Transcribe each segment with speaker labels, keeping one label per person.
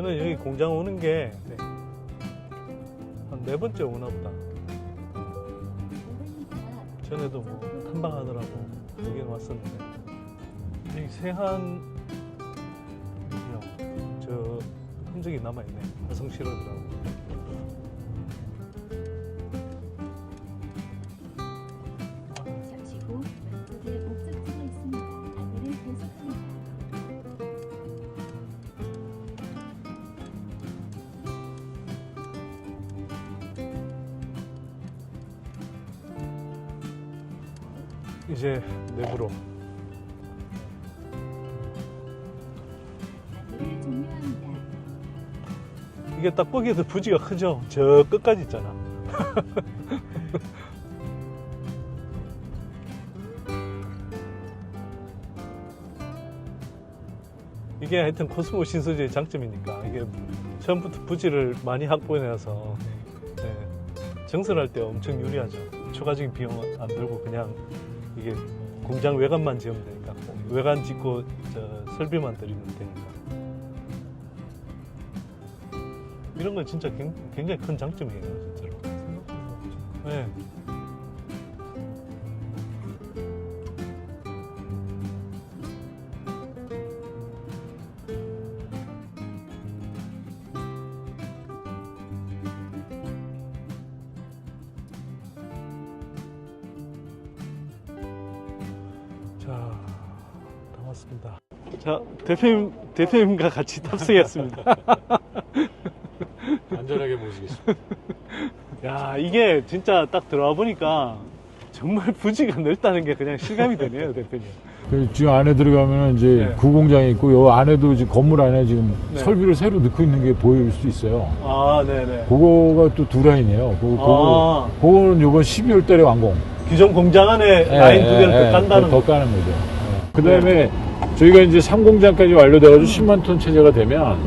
Speaker 1: 저는 여기 공장 오는 게 한 4번째 오나 보다. 전에도 뭐 탐방하느라고 여기 왔었는데 여기 세한 저 흔적이 남아있네. 화성실험이라고.
Speaker 2: 잠시 후 왼쪽에 목적지가 있습니다. 안내를 계속합니다.
Speaker 1: 이제 내부로.
Speaker 2: 안내를 종료합니다.
Speaker 1: 이게 딱 보기에도 부지가 크죠? 저 끝까지 있잖아. 이게 하여튼 코스모 신소재의 장점이니까 이게 처음부터 부지를 많이 확보해놔서 정설할 때 엄청 유리하죠. 추가적인 비용 안 들고 그냥 이게 공장 외관만 지으면 되니까 외관 짓고 설비만 들이면 되니까 이런 건 진짜 굉장히 큰 장점이에요, 진짜로. 네. 자, 다 왔습니다. 자, 대표님과 같이 탑승했습니다.
Speaker 3: 안전하게 모시겠습니다.
Speaker 1: 야, 이게 진짜 딱 들어와 보니까 정말 부지가 넓다는 게 그냥 실감이 되네요, 대표님.
Speaker 3: 지금 안에 들어가면 이제
Speaker 1: 네.
Speaker 3: 구공장이 있고, 요 안에도 지금 건물 안에 지금
Speaker 1: 네.
Speaker 3: 설비를 새로 넣고 있는 게 보일 수 있어요.
Speaker 1: 아, 네네.
Speaker 3: 그거가 또 두 라인이에요. 그거는 요번 12월 달에 완공.
Speaker 1: 기존 공장 안에 라인 두 개를 더 깐다는
Speaker 3: 더
Speaker 1: 거.
Speaker 3: 까는 거죠. 그 다음에 저희가 이제 3공장까지 완료돼가지고 10만 톤 체제가 되면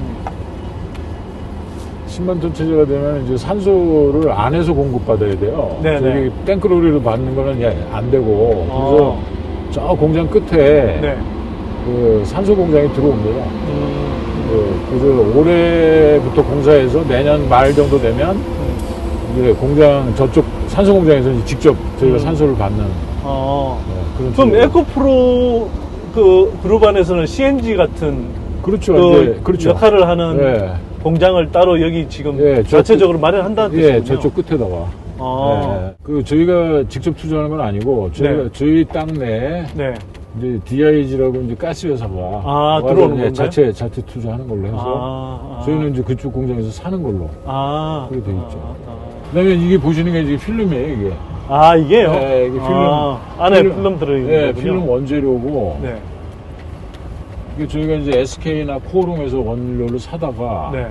Speaker 3: 10만 톤 체제가 되면 이제 산소를 안에서 공급받아야 돼요.
Speaker 1: 네네.
Speaker 3: 저기 탱크로리로 받는 거는 안 되고. 그래서 저 공장 끝에
Speaker 1: 네.
Speaker 3: 그 산소 공장이 들어옵니다. 그래서 올해부터 공사해서 내년 말 정도 되면 이제 공장 저쪽 산소 공장에서 이제 직접 저희가 산소를 받는 그런
Speaker 1: 그럼
Speaker 3: 체제예요.
Speaker 1: 에코프로 그 그룹 안에서는 CNG 같은
Speaker 3: 그렇죠.
Speaker 1: 그
Speaker 3: 이제 그렇죠.
Speaker 1: 역할을 하는
Speaker 3: 네.
Speaker 1: 공장을 따로 여기 지금
Speaker 3: 예,
Speaker 1: 자체적으로 마련한다는
Speaker 3: 예,
Speaker 1: 뜻이군요.
Speaker 3: 저쪽 끝에다가.
Speaker 1: 아.
Speaker 3: 네. 그 저희가 직접 투자하는 건 아니고 저희가
Speaker 1: 네.
Speaker 3: 저희 땅 내에
Speaker 1: 네.
Speaker 3: 이제 DIG라고 이제 가스 회사가
Speaker 1: 들어오는 건가요?
Speaker 3: 자체 투자하는 걸로 해서 저희는 이제 그쪽 공장에서 사는 걸로 그렇게 돼 있죠. 그다음에 이게 보시는 게 이제 필름이에요, 이게.
Speaker 1: 이게요?
Speaker 3: 네, 이게 필름.
Speaker 1: 안에 필름 들어있는
Speaker 3: 네,
Speaker 1: 거군요.
Speaker 3: 필름 원재료고.
Speaker 1: 네.
Speaker 3: 이게 저희가 이제 SK나 코오롱에서 원료를 사다가
Speaker 1: 네.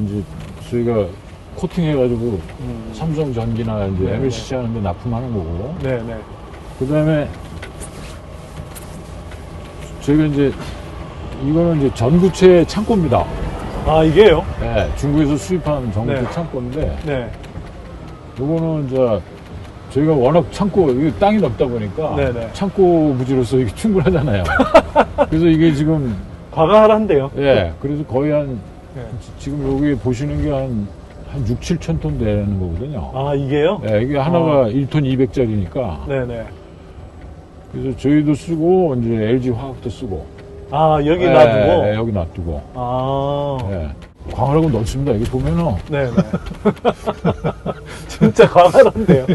Speaker 3: 이제 저희가 코팅해가지고 삼성전기나 이제
Speaker 1: 네,
Speaker 3: MLCC 하는데 납품하는 거고.
Speaker 1: 네, 네.
Speaker 3: 그 다음에 저희가 이제 이거는 이제 전구체 창고입니다.
Speaker 1: 이게요?
Speaker 3: 네, 중국에서 수입한 전구체
Speaker 1: 네.
Speaker 3: 창고인데,
Speaker 1: 네.
Speaker 3: 요거는 이제 저희가 워낙 창고, 이게 땅이 넓다 보니까
Speaker 1: 네, 네.
Speaker 3: 창고 부지로서 이게 충분하잖아요. 그래서 이게 지금,
Speaker 1: 과감한데요?
Speaker 3: 예, 그래서 거의 한,
Speaker 1: 네.
Speaker 3: 지금 여기 보시는 게 한 6, 7천 톤 되는 거거든요.
Speaker 1: 이게요?
Speaker 3: 예, 이게 하나가 1톤 200짜리니까.
Speaker 1: 네네.
Speaker 3: 그래서 저희도 쓰고, 이제 LG 화학도 쓰고.
Speaker 1: 여기
Speaker 3: 예,
Speaker 1: 놔두고?
Speaker 3: 예, 여기 놔두고. 예.
Speaker 1: 네.
Speaker 3: 광활하고 넓습니다. 이게 보면은.
Speaker 1: 네네. 진짜 과감한데요?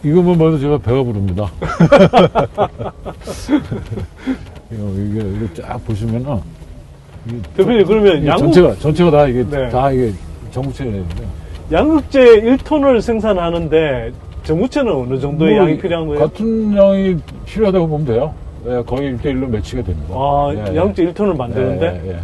Speaker 3: 이것만 봐도 제가 배가 부릅니다. 이거 쫙 보시면은.
Speaker 1: 대표님, 그러면
Speaker 3: 전체가 다 이게,
Speaker 1: 네.
Speaker 3: 다 이게 전구체인데.
Speaker 1: 양극재 1톤을 생산하는데 전구체는 어느 정도의 양이 필요한 거예요?
Speaker 3: 같은 양이 필요하다고 보면 돼요. 예, 거의 1대1로 매치가 됩니다. 예,
Speaker 1: 양극재 1톤을 만드는데?
Speaker 3: 예, 예.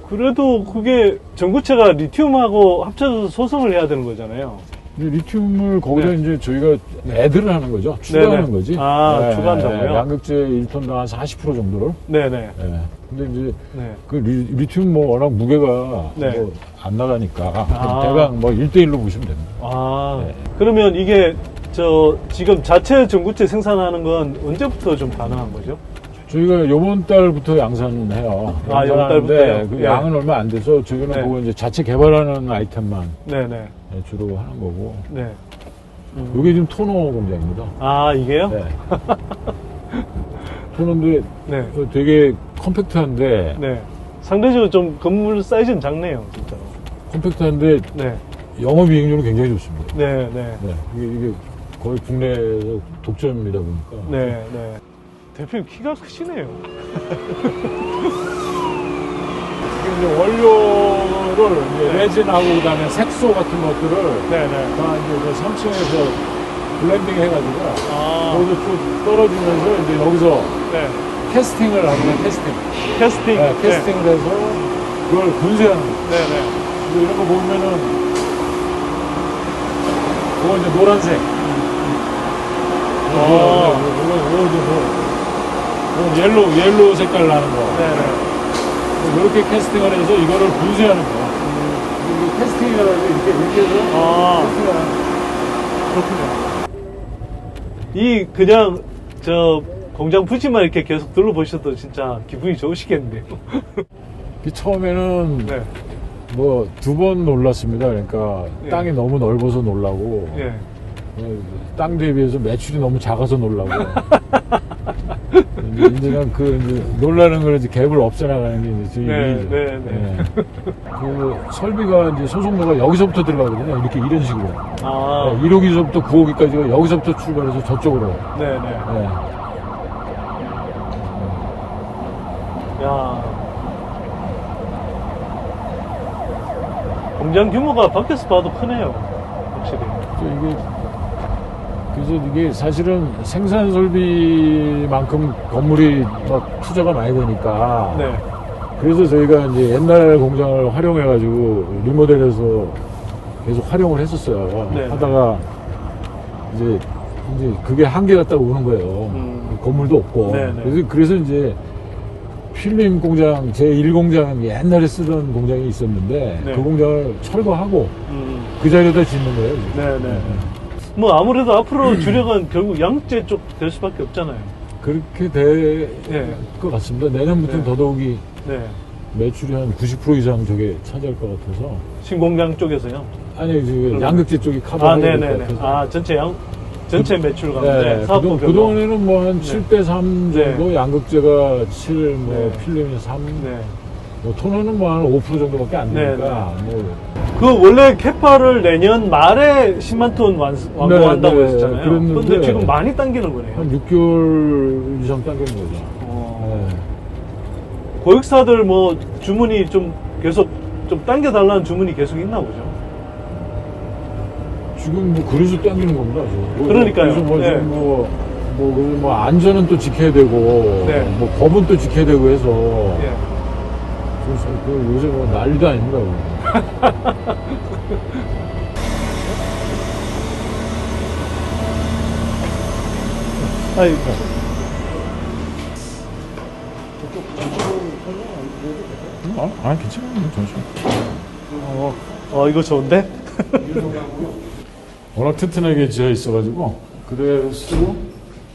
Speaker 1: 그래도 그게 전구체가 리튬하고 합쳐서 소성을 해야 되는 거잖아요.
Speaker 3: 리튬을 거기다
Speaker 1: 네.
Speaker 3: 이제 저희가 애들을 하는 거죠. 추가하는
Speaker 1: 네네.
Speaker 3: 거지.
Speaker 1: 추가한다고요?
Speaker 3: 양극재 1톤당 한 40% 정도를.
Speaker 1: 네네.
Speaker 3: 예. 근데 이제
Speaker 1: 네.
Speaker 3: 그 리튬 뭐 워낙 무게가
Speaker 1: 네.
Speaker 3: 뭐 안 나가니까 대강 뭐 1대1로 보시면 됩니다. 네.
Speaker 1: 그러면 이게 지금 자체 전구체 생산하는 건 언제부터 좀 가능한 거죠?
Speaker 3: 저희가 요번 달부터 양산해요.
Speaker 1: 아, 요번
Speaker 3: 양산하는데
Speaker 1: 달부터요?
Speaker 3: 그
Speaker 1: 네.
Speaker 3: 양은 얼마 안 돼서 저희는
Speaker 1: 네.
Speaker 3: 그거 이제 자체 개발하는 아이템만
Speaker 1: 네네.
Speaker 3: 주로 하는 거고.
Speaker 1: 네.
Speaker 3: 이게 지금 토너 공장입니다.
Speaker 1: 아, 이게요?
Speaker 3: 네. 토너인데
Speaker 1: 네.
Speaker 3: 되게 컴팩트한데
Speaker 1: 네. 상대적으로 좀 건물 사이즈는 작네요, 진짜로.
Speaker 3: 컴팩트한데
Speaker 1: 네.
Speaker 3: 영업이익률은 굉장히 좋습니다.
Speaker 1: 네, 네.
Speaker 3: 네. 이게 거의 국내에서 독점이다 보니까.
Speaker 1: 네, 네. 대표님 키가 크시네요.
Speaker 3: 이제 원료를 이제
Speaker 1: 네.
Speaker 3: 레진하고 그다음에 색소 같은 것들을
Speaker 1: 네, 네.
Speaker 3: 다 이제 3층에서 블렌딩 해가지고
Speaker 1: 아,
Speaker 3: 거기서 쭉 떨어지면서 이제 여기서
Speaker 1: 네.
Speaker 3: 캐스팅을 하는 캐스팅.
Speaker 1: 캐스팅.
Speaker 3: 네, 캐스팅을 해서 그걸 분쇄하는 거예요.
Speaker 1: 네, 네.
Speaker 3: 그리고 이런 거 보면은 그거 이제 노란색. 이거 이제 옐로우 색깔 나는 거.
Speaker 1: 네, 네.
Speaker 3: 이렇게 캐스팅을 해서 이거를 분쇄하는 거야. 이게 캐스팅이라고 해서 이렇게 해서
Speaker 1: 아,
Speaker 3: 캐스팅을 하는 거야.
Speaker 1: 그렇군요. 이, 그냥, 공장 부지만 이렇게 계속 둘러보셔도 진짜 기분이 좋으시겠는데요.
Speaker 3: 처음에는
Speaker 1: 네.
Speaker 3: 뭐 2번 놀랐습니다. 그러니까
Speaker 1: 예.
Speaker 3: 땅이 너무 넓어서 놀라고
Speaker 1: 예.
Speaker 3: 땅 대비해서 매출이 너무 작아서 놀라고 이제는 이제 놀라는 걸 이제 갭을 없애나가는 게 이제 저희
Speaker 1: 네,
Speaker 3: 일이죠.
Speaker 1: 네, 네.
Speaker 3: 그 설비가 이제 소속로가 여기서부터 들어가거든요. 이렇게 이런 식으로.
Speaker 1: 아,
Speaker 3: 1호기서부터 9호기까지가 여기서부터 출발해서 저쪽으로.
Speaker 1: 네, 네.
Speaker 3: 네.
Speaker 1: 야. 공장 규모가 밖에서 봐도 크네요. 확실히.
Speaker 3: 그래서 이게 사실은 생산 설비만큼 건물이 막 투자가 많이 되니까.
Speaker 1: 네.
Speaker 3: 그래서 저희가 이제 옛날 공장을 활용해가지고 리모델해서 계속 활용을 했었어요.
Speaker 1: 네.
Speaker 3: 하다가 이제 그게 한계가 딱 오는 거예요. 건물도 없고.
Speaker 1: 네, 네.
Speaker 3: 그래서 이제 필름 공장, 제1공장은 옛날에 쓰던 공장이 있었는데
Speaker 1: 네.
Speaker 3: 그 공장을 철거하고 그 자리에다 짓는 거예요. 이제.
Speaker 1: 네, 네. 뭐 아무래도 앞으로 주력은 결국 양재 쪽 될 수밖에 없잖아요.
Speaker 3: 그렇게 될 것
Speaker 1: 네.
Speaker 3: 같습니다. 내년부터는
Speaker 1: 네.
Speaker 3: 더더욱이
Speaker 1: 네.
Speaker 3: 매출이 한 90% 이상 저게 차지할 것 같아서.
Speaker 1: 신공장 쪽에서요?
Speaker 3: 아니, 지금 양극재 쪽이
Speaker 1: 아,
Speaker 3: 커버가 될것
Speaker 1: 네네네.
Speaker 3: 같아서.
Speaker 1: 아, 전체 매출 가운데
Speaker 3: 네,
Speaker 1: 사업부별로.
Speaker 3: 그동안에는 뭐 한
Speaker 1: 네.
Speaker 3: 7대3 정도,
Speaker 1: 네.
Speaker 3: 양극재가 7, 뭐
Speaker 1: 네.
Speaker 3: 필름이 3,
Speaker 1: 네.
Speaker 3: 뭐 토너는 뭐 한 5% 정도밖에 안
Speaker 1: 네,
Speaker 3: 되니까. 뭐.
Speaker 1: 그 원래 캐파를 내년 말에 10만 톤 완공한다고
Speaker 3: 네, 네.
Speaker 1: 했었잖아요.
Speaker 3: 그랬는데
Speaker 1: 근데 지금 많이 당기는 거네요.
Speaker 3: 한 6개월 이상 당기는 거죠.
Speaker 1: 어,
Speaker 3: 네.
Speaker 1: 고객사들 뭐 주문이 좀 계속 좀 당겨달라는 주문이 계속 있나 보죠.
Speaker 3: 지금 뭐 그래서 당기는 겁니다. 지금.
Speaker 1: 그러니까요.
Speaker 3: 그래서 뭐,
Speaker 1: 네.
Speaker 3: 지금 뭐 안전은 또 지켜야 되고,
Speaker 1: 네.
Speaker 3: 뭐 법은 또 지켜야 되고 해서.
Speaker 1: 예.
Speaker 3: 그래서 요새 뭐 난리도 아닙니다.
Speaker 1: 아니,
Speaker 3: 아니, 괜찮아요. 잠시만.
Speaker 1: 이거 좋은데?
Speaker 3: 워낙 튼튼하게 지어 있어가지고, 그대로 쓰고,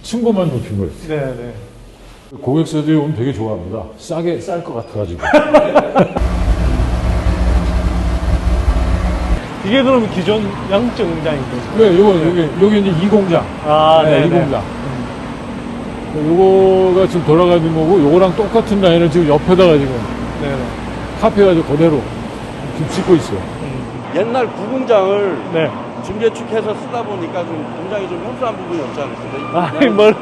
Speaker 3: 층고만 높인 거예요.
Speaker 1: 네네.
Speaker 3: 고객사들이 오면 되게 좋아합니다. 싸게 쌀 것 같아가지고.
Speaker 1: 이게 그럼 기존 양재 공장인 거죠?
Speaker 3: 네, 여기 이제 이 공장.
Speaker 1: 아,
Speaker 3: 네,
Speaker 1: 네.
Speaker 3: 이 공장. 요거가 지금 돌아가는 거고, 요거랑 똑같은 라인을 지금 옆에다가 지금
Speaker 1: 네네.
Speaker 3: 카페가지고 그대로 지금 짓고 있어요.
Speaker 4: 옛날 구공장을
Speaker 1: 네.
Speaker 4: 중개축해서 쓰다 보니까 좀 공장이 좀 협소한 부분이 없지 않습니까?
Speaker 1: 아이, 뭐라.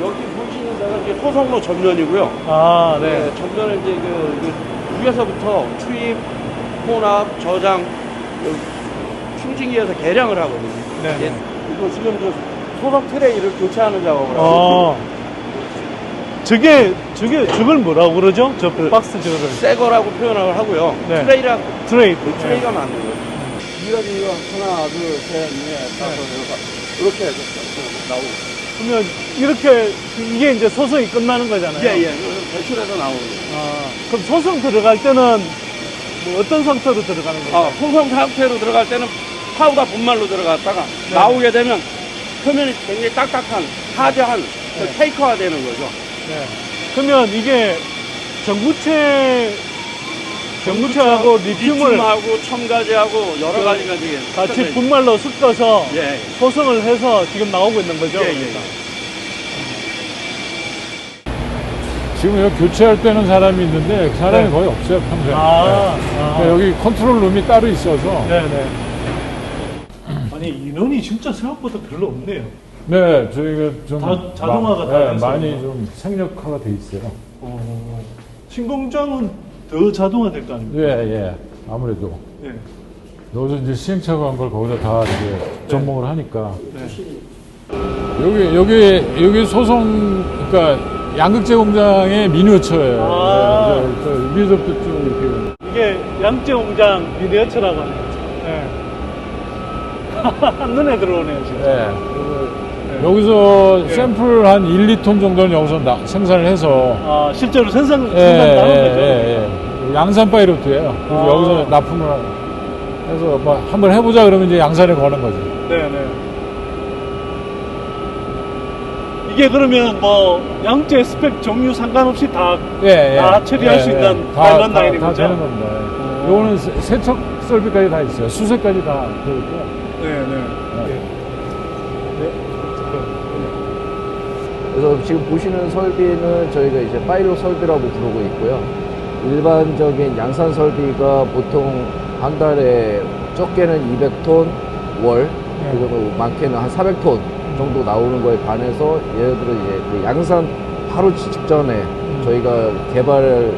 Speaker 4: 여기 보시는 데가 이제 소속로 전면이고요.
Speaker 1: 아, 네.
Speaker 4: 네, 전면은 이제 위에서부터 투입, 혼합, 저장, 충진기에서 개량을 하거든요.
Speaker 1: 네.
Speaker 4: 예, 이거 지금 소속 트레이를 교체하는 작업을 하고
Speaker 1: 어. 저걸 뭐라고 그러죠? 저 박스 저거를.
Speaker 4: 새 거라고 표현을 하고요.
Speaker 1: 네.
Speaker 4: 트레이라고
Speaker 1: 트레이.
Speaker 4: 트레이가 맞는 거예요. 이거 하나, 둘, 셋, 넷, 다섯, 여섯 이렇게 해서 나오고.
Speaker 1: 그러면 이렇게 이게 이제 소송이 끝나는 거잖아요.
Speaker 4: 예. 배출해서 나오는 거예요.
Speaker 1: 아, 그럼 소송 들어갈 때는 뭐 어떤 상태로 들어가는 건가요?
Speaker 4: 소성 상태로 들어갈 때는 파우더 분말로 들어갔다가 나오게 되면 표면이 굉장히 딱딱한 하드한 그 테이크화 되는 거죠.
Speaker 1: 네. 그러면 이게 전구체하고 리튬을
Speaker 4: 리튬하고 첨가제하고 여러 가지가 이제
Speaker 1: 같이
Speaker 4: 섞여져
Speaker 1: 분말로 섞어서
Speaker 4: 예.
Speaker 1: 소성을 해서 지금 나오고 있는 거죠?
Speaker 4: 예, 예.
Speaker 1: 그러니까.
Speaker 3: 지금 여기 교체할 때는 사람이 있는데 사람이
Speaker 1: 네.
Speaker 3: 거의 없어요, 평소에.
Speaker 1: 아,
Speaker 3: 네.
Speaker 1: 아.
Speaker 3: 그러니까 여기 컨트롤룸이 따로 있어서.
Speaker 1: 네네. 아니 인원이 진짜 생각보다 별로 없네요.
Speaker 3: 네, 저희가 좀
Speaker 1: 자동화가 다 돼서
Speaker 3: 많이
Speaker 1: 그런가?
Speaker 3: 좀 생략화가 돼 있어요.
Speaker 1: 신공장은 더 자동화될 거 아닙니까?
Speaker 3: 예, 예. 아무래도
Speaker 1: 네.
Speaker 3: 여기서 이제 시행착오 한 걸 거기다 다 이제 접목을 하니까
Speaker 1: 네.
Speaker 3: 여기 소송 그러니까 양극재 공장의 미니어처예요.
Speaker 1: 아.
Speaker 3: 저 위에서부터 쭉 이렇게.
Speaker 1: 이게 양재 공장 미니어처라고 하네요. 네. 한눈에 들어오네요, 진짜.
Speaker 3: 네.
Speaker 1: 네.
Speaker 3: 여기서
Speaker 1: 네.
Speaker 3: 샘플 한 1, 2톤 정도는 여기서 생산을 해서
Speaker 1: 아, 실제로 생산 나는 거죠?
Speaker 3: 예. 양산 파이로트예요. 그래서
Speaker 1: 아.
Speaker 3: 여기서 납품을 해서 뭐 한번 해보자 그러면 이제 양산에 거는 거죠.
Speaker 1: 네네. 이게 그러면 뭐 양재 스펙 종류 상관없이 다 다 처리할 수 있는 파일럿 라인인
Speaker 3: 다
Speaker 1: 거죠?
Speaker 3: 되는 겁니다. 요거는 세척 설비까지 다 있어요. 수세까지 다 되어 있고요.
Speaker 1: 네네.
Speaker 5: 그래서 지금 보시는 설비는 저희가 이제 파일럿 설비라고 부르고 있고요. 일반적인 양산 설비가 보통 한 달에 적게는 200톤 월, 그리고 많게는 한 400톤 정도 나오는 거에 반해서 예를 들어 이제 그 양산 바로 직전에 저희가 개발을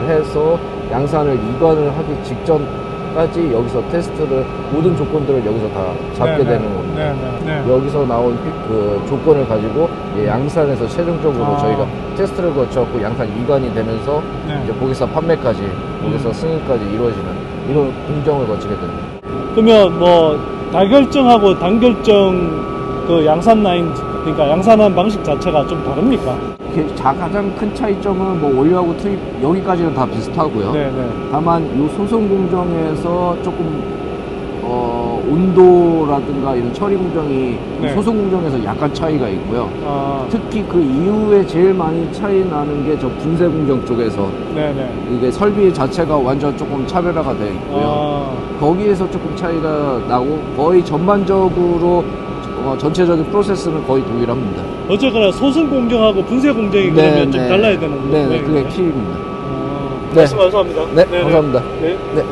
Speaker 5: 해서 양산을 이관을 하기 직전까지 여기서 테스트를 모든 조건들을 여기서 다 잡게 되는 겁니다.
Speaker 1: 네네.
Speaker 5: 여기서 나온 그 조건을 가지고 이제 양산에서 최종적으로
Speaker 1: 아.
Speaker 5: 저희가 테스트를 거쳐갖고 양산 이관이 되면서
Speaker 1: 네.
Speaker 5: 이제 거기서 판매까지 거기서 승인까지 이루어지는 이런 공정을 거치게 됩니다.
Speaker 1: 그러면 뭐 다결정하고 단결정 그 양산 라인 그러니까 양산하는 방식 자체가 좀 다릅니까?
Speaker 5: 가장 큰 차이점은 뭐 원료하고 투입 여기까지는 다 비슷하고요.
Speaker 1: 네네.
Speaker 5: 다만 이 소송 공정에서 조금 온도라든가 이런 처리 공정이
Speaker 1: 네.
Speaker 5: 소송 공정에서 약간 차이가 있고요.
Speaker 1: 아,
Speaker 5: 특히 그 이후에 제일 많이 차이 나는 게 저 분쇄 공정 쪽에서
Speaker 1: 네네.
Speaker 5: 이게 설비 자체가 완전 조금 차별화가 되어 있고요.
Speaker 1: 아,
Speaker 5: 거기에서 조금 차이가 나고 거의 전반적으로 전체적인 프로세스는 거의 동일합니다.
Speaker 1: 어쨌거나 소승 공정하고 분쇄 공정이 그러면 좀 달라야 되는 거예요?
Speaker 5: 네, 그게 키입니다. 네.
Speaker 1: 말씀 감사합니다.
Speaker 5: 네,
Speaker 1: 네네.
Speaker 5: 감사합니다.
Speaker 1: 네.
Speaker 5: 네.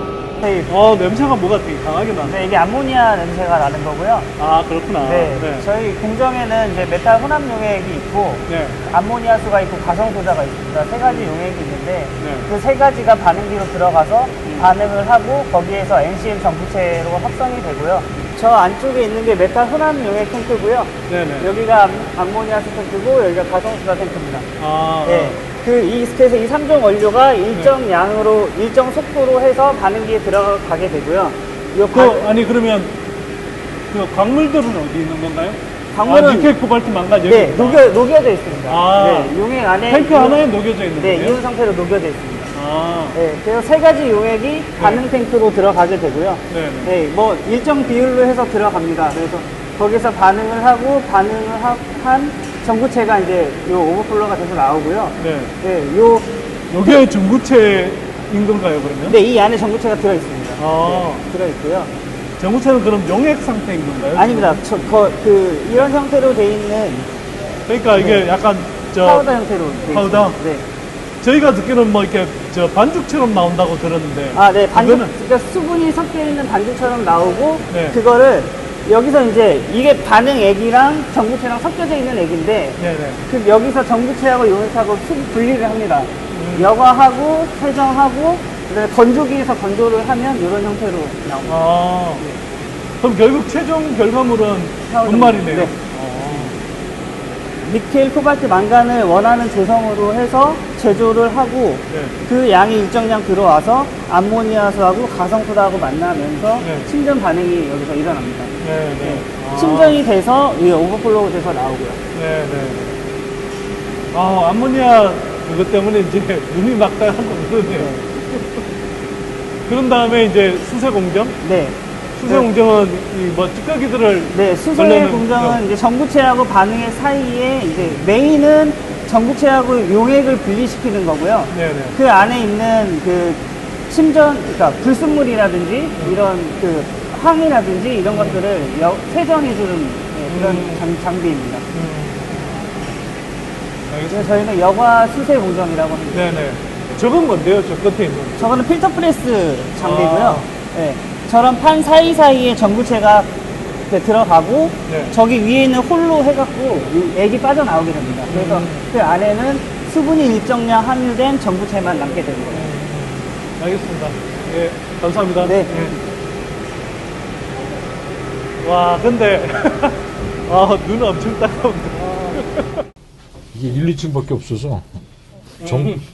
Speaker 1: 냄새가 뭐가 되게 강하게 나네.
Speaker 6: 네, 이게 암모니아 냄새가 나는 거고요.
Speaker 1: 아, 그렇구나.
Speaker 6: 네,
Speaker 1: 네.
Speaker 6: 저희 공정에는 이제 메탈 혼합 용액이 있고,
Speaker 1: 네.
Speaker 6: 암모니아수가 있고, 가성소다가 있습니다. 세 가지 용액이 있는데,
Speaker 1: 네.
Speaker 6: 그 세 가지가 반응기로 들어가서 반응을 하고, 거기에서 NCM 전구체로 합성이 되고요. 저 안쪽에 있는 게 메탈 혼합 용액 탱크고요.
Speaker 1: 네네.
Speaker 6: 여기가 암모니아수 탱크고, 여기가 가성소다 탱크입니다.
Speaker 1: 아,
Speaker 6: 네. 그래서 이 3종 원료가 일정 양으로, 일정 속도로 해서 반응기에 들어가게 되고요.
Speaker 1: 아니, 그러면 그 광물들은 어디 있는 건가요?
Speaker 6: 광물은
Speaker 1: 아, 니켈, 코발트, 망간 여기
Speaker 6: 네,
Speaker 1: 있구나.
Speaker 6: 녹여져 있습니다.
Speaker 1: 아.
Speaker 6: 네, 용액 안에
Speaker 1: 탱크 하나에 녹여져 있는
Speaker 6: 네,
Speaker 1: 거예요?
Speaker 6: 이온 상태로 녹여져 있습니다.
Speaker 1: 아,
Speaker 6: 네, 그래서 세 가지 용액이 반응 탱크로 들어가게 되고요.
Speaker 1: 네네.
Speaker 6: 네, 뭐 일정 비율로 해서 들어갑니다. 그래서 거기서 반응을 하고 한 전구체가 이제 요 오버플로가 돼서 나오고요.
Speaker 1: 네.
Speaker 6: 네,
Speaker 1: 요게 전구체인 건가요, 그러면?
Speaker 6: 네, 이 안에 전구체가 들어 있습니다.
Speaker 1: 아.
Speaker 6: 네, 들어 있고요.
Speaker 1: 전구체는 그럼 용액 상태인 건가요?
Speaker 6: 아닙니다. 이런 형태로 돼 있는
Speaker 1: 그러니까 이게 약간
Speaker 6: 파우더 형태로 돼
Speaker 1: 파우더?
Speaker 6: 있습니다. 네.
Speaker 1: 저희가 듣기로는 뭐 이렇게 반죽처럼 나온다고 들었는데.
Speaker 6: 아, 네, 반죽,
Speaker 1: 이거는-
Speaker 6: 그러니까 수분이 섞여 있는 반죽처럼 나오고,
Speaker 1: 네.
Speaker 6: 그거를 여기서 이제 이게 반응액이랑 전구체랑 섞여져 있는 액인데,
Speaker 1: 네네.
Speaker 6: 여기서 전구체하고 용액하고 분리를 합니다. 여과하고, 세정하고, 그다음에 건조기에서 건조를 하면 이런 형태로 나옵니다.
Speaker 1: 아. 그럼 결국 최종 결과물은
Speaker 6: 파우더.
Speaker 1: 분말이네요.
Speaker 6: 네. 니켈, 코발트, 망간을 원하는 조성으로 해서 제조를 하고
Speaker 1: 네.
Speaker 6: 그 양이 일정량 들어와서 암모니아수하고 가성소다하고 만나면서
Speaker 1: 네.
Speaker 6: 침전 반응이 여기서 일어납니다.
Speaker 1: 네네.
Speaker 6: 네.
Speaker 1: 아.
Speaker 6: 침전이 돼서 이 오버플로우 돼서 나오고요.
Speaker 1: 네네. 아, 암모니아 그것 때문에 이제 눈이 막다하고 그러네요. 그런 다음에 이제 수세 공정.
Speaker 6: 네.
Speaker 1: 수세 공정은 이 뭐 찌꺼기들을
Speaker 6: 네, 수세
Speaker 1: 원래는
Speaker 6: 공정은 이제 전구체하고 반응의 사이에 이제 메인은 전구체하고 용액을 분리시키는 거고요.
Speaker 1: 네네.
Speaker 6: 그 안에 있는 그 그러니까 불순물이라든지 이런 그 황이라든지 이런 것들을 세정해주는 그런 장비입니다. 그래서
Speaker 1: 알겠습니다.
Speaker 6: 저희는 여과 수세 공정이라고 합니다.
Speaker 1: 네네. 저건 뭔데요? 저 끝에 있는.
Speaker 6: 저거는 필터 프레스 장비고요.
Speaker 1: 아.
Speaker 6: 네, 저런 판 사이사이에 전구체가 이렇게 들어가고
Speaker 1: 네.
Speaker 6: 저기 위에 있는 홀로 해갖고 이 액이 빠져나오게 됩니다. 그래서 그 안에는 수분이 일정량 함유된 전구체만 남게 되는 거예요.
Speaker 1: 알겠습니다. 예, 감사합니다.
Speaker 6: 네.
Speaker 1: 예. 와, 근데 아, 눈 엄청 따가운데.
Speaker 3: 이게 1, 2층밖에 없어서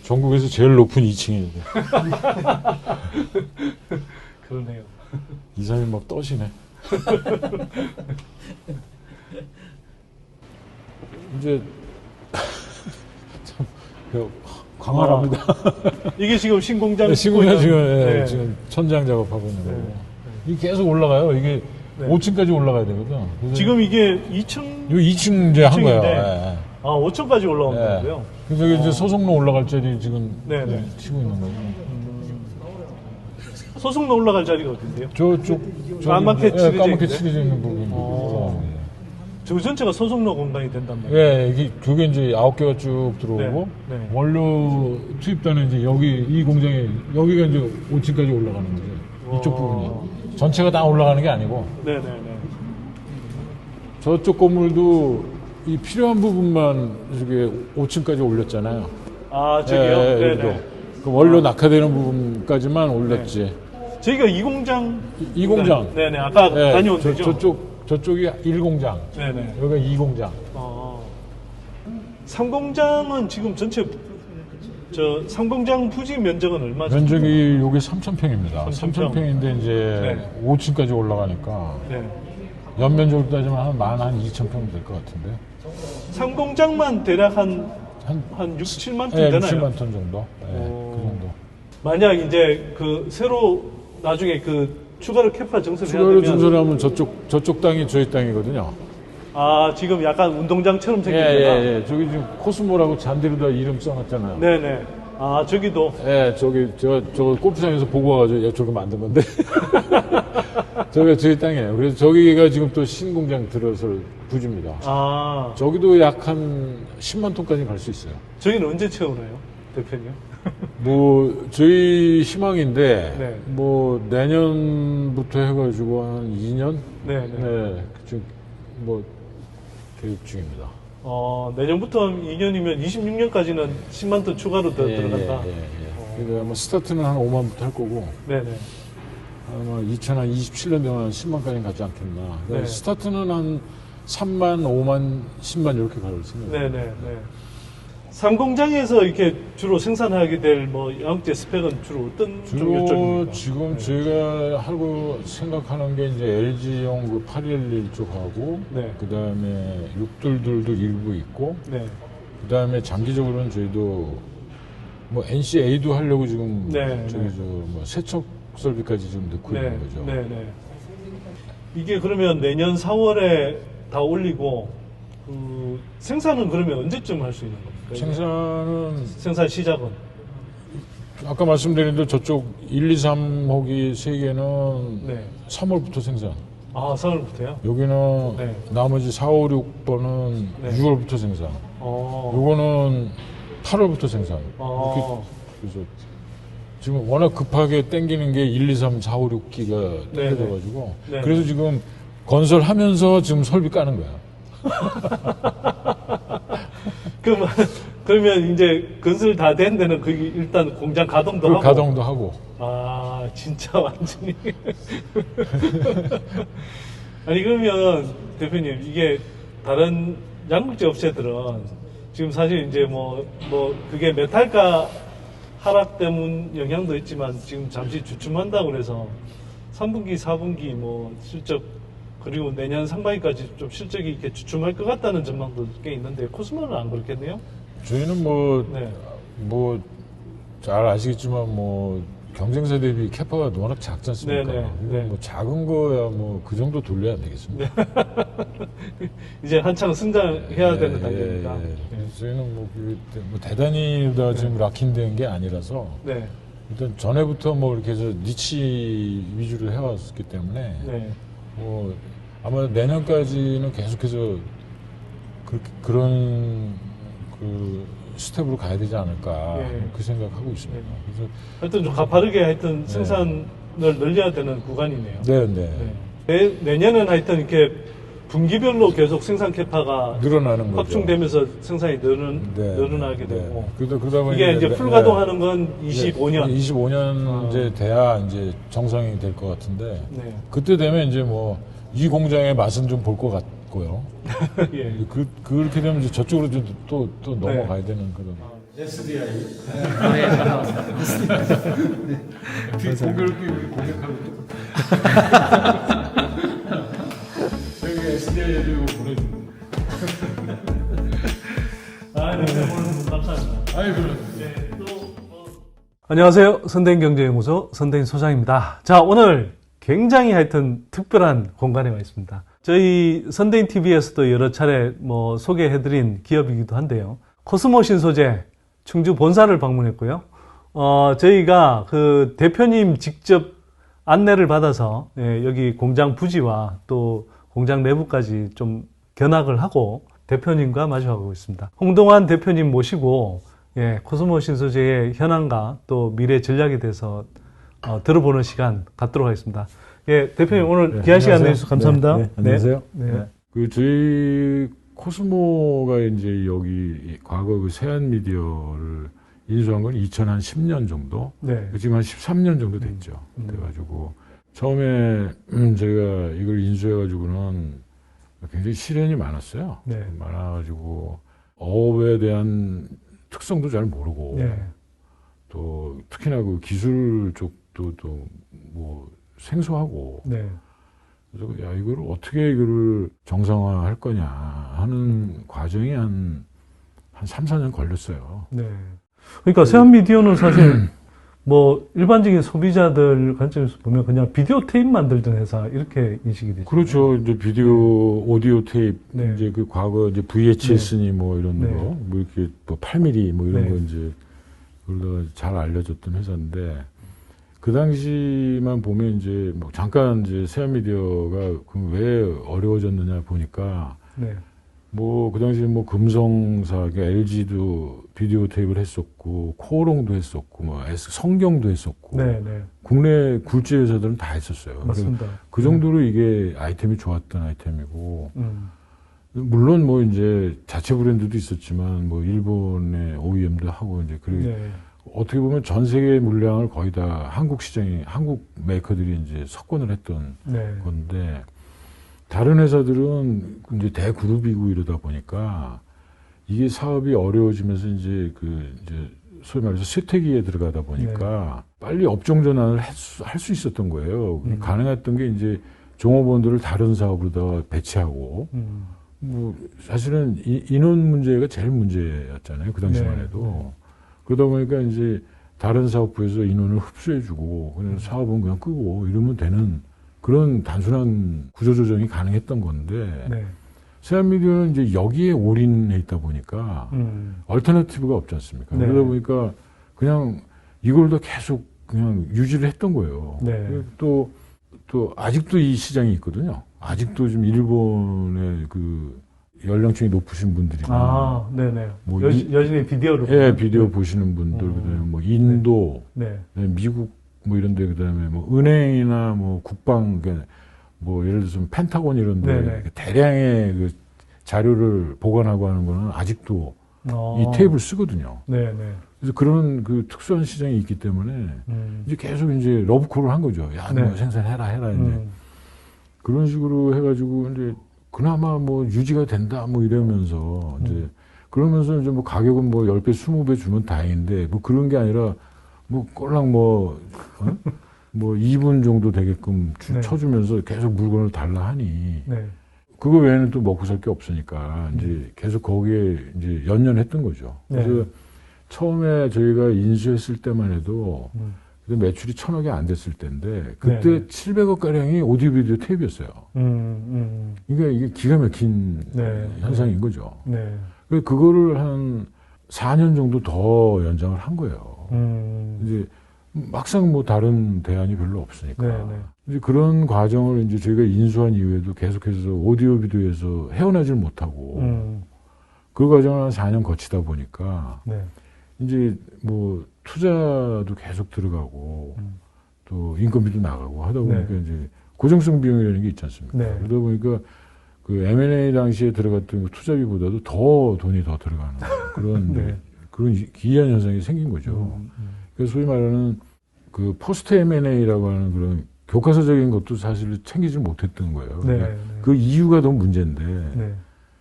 Speaker 3: 전국에서 제일 높은 2층이에요.
Speaker 1: 그러네요.
Speaker 3: 이사람이 막 떠시네. 이제 참 광활합니다.
Speaker 1: 이게 지금 신공장
Speaker 3: 시공장 지금,
Speaker 1: 네.
Speaker 3: 지금 천장 작업하고 있는 거고.
Speaker 1: 네.
Speaker 3: 이게 계속 올라가요. 이게
Speaker 1: 네.
Speaker 3: 5층까지 올라가야 되거든. 그래서
Speaker 1: 지금 이게 2층?
Speaker 3: 요 2층 이제 한 거예요.
Speaker 1: 2층인데.
Speaker 3: 예.
Speaker 1: 아, 5층까지 올라온다고요?
Speaker 3: 그래서 이게 이제 소속로 올라갈 자리 지금
Speaker 1: 네네.
Speaker 3: 치고 있는 거고.
Speaker 1: 소속로 올라갈 자리가 어딘데요?
Speaker 3: 저쪽
Speaker 1: 까맣게 칠해져
Speaker 3: 까맣게
Speaker 1: 있는데?
Speaker 3: 칠해져 있는 부분이
Speaker 1: 어.
Speaker 3: 올라가는 거예요.
Speaker 1: 저 전체가 소속로 공간이 된단 말이에요.
Speaker 3: 예, 이게 그게 이제 9개가 쭉 들어오고
Speaker 1: 네, 네.
Speaker 3: 원료 투입단은 이제 여기 이 공장에 여기가 이제 5층까지 올라가는 거죠. 이쪽
Speaker 1: 어.
Speaker 3: 부분이 전체가 다 올라가는 게 아니고
Speaker 1: 네네네.
Speaker 3: 저쪽 건물도 이 필요한 부분만 저게 5층까지 올렸잖아요.
Speaker 1: 아, 저기요?
Speaker 3: 예,
Speaker 1: 네네.
Speaker 3: 여기도. 그 원료 낙하되는 부분까지만 올렸지.
Speaker 1: 저희가 이 공장.
Speaker 3: 이 공장.
Speaker 1: 네네. 아까
Speaker 3: 예,
Speaker 1: 다녀온 데죠?
Speaker 3: 저쪽이 1공장.
Speaker 1: 네네.
Speaker 3: 여기가 2공장.
Speaker 1: 3공장은 지금 전체 저 3공장 부지 면적은 얼마죠?
Speaker 3: 면적이 요게 3,000평입니다.
Speaker 1: 3,000평.
Speaker 3: 3,000평인데 이제
Speaker 1: 네.
Speaker 3: 5층까지 올라가니까
Speaker 1: 네.
Speaker 3: 연면적으로 따지면 한 12,000평 될 것 같은데.
Speaker 1: 3공장만 대략 한
Speaker 3: 한
Speaker 1: 6, 7만 톤
Speaker 3: 예,
Speaker 1: 되나요?
Speaker 3: 60만 톤 정도. 예,
Speaker 1: 오.
Speaker 3: 그 정도.
Speaker 1: 만약 이제 그 새로 나중에 그 추가로 캐파 증설해야
Speaker 3: 추가로
Speaker 1: 되면
Speaker 3: 증설하면 저쪽 땅이 저희 땅이거든요.
Speaker 1: 아, 지금 약간 운동장처럼
Speaker 3: 예,
Speaker 1: 생긴 데가.
Speaker 3: 예. 저기 지금 코스모라고 잔디로다 이름 써놨잖아요.
Speaker 1: 네네. 아, 저기도.
Speaker 3: 예, 저기 저 골프장에서 보고 와가지고 저거 만든 건데. 저기가 저희 땅이에요. 그래서 저기가 지금 또 신공장 들어설 부지입니다.
Speaker 1: 아,
Speaker 3: 저기도 약 한 10만 톤까지 갈 수 있어요.
Speaker 1: 저기는 언제 채우나요, 대표님?
Speaker 3: 뭐 저희 희망인데
Speaker 1: 네.
Speaker 3: 뭐 내년부터 해가지고 한 2년
Speaker 1: 네네.
Speaker 3: 네, 지금 뭐 계획 중입니다.
Speaker 1: 내년부터 2년이면 26년까지는 10만 톤 추가로 더 들어간다.
Speaker 3: 그러니까 아마 스타트는 한 5만부터 할 거고
Speaker 1: 네네.
Speaker 3: 아마 2027년 되면 한 10만까지 가지 않겠나. 그러니까
Speaker 1: 네.
Speaker 3: 스타트는 한 3만, 5만, 10만 이렇게 갈 생각입니다.
Speaker 1: 네네. 3공장에서 이렇게 주로 생산하게 될 뭐 양재 스펙은 주로 어떤 종류
Speaker 3: 주로
Speaker 1: 쪽입니까?
Speaker 3: 지금
Speaker 1: 네.
Speaker 3: 저희가 하고 생각하는 게 이제 LG용 그 811 쪽하고
Speaker 1: 네.
Speaker 3: 그 다음에 622도 일부 있고
Speaker 1: 네.
Speaker 3: 그 다음에 장기적으로는 저희도 뭐 NCA도 하려고 지금
Speaker 1: 네,
Speaker 3: 저기
Speaker 1: 네.
Speaker 3: 저 뭐 세척 설비까지 지금 넣고
Speaker 1: 네.
Speaker 3: 있는 거죠.
Speaker 1: 네네. 이게 그러면 내년 4월에 다 올리고 그 생산은 그러면 언제쯤 할 수 있는 겁니까?
Speaker 3: 생산은
Speaker 1: 생산 시작은?
Speaker 3: 아까 말씀드린 대로 저쪽 1, 2, 3호기 3개는
Speaker 1: 네.
Speaker 3: 3월부터 생산.
Speaker 1: 아, 4월부터요?
Speaker 3: 여기는
Speaker 1: 네.
Speaker 3: 나머지 4, 5, 6번은
Speaker 1: 네.
Speaker 3: 6월부터 생산. 요거는 8월부터 생산. 이렇게 그래서 지금 워낙 급하게 땡기는 게 1, 2, 3, 4, 5, 6기가
Speaker 1: 네,
Speaker 3: 땡겨져가지고
Speaker 1: 네.
Speaker 3: 그래서 지금 건설하면서 지금 설비 까는 거야.
Speaker 1: 그러면 이제 건설 다 된 데는 거기 일단 공장 가동도 하고.
Speaker 3: 가동도 하고.
Speaker 1: 아, 진짜 완전히. 아니, 그러면 대표님, 이게 다른 양극재 업체들은 지금 사실 이제 그게 메탈가 하락 때문 영향도 있지만 지금 잠시 주춤한다고 그래서 3분기, 4분기 뭐 실적 그리고 내년 상반기까지 좀 실적이 이렇게 주춤할 것 같다는 전망도 꽤 있는데 코스모는 안 그렇겠네요?
Speaker 3: 저희는
Speaker 1: 네.
Speaker 3: 잘 아시겠지만 경쟁사 대비 캐파가 워낙 작지 않습니까?
Speaker 1: 네네. 네.
Speaker 3: 뭐 작은 거야 뭐 그 정도 돌려야 되겠습니다.
Speaker 1: 이제 한창 성장해야 되는 단계입니다.
Speaker 3: 저희는 뭐 대단히 다 지금 락인된 게 아니라서
Speaker 1: 네.
Speaker 3: 일단 전에부터 뭐 이렇게 해서 니치 위주로 해왔기 때문에
Speaker 1: 네.
Speaker 3: 뭐 아마 내년까지는 계속해서 그런 그 스텝으로 가야 되지 않을까
Speaker 1: 예.
Speaker 3: 그 생각하고 있습니다. 그래서
Speaker 1: 하여튼 좀 가파르게 하여튼 생산을 늘려야 되는 구간이네요.
Speaker 3: 네.
Speaker 1: 내년은 하여튼 이렇게 분기별로 계속 생산 캐파가
Speaker 3: 늘어나는 거죠.
Speaker 1: 확충되면서 생산이 늘어나게 되고.
Speaker 3: 그러다 보니
Speaker 1: 이게 이제 풀가동하는 건 25년.
Speaker 3: 25년 이제 돼야 이제 정상이 될 것 같은데
Speaker 1: 네.
Speaker 3: 그때 되면 이제 뭐 이 공장의 맛은 좀 볼 것 같고요.
Speaker 1: 예.
Speaker 3: 그렇게 되면 이제 저쪽으로 또 넘어가야 되는 그런. SDI. 공교롭게 우리 공격하고 저희가 SDI에 이거 보내줍니다.
Speaker 1: 오늘 감사합니다.
Speaker 3: 아니 그럼.
Speaker 1: 안녕하세요. 선대인경제연구소 선대인 소장입니다. 자, 오늘 굉장히 하여튼 특별한 공간에 와 있습니다. 저희 선대인 TV에서도 여러 차례 뭐 소개해드린 기업이기도 한데요. 코스모 신소재 충주 본사를 방문했고요. 저희가 그 대표님 직접 안내를 받아서 여기 공장 부지와 또 공장 내부까지 좀 견학을 하고 대표님과 마주하고 있습니다. 홍동환 대표님 모시고 코스모 신소재의 현황과 또 미래 전략에 대해서 들어보는 시간 갖도록 하겠습니다. 예, 대표님 오늘 귀한 시간 내주셔서 감사합니다.
Speaker 3: 네, 안녕하세요.
Speaker 1: 네.
Speaker 3: 그 저희 코스모가 이제 여기 과거 그 세안미디어를 인수한 건 2010년 정도.
Speaker 1: 네.
Speaker 3: 지금 한 13년 정도 됐죠. 그래가지고 처음에 저희가 이걸 인수해가지고는 굉장히 시련이 많았어요.
Speaker 1: 네.
Speaker 3: 많아가지고 어업에 대한 특성도 잘 모르고
Speaker 1: 네.
Speaker 3: 또 특히나 그 기술 쪽도 또 뭐 생소하고
Speaker 1: 네.
Speaker 3: 그래서 야 이거를 어떻게 이거를 정상화할 거냐 하는 과정이 한 3, 4년 걸렸어요.
Speaker 1: 네. 그러니까 세안미디어는 사실 뭐 일반적인 소비자들 관점에서 보면 그냥 비디오 테이프 만들던 회사 이렇게 인식이 되죠.
Speaker 3: 그렇죠. 이제 비디오, 오디오 테이프,
Speaker 1: 네.
Speaker 3: 이제 그 과거 이제 VHS니 뭐 이런
Speaker 1: 네.
Speaker 3: 거, 뭐 이렇게 뭐 8mm 뭐 이런
Speaker 1: 네.
Speaker 3: 거 이제 그걸로 잘 알려졌던 회사인데 그 당시만 보면 이제 뭐 잠깐 이제 세안미디어가 왜 어려워졌느냐 보니까
Speaker 1: 네.
Speaker 3: 뭐 그 당시 뭐 금성사, LG도 비디오 테이프를 했었고 코오롱도 했었고 뭐 성경도 했었고
Speaker 1: 네, 네.
Speaker 3: 국내 굴지 회사들은 다 했었어요.
Speaker 1: 맞습니다.
Speaker 3: 그 정도로 이게 아이템이 좋았던 아이템이고
Speaker 1: 음.
Speaker 3: 물론 뭐 이제 자체 브랜드도 있었지만 뭐 일본의 OEM도 하고 이제 그리고
Speaker 1: 네.
Speaker 3: 어떻게 보면 전 세계 물량을 거의 다 한국 시장이 한국 메이커들이 이제 석권을 했던
Speaker 1: 네.
Speaker 3: 건데 다른 회사들은 이제 대그룹이고 이러다 보니까 이게 사업이 어려워지면서 이제 이제 소위 말해서 쇠퇴기에 들어가다 보니까 빨리 업종 전환을 할 수 있었던 거예요. 가능했던 게 이제 종업원들을 다른 사업으로 다 배치하고 뭐 사실은 인원 문제가 제일 문제였잖아요. 그 당시만 해도. 그러다 보니까 이제 다른 사업부에서 인원을 흡수해주고 그냥 사업은 그냥 끄고 이러면 되는 그런 단순한 구조조정이 가능했던 건데
Speaker 1: 네.
Speaker 3: 세안미디어는 이제 여기에 올인해 있다 보니까 얼터너티브가 없지 않습니까?
Speaker 1: 네.
Speaker 3: 그러다 보니까 그냥 이걸 더 계속 그냥 유지를 했던 거예요.
Speaker 1: 네.
Speaker 3: 또 아직도 이 시장이 있거든요. 아직도 좀 일본의 그 연령층이 높으신 분들이나
Speaker 1: 네네.
Speaker 3: 뭐
Speaker 1: 여전히 비디오를.
Speaker 3: 예, 비디오 보시는 분들, 그다음에 뭐 인도,
Speaker 1: 네.
Speaker 3: 그다음에 미국 뭐 이런데 그다음에 뭐 은행이나 뭐 국방, 뭐 예를 들어서 펜타곤 이런데
Speaker 1: 네네.
Speaker 3: 대량의 그 자료를 보관하고 하는 거는 아직도 이 테이프를 쓰거든요.
Speaker 1: 네네.
Speaker 3: 그래서 그런 그 특수한 시장이 있기 때문에 이제 계속 이제 러브콜을 한 거죠. 야,
Speaker 1: 네.
Speaker 3: 뭐 생산해라 이제 그런 식으로 해가지고 이제 그나마 뭐 유지가 된다 뭐 이러면서 이제 그러면서 이제 뭐 가격은 뭐 10배, 20배 주면 다행인데 뭐 그런 게 아니라 뭐 꼴랑 뭐 2분 정도 되게끔
Speaker 1: 네.
Speaker 3: 쳐주면서 계속 물건을 달라 하니
Speaker 1: 네.
Speaker 3: 그거 외에는 또 먹고 살 게 없으니까 이제 계속 거기에 이제 연연했던 거죠.
Speaker 1: 네.
Speaker 3: 그래서 처음에 저희가 인수했을 때만 해도 그래서 매출이 1,000억이 안 됐을 때인데 그때
Speaker 1: 네.
Speaker 3: 700억 가량이 오디오 비디오 테이프였어요. 그러니까 이게 기가 막힌
Speaker 1: 네.
Speaker 3: 현상인 거죠.
Speaker 1: 네.
Speaker 3: 그래서 그거를 한 4년 정도 더 연장을 한 거예요. 이제 막상 뭐 다른 대안이 별로 없으니까.
Speaker 1: 네, 네.
Speaker 3: 이제 그런 과정을 이제 저희가 인수한 이후에도 계속해서 오디오 비디오에서 헤어나질 못하고 그 과정을 한 4년 거치다 보니까
Speaker 1: 네.
Speaker 3: 이제 뭐 투자도 계속 들어가고 또 인건비도 나가고 하다 보니까
Speaker 1: 네.
Speaker 3: 이제 고정성 비용이라는 게 있지 않습니까?
Speaker 1: 네.
Speaker 3: 그러다 보니까 그 M&A 당시에 들어갔던 그 투자비보다도 더 돈이 더 들어가는 그런
Speaker 1: 네.
Speaker 3: 그런 기이한 현상이 생긴 거죠. 그래서 소위 말하는 그 포스트 M&A라고 하는 그런 교과서적인 것도 사실 챙기지 못했던 거예요.
Speaker 1: 네.
Speaker 3: 그러니까 그 이유가 더 문제인데
Speaker 1: 네.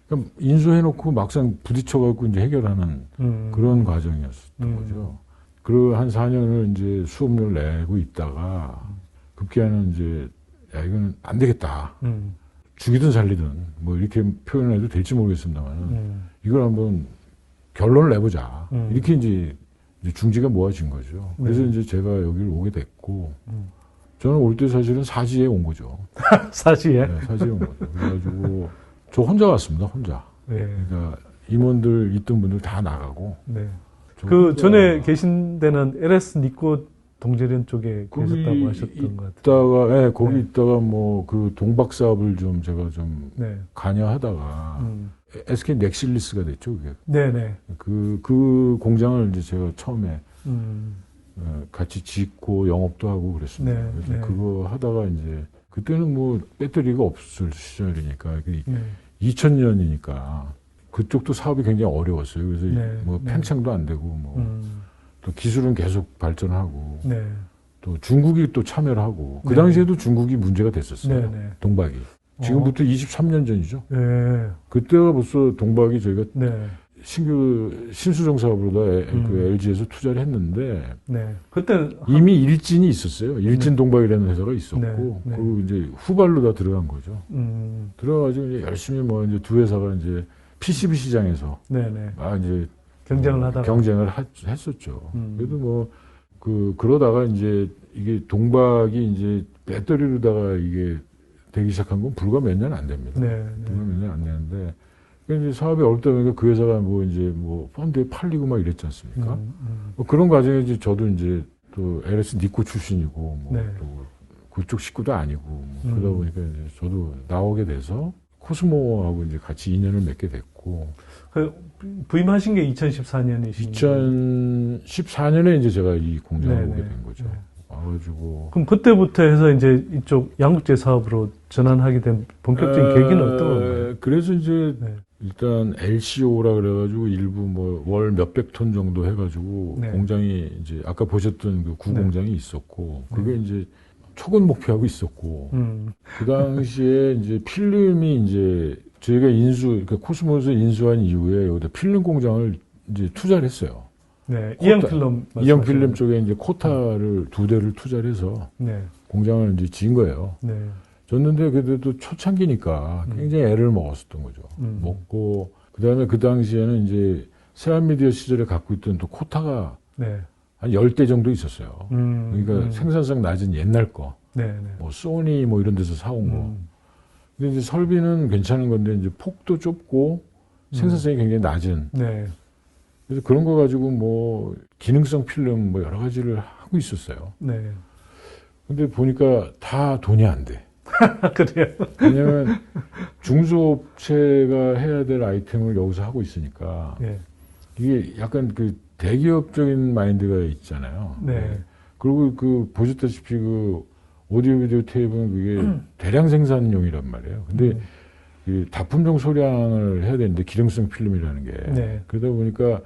Speaker 3: 그러니까 인수해놓고 막상 부딪혀갖고 이제 해결하는 그런 과정이었던 거죠. 그리고 한 4년을 이제 수업료를 내고 있다가 급기야는 이제 야 이거는 안 되겠다. 죽이든 살리든 뭐 이렇게 표현해도 될지 모르겠습니다만 이걸 한번 결론을 내보자. 이렇게 이제 중지가 모아진 거죠. 그래서
Speaker 1: 네.
Speaker 3: 이제 제가 여기를 오게 됐고 저는 올 때 사실은 사지에 온 거죠.
Speaker 1: 사시에.
Speaker 3: 네, 사지에 온 거죠. 그래가지고 저 혼자 왔습니다. 혼자.
Speaker 1: 네.
Speaker 3: 그러니까 임원들 있던 분들 다 나가고.
Speaker 1: 네.
Speaker 3: 저
Speaker 1: 그
Speaker 3: 혼자
Speaker 1: 전에 계신 데는 LS 니코 동재련 쪽에
Speaker 3: 거기
Speaker 1: 계셨다고 하셨던 것 같아요.
Speaker 3: 있다가, 예, 거기
Speaker 1: 네.
Speaker 3: 있다가 뭐 그 동박 사업을 좀 제가 좀
Speaker 1: 네.
Speaker 3: 관여하다가 SK 넥실리스가 됐죠. 그게.
Speaker 1: 네네.
Speaker 3: 그 공장을 이제 제가 처음에
Speaker 1: 음.
Speaker 3: 같이 짓고 영업도 하고 그랬습니다.
Speaker 1: 네,
Speaker 3: 그래서
Speaker 1: 네.
Speaker 3: 그거 하다가 이제 그때는 뭐 배터리가 없을 시절이니까
Speaker 1: 네.
Speaker 3: 2000년이니까 그쪽도 사업이 굉장히 어려웠어요. 그래서
Speaker 1: 네,
Speaker 3: 뭐
Speaker 1: 네.
Speaker 3: 팽창도 안 되고 뭐 또 기술은 계속 발전하고
Speaker 1: 네.
Speaker 3: 또 중국이 또 참여를 하고 그
Speaker 1: 네.
Speaker 3: 당시에도 중국이 문제가 됐었어요.
Speaker 1: 네, 네.
Speaker 3: 동박이. 지금부터 23년 전이죠.
Speaker 1: 네.
Speaker 3: 그때가 벌써 동박이 저희가
Speaker 1: 네.
Speaker 3: 신규 신수정 사업으로다 그 LG에서 투자를 했는데
Speaker 1: 네. 그때는
Speaker 3: 이미 일진이 있었어요. 일진 동박이라는 회사가 있었고
Speaker 1: 네, 네.
Speaker 3: 그리고 이제 후발로 다 들어간 거죠.
Speaker 1: 음.
Speaker 3: 들어가지고 이제 열심히 뭐 이제 두 회사가 이제 PCB 시장에서
Speaker 1: 네네.
Speaker 3: 이제
Speaker 1: 경쟁을 하다가
Speaker 3: 경쟁을 했었죠.
Speaker 1: 음.
Speaker 3: 그래도 뭐 그러다가 이제 이게 동박이 이제 배터리로다가 이게 되기 시작한 건 불과 몇 년 안 됩니다.
Speaker 1: 네.
Speaker 3: 불과 몇 년 안 되는데 그러니까 이제 사업이 어렵다 보니까 그 회사가 뭐 이제 뭐 펀드에 팔리고 막 이랬지 않습니까? 뭐 그런 과정에 이제 저도 이제 또 LS 니코 출신이고 뭐
Speaker 1: 네.
Speaker 3: 또 그쪽 식구도 아니고 뭐 그러다 보니까 이제 저도 나오게 돼서 코스모하고 이제 같이 인연을 맺게 됐고
Speaker 1: 그 부임하신 게 2014년이시죠?
Speaker 3: 2014년에 이제 제가 이 공장을
Speaker 1: 네네.
Speaker 3: 오게 된 거죠.
Speaker 1: 네.
Speaker 3: 와가지고
Speaker 1: 그럼 그때부터 해서 이제 이쪽 양극재 사업으로 전환하게 된 본격적인 계기는 어떤 건가요?
Speaker 3: 그래서 이제
Speaker 1: 네.
Speaker 3: 일단 LCO라 그래가지고 일부 뭐 월 몇백 톤 정도 해가지고
Speaker 1: 네.
Speaker 3: 공장이 이제 아까 보셨던 그 구
Speaker 1: 네.
Speaker 3: 공장이 있었고 그게 이제 초건 목표하고 있었고 그 당시에 이제 필름이 이제 저희가 그러니까 코스모스 인수한 이후에 여기다 필름 공장을 이제 투자를 했어요.
Speaker 1: 네. 이형 필름.
Speaker 3: 이형 필름 쪽에 이제 코타를 2대를 투자를 해서
Speaker 1: 네.
Speaker 3: 공장을 이제 지은 거예요.
Speaker 1: 네.
Speaker 3: 졌는데 그래도 초창기니까 굉장히 애를 먹었었던 거죠. 먹고 그다음에 그 당시에는 이제 세안미디어 시절에 갖고 있던 또 코타가
Speaker 1: 네.
Speaker 3: 한 10대 정도 있었어요. 그러니까 생산성 낮은 옛날 거.
Speaker 1: 네. 네.
Speaker 3: 뭐 소니 뭐 이런 데서 사온 거. 근데 이제 설비는 괜찮은 건데 이제 폭도 좁고 생산성이 굉장히 낮은.
Speaker 1: 네.
Speaker 3: 그래서 그런 거 가지고 뭐 기능성 필름 뭐 여러 가지를 하고 있었어요.
Speaker 1: 네.
Speaker 3: 근데 보니까 다 돈이 안 돼.
Speaker 1: 그래요.
Speaker 3: 왜냐면 중소업체가 해야 될 아이템을 여기서 하고 있으니까
Speaker 1: 네.
Speaker 3: 이게 약간 그 대기업적인 마인드가 있잖아요.
Speaker 1: 네.
Speaker 3: 그리고 그 보셨다시피 그 오디오 비디오 테이프는 그게 대량 생산용이란 말이에요. 근데 이 다품종 소량을 해야 되는데 기능성 필름이라는 게
Speaker 1: 네.
Speaker 3: 그러다 보니까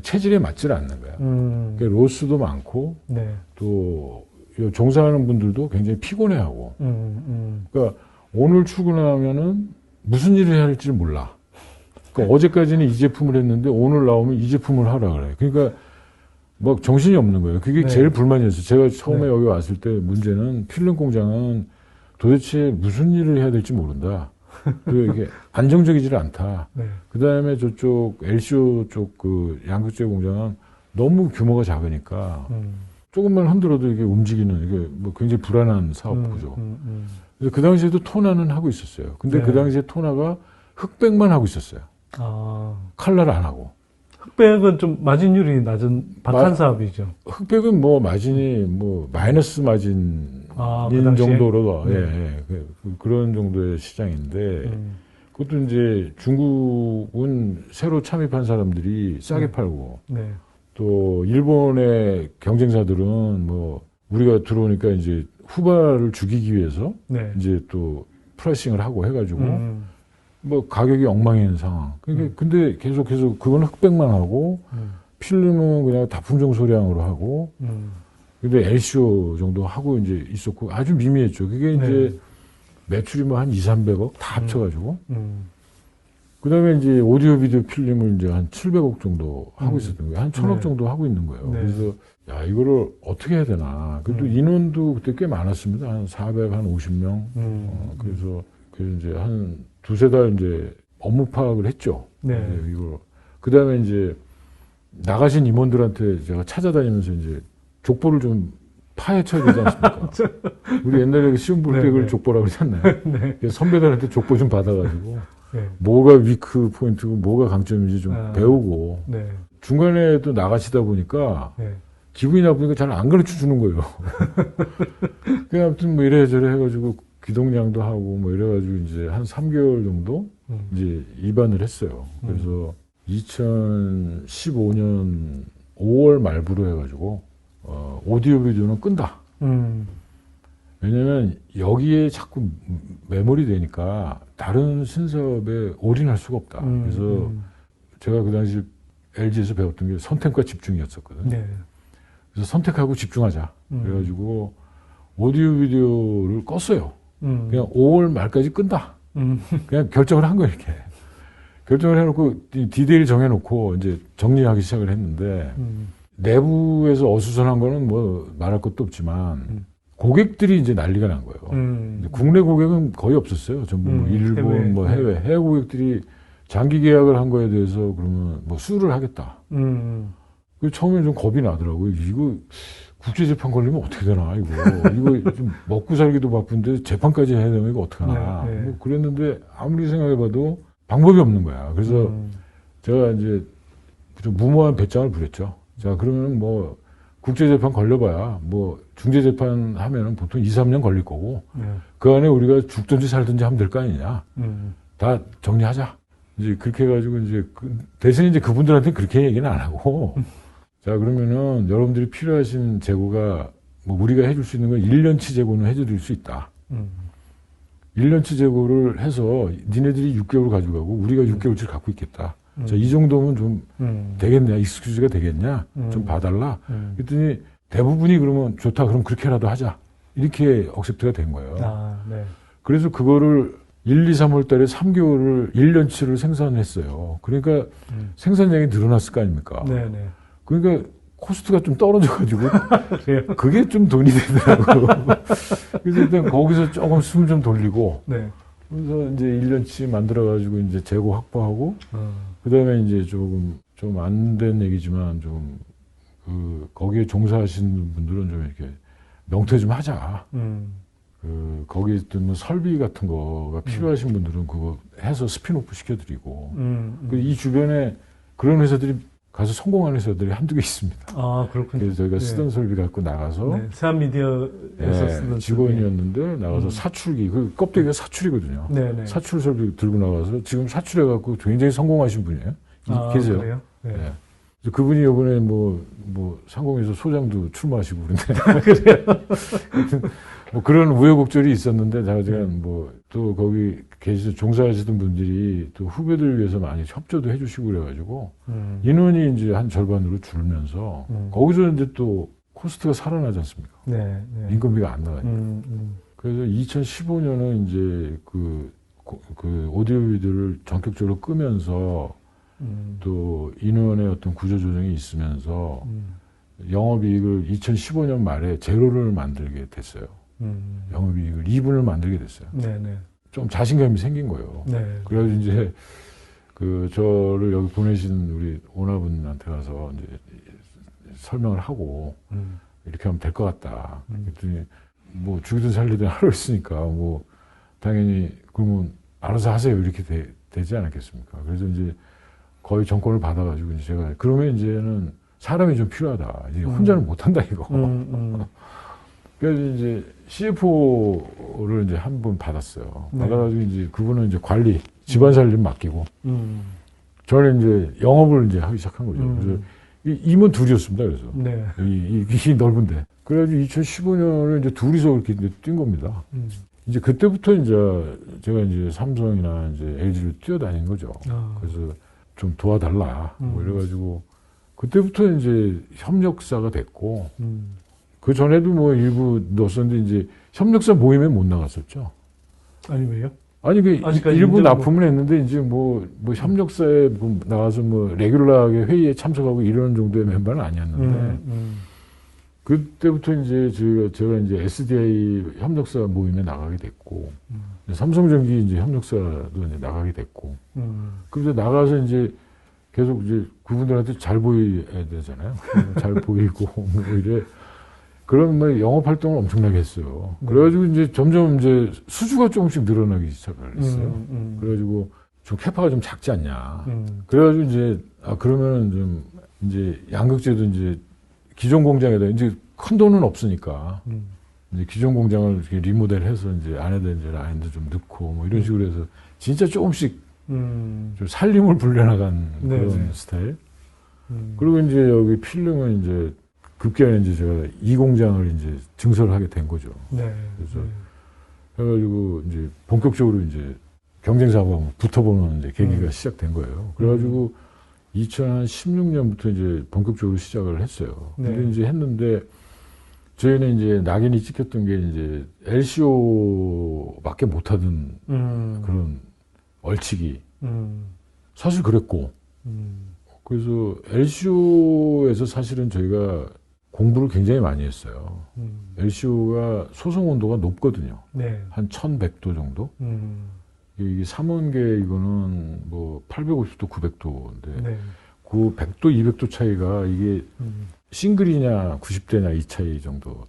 Speaker 3: 체질에 맞질 않는 거야. 그러니까 로스도 많고
Speaker 1: 네.
Speaker 3: 또 종사하는 분들도 굉장히 피곤해하고. 그러니까 오늘 출근하면은 무슨 일을 해야 할지 몰라. 그러니까 어제까지는 이 제품을 했는데 오늘 나오면 이 제품을 하라 그래. 그러니까 뭐 정신이 없는 거예요. 그게
Speaker 1: 네.
Speaker 3: 제일 불만이었어요. 제가 처음에
Speaker 1: 네.
Speaker 3: 여기 왔을 때 문제는 필름 공장은 도대체 무슨 일을 해야 될지 모른다. 그리고 이게 안정적이지를 않다.
Speaker 1: 네.
Speaker 3: 그 다음에 저쪽 LCO 쪽 그 양극재 공장은 너무 규모가 작으니까 조금만 흔들어도 이게 움직이는 이게 뭐 굉장히 불안한 사업 구조. 그래서 그 당시에도 토나는 하고 있었어요. 근데
Speaker 1: 네.
Speaker 3: 그 당시에 토나가 흑백만 하고 있었어요.
Speaker 1: 아,
Speaker 3: 칼라를 안 하고.
Speaker 1: 흑백은 좀 마진율이 낮은 박한
Speaker 3: 마-
Speaker 1: 사업이죠.
Speaker 3: 흑백은 뭐 마진이 뭐 마이너스 마진인
Speaker 1: 아, 그 당시에?
Speaker 3: 정도로
Speaker 1: 네.
Speaker 3: 예, 그런 정도의 시장인데 그것도 이제 중국은 새로 참입한 사람들이 싸게 팔고
Speaker 1: 네.
Speaker 3: 또 일본의 경쟁사들은 뭐 우리가 들어오니까 이제 후발을 죽이기 위해서
Speaker 1: 네.
Speaker 3: 이제 또 프라이싱을 하고 해가지고
Speaker 1: 음.
Speaker 3: 뭐 가격이 엉망인 상황. 그러니까 근데 계속해서 그거는 흑백만 하고 필름은 그냥 다품종 소량으로 하고 근데 LCO 정도 하고 이제 있었고 아주 미미했죠. 그게
Speaker 1: 네.
Speaker 3: 이제 매출이 뭐 한 2, 300억 다 합쳐가지고 그 다음에 이제 오디오 비디오 필름을 이제 한 700억 정도 하고 있었던 거예요. 한 1000억
Speaker 1: 네.
Speaker 3: 정도 하고 있는 거예요.
Speaker 1: 네.
Speaker 3: 그래서 야, 이거를 어떻게 해야 되나. 그래도 인원도 그때 꽤 많았습니다. 한 450명. 그래서 이제 한 두세 달 이제 업무 파악을 했죠.
Speaker 1: 네.
Speaker 3: 이거. 그 다음에 이제 나가신 임원들한테 제가 찾아다니면서 이제 족보를 좀 파헤쳐야 되지 않습니까? 우리 옛날에 그 시험 볼 때
Speaker 1: 네,
Speaker 3: 그걸
Speaker 1: 네.
Speaker 3: 족보라고 그랬잖아요.
Speaker 1: 네.
Speaker 3: 그래서 선배들한테 족보 좀 받아가지고
Speaker 1: 네.
Speaker 3: 뭐가 위크 포인트고 뭐가 강점인지 좀
Speaker 1: 아.
Speaker 3: 배우고
Speaker 1: 네.
Speaker 3: 중간에 또 나가시다 보니까
Speaker 1: 네.
Speaker 3: 기분이 나쁘니까 잘 안 가르쳐 주는 거예요. 그냥 아무튼 뭐 이래저래 해가지고 기동량도 하고 뭐 이래가지고 이제 한 3개월 정도 이제 입안을 했어요. 그래서 2015년 5월 말부로 해가지고 오디오 비디오는 끈다. 왜냐면 여기에 자꾸 매몰이 되니까 다른 신사업에 올인할 수가 없다. 그래서 제가 그 당시 LG에서 배웠던 게 선택과 집중이었었거든요.
Speaker 1: 네.
Speaker 3: 그래서 선택하고 집중하자. 그래가지고 오디오 비디오를 껐어요. 그냥 5월 말까지 끈다. 그냥 결정을 한 거예요, 이렇게. 결정을 해놓고 디테일 정해놓고 이제 정리하기 시작을 했는데 내부에서 어수선한 거는 뭐 말할 것도 없지만 고객들이 이제 난리가 난 거예요. 근데 국내 고객은 거의 없었어요. 전부 뭐 일본,
Speaker 1: 해외.
Speaker 3: 뭐 해외 고객들이 장기 계약을 한 거에 대해서 그러면 뭐 수를 하겠다. 그 처음에 좀 겁이 나더라고요. 이거 국제재판 걸리면 어떻게 되나, 이거 좀 먹고 살기도 바쁜데 재판까지 해야 되면 이거 어떡하나.
Speaker 1: 네, 네.
Speaker 3: 뭐 그랬는데 아무리 생각해봐도 방법이 없는 거야. 그래서 제가 이제 좀 무모한 배짱을 부렸죠. 자, 그러면 뭐 국제재판 걸려봐야 뭐 중재재판 하면은 보통 2, 3년 걸릴 거고 그 안에 우리가 죽든지 살든지 하면 될 거 아니냐. 다 정리하자. 이제 그렇게 해가지고 이제 대신 이제 그분들한테 그렇게 얘기는 안 하고 자, 그러면은 여러분들이 필요하신 재고가 뭐 우리가 해줄 수 있는 건 1년치 재고는 해드릴 수 있다. 1년치 재고를 해서 니네들이 6개월 가져가고 우리가 6개월치 갖고 있겠다. 자, 이 정도면 좀 되겠냐, 익스큐즈가 되겠냐, 좀 봐달라. 그랬더니 대부분이 그러면 좋다, 그럼 그렇게라도 하자. 이렇게 억셉트가 된 거예요.
Speaker 1: 아, 네.
Speaker 3: 그래서 그거를 1, 2, 3월 달에 3개월을 1년치를 생산했어요. 그러니까 생산량이 늘어났을 거 아닙니까?
Speaker 1: 네, 네.
Speaker 3: 그러니까 코스트가 좀 떨어져가지고
Speaker 1: 그래요?
Speaker 3: 그게 좀 돈이 되더라고요. 그래서 일단 거기서 조금 숨 좀 돌리고
Speaker 1: 네.
Speaker 3: 그래서 이제 1년치 만들어가지고 이제 재고 확보하고 그 다음에 이제 조금 좀 안 된 얘기지만 좀 거기에 종사하시는 분들은 좀 이렇게 명퇴 좀 하자. 거기에 있던 뭐 설비 같은 거가 필요하신 분들은 그거 해서 스피노프 시켜드리고 이 주변에 그런 회사들이 가서 성공한 회사들이 한두 개 있습니다.
Speaker 1: 아, 그렇군요.
Speaker 3: 그래서 저희가
Speaker 1: 네.
Speaker 3: 쓰던 설비 갖고 나가서
Speaker 1: 네. 세안미디어에서 쓰던
Speaker 3: 직원이었는데 나가서 사출기, 그 껍데기가 사출이거든요.
Speaker 1: 네, 네.
Speaker 3: 사출 설비 들고 나가서 지금 사출해갖고 굉장히 성공하신 분이에요.
Speaker 1: 아,
Speaker 3: 계세요.
Speaker 1: 그래요? 네.
Speaker 3: 네. 그래서 그분이 이번에 뭐 상공에서 소장도 출마하시고 그런데. 그래요? 뭐 그런 우여곡절이 있었는데 제가 또 거기 종사하시던 분들이 또 후배들 위해서 많이 협조도 해주시고 그래가지고 인원이 이제 한 절반으로 줄면서 거기서 이제 또 코스트가 살아나지 않습니까?
Speaker 1: 네, 네.
Speaker 3: 인건비가 안 나가니까. 그래서 2015년은 이제 그 오디오 비디오를 전격적으로 끄면서 또 인원의 어떤 구조 조정이 있으면서 영업이익을 2015년 말에 제로를 만들게 됐어요. 영업이익을 2분을 만들게 됐어요.
Speaker 1: 네, 네.
Speaker 3: 좀 자신감이 생긴 거예요.
Speaker 1: 네.
Speaker 3: 그래가지고 이제 저를 여기 보내신 우리 오너분한테 가서 이제 설명을 하고 이렇게 하면 될 것 같다. 그랬더니 뭐 죽이든 살리든 하러 있으니까 뭐 당연히 그러면 알아서 하세요 이렇게 되지 않았겠습니까? 그래서 이제 거의 정권을 받아가지고 이제 제가 그러면 이제는 사람이 좀 필요하다. 이제 혼자는 못한다 이거. 그래서 이제 CFO를 이제 한 분 받았어요.
Speaker 1: 네.
Speaker 3: 받아가지고 이제 그분은 이제 관리, 집안살림 맡기고 저는 이제 영업을 이제 하기 시작한 거죠. 그래서 임원 둘이었습니다. 그래서
Speaker 1: 네.
Speaker 3: 이 넓은데. 그래가지고 2015년에 이제 둘이서 그렇게 이제 뛴 겁니다. 이제 그때부터 이제 제가 이제 삼성이나 이제 LG를 뛰어다닌 거죠.
Speaker 1: 아.
Speaker 3: 그래서 좀 도와달라. 뭐 이래가지고 그때부터 이제 협력사가 됐고 그 전에도 뭐 일부 넣었었는데 이제 협력사 모임에 못 나갔었죠.
Speaker 1: 아니 왜요?
Speaker 3: 아니 그
Speaker 1: 아직까지
Speaker 3: 일부
Speaker 1: 인정을
Speaker 3: 납품을 했는데 이제 뭐 협력사에 뭐 나가서 뭐 레귤러하게 회의에 참석하고 이런 정도의 멤버는 아니었는데 그때부터 이제 제가 이제 SDI 협력사 모임에 나가게 됐고 삼성전기 이제 협력사도 이제 나가게 됐고 그래서 나가서 이제 계속 이제 그분들한테 잘 보여야 되잖아요. 잘 보이고 뭐 이래. 그런 뭐 영업 활동을 엄청나게 했어요. 그래가지고 이제 점점 이제 수주가 조금씩 늘어나기 시작을 했어요. 그래가지고 좀 캐파가 좀 작지 않냐. 그래가지고 이제 그러면 좀 이제 양극재도 이제 기존 공장에다 이제 큰 돈은 없으니까 이제 기존 공장을 이렇게 리모델해서 이제 안에다 이제 라인도 좀 넣고 뭐 이런 식으로 해서 진짜 조금씩 좀 살림을 불려나간 그런
Speaker 1: 네네.
Speaker 3: 스타일. 그리고 이제 여기 필름은 이제 급기야에 이제 제가 이 공장을 이제 증설을 하게 된 거죠.
Speaker 1: 네.
Speaker 3: 그래서 해가지고 이제 본격적으로 이제 경쟁사하고 붙어보는 이제 계기가 시작된 거예요. 그래가지고 2016년부터 이제 본격적으로 시작을 했어요. 근데
Speaker 1: 네.
Speaker 3: 이제 했는데 저희는 이제 낙인이 찍혔던 게 이제 LCO밖에 못하던 그런 얼치기. 사실 그랬고. 그래서 LCO에서 사실은 저희가 공부를 굉장히 많이 했어요. LCO가 소송 온도가 높거든요.
Speaker 1: 네.
Speaker 3: 한 1100도 정도? 이게 3원계 이거는 뭐 850도, 900도인데
Speaker 1: 네.
Speaker 3: 그 100도, 200도 차이가 이게 싱글이냐 90대냐 이 차이 정도.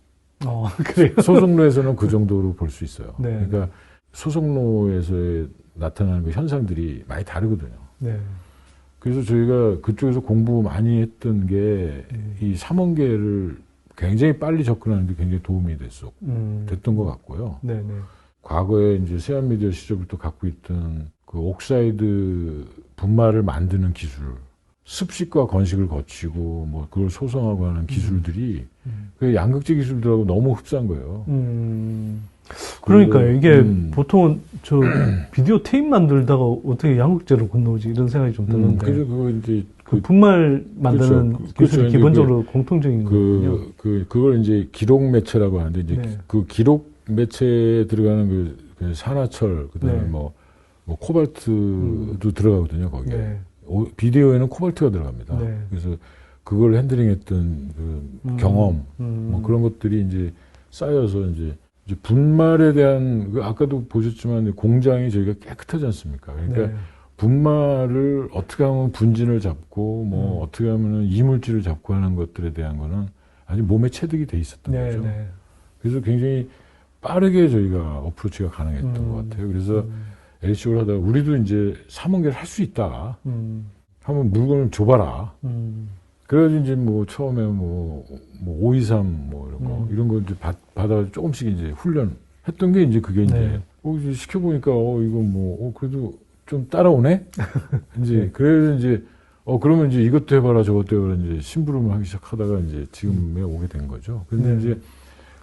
Speaker 1: 그래요?
Speaker 3: 소송로에서는 그 정도로 볼 수 있어요.
Speaker 1: 네.
Speaker 3: 그러니까 소송로에서 나타나는 그 현상들이 많이 다르거든요.
Speaker 1: 네.
Speaker 3: 그래서 저희가 그쪽에서 공부 많이 했던 게 이 3원계를 굉장히 빨리 접근하는 데 굉장히 도움이 됐던 것 같고요.
Speaker 1: 네, 네.
Speaker 3: 과거에 이제 세안미디어 시절부터 갖고 있던 그 옥사이드 분말을 만드는 기술, 습식과 건식을 거치고 뭐 그걸 소성하고 하는 기술들이 그 양극재 기술들하고 너무 흡사한 거예요.
Speaker 1: 그러니까요. 이게
Speaker 3: 음.
Speaker 1: 보통은 저 비디오 테이프 만들다가 어떻게 양극재로 건너오지 이런 생각이 좀 드는데
Speaker 3: 그래서 그거 이제
Speaker 1: 그 분말 만드는
Speaker 3: 그렇죠.
Speaker 1: 기술이
Speaker 3: 그렇죠.
Speaker 1: 기본적으로 공통적인 거군요.
Speaker 3: 그걸 이제 기록 매체라고 하는데 이제
Speaker 1: 네.
Speaker 3: 그 기록 매체에 들어가는 그 산화철 그다음에
Speaker 1: 네.
Speaker 3: 뭐 코발트도 들어가거든요 거기에.
Speaker 1: 네.
Speaker 3: 비디오에는 코발트가 들어갑니다.
Speaker 1: 네.
Speaker 3: 그래서 그걸 핸들링했던 그 경험 뭐 그런 것들이 이제 쌓여서 이제 분말에 대한 아까도 보셨지만 공장이 저희가 깨끗하지 않습니까? 그러니까
Speaker 1: 네.
Speaker 3: 분말을 어떻게 하면 분진을 잡고 뭐 어떻게 하면 이물질을 잡고 하는 것들에 대한 거는 아주 몸에 체득이 돼 있었던
Speaker 1: 네,
Speaker 3: 거죠.
Speaker 1: 네.
Speaker 3: 그래서 굉장히 빠르게 저희가 어프로치가 가능했던 것 같아요. 그래서 LCO를 하다가 우리도 이제 3원계를 할 수 있다. 한번 물건을 줘봐라. 그래가지고 이제 뭐 처음에 뭐 523 뭐 이런 거 이제 받아 조금씩 이제 훈련했던 게 이제 그게 이제 이제 시켜보니까 이거 뭐 그래도 좀 따라오네. 이제
Speaker 1: 네.
Speaker 3: 그래서 이제 그러면 이제 이것도 해봐라 저것도 해봐라 이제 심부름을 하기 시작하다가 이제 지금에 오게 된 거죠. 근데
Speaker 1: 네.
Speaker 3: 이제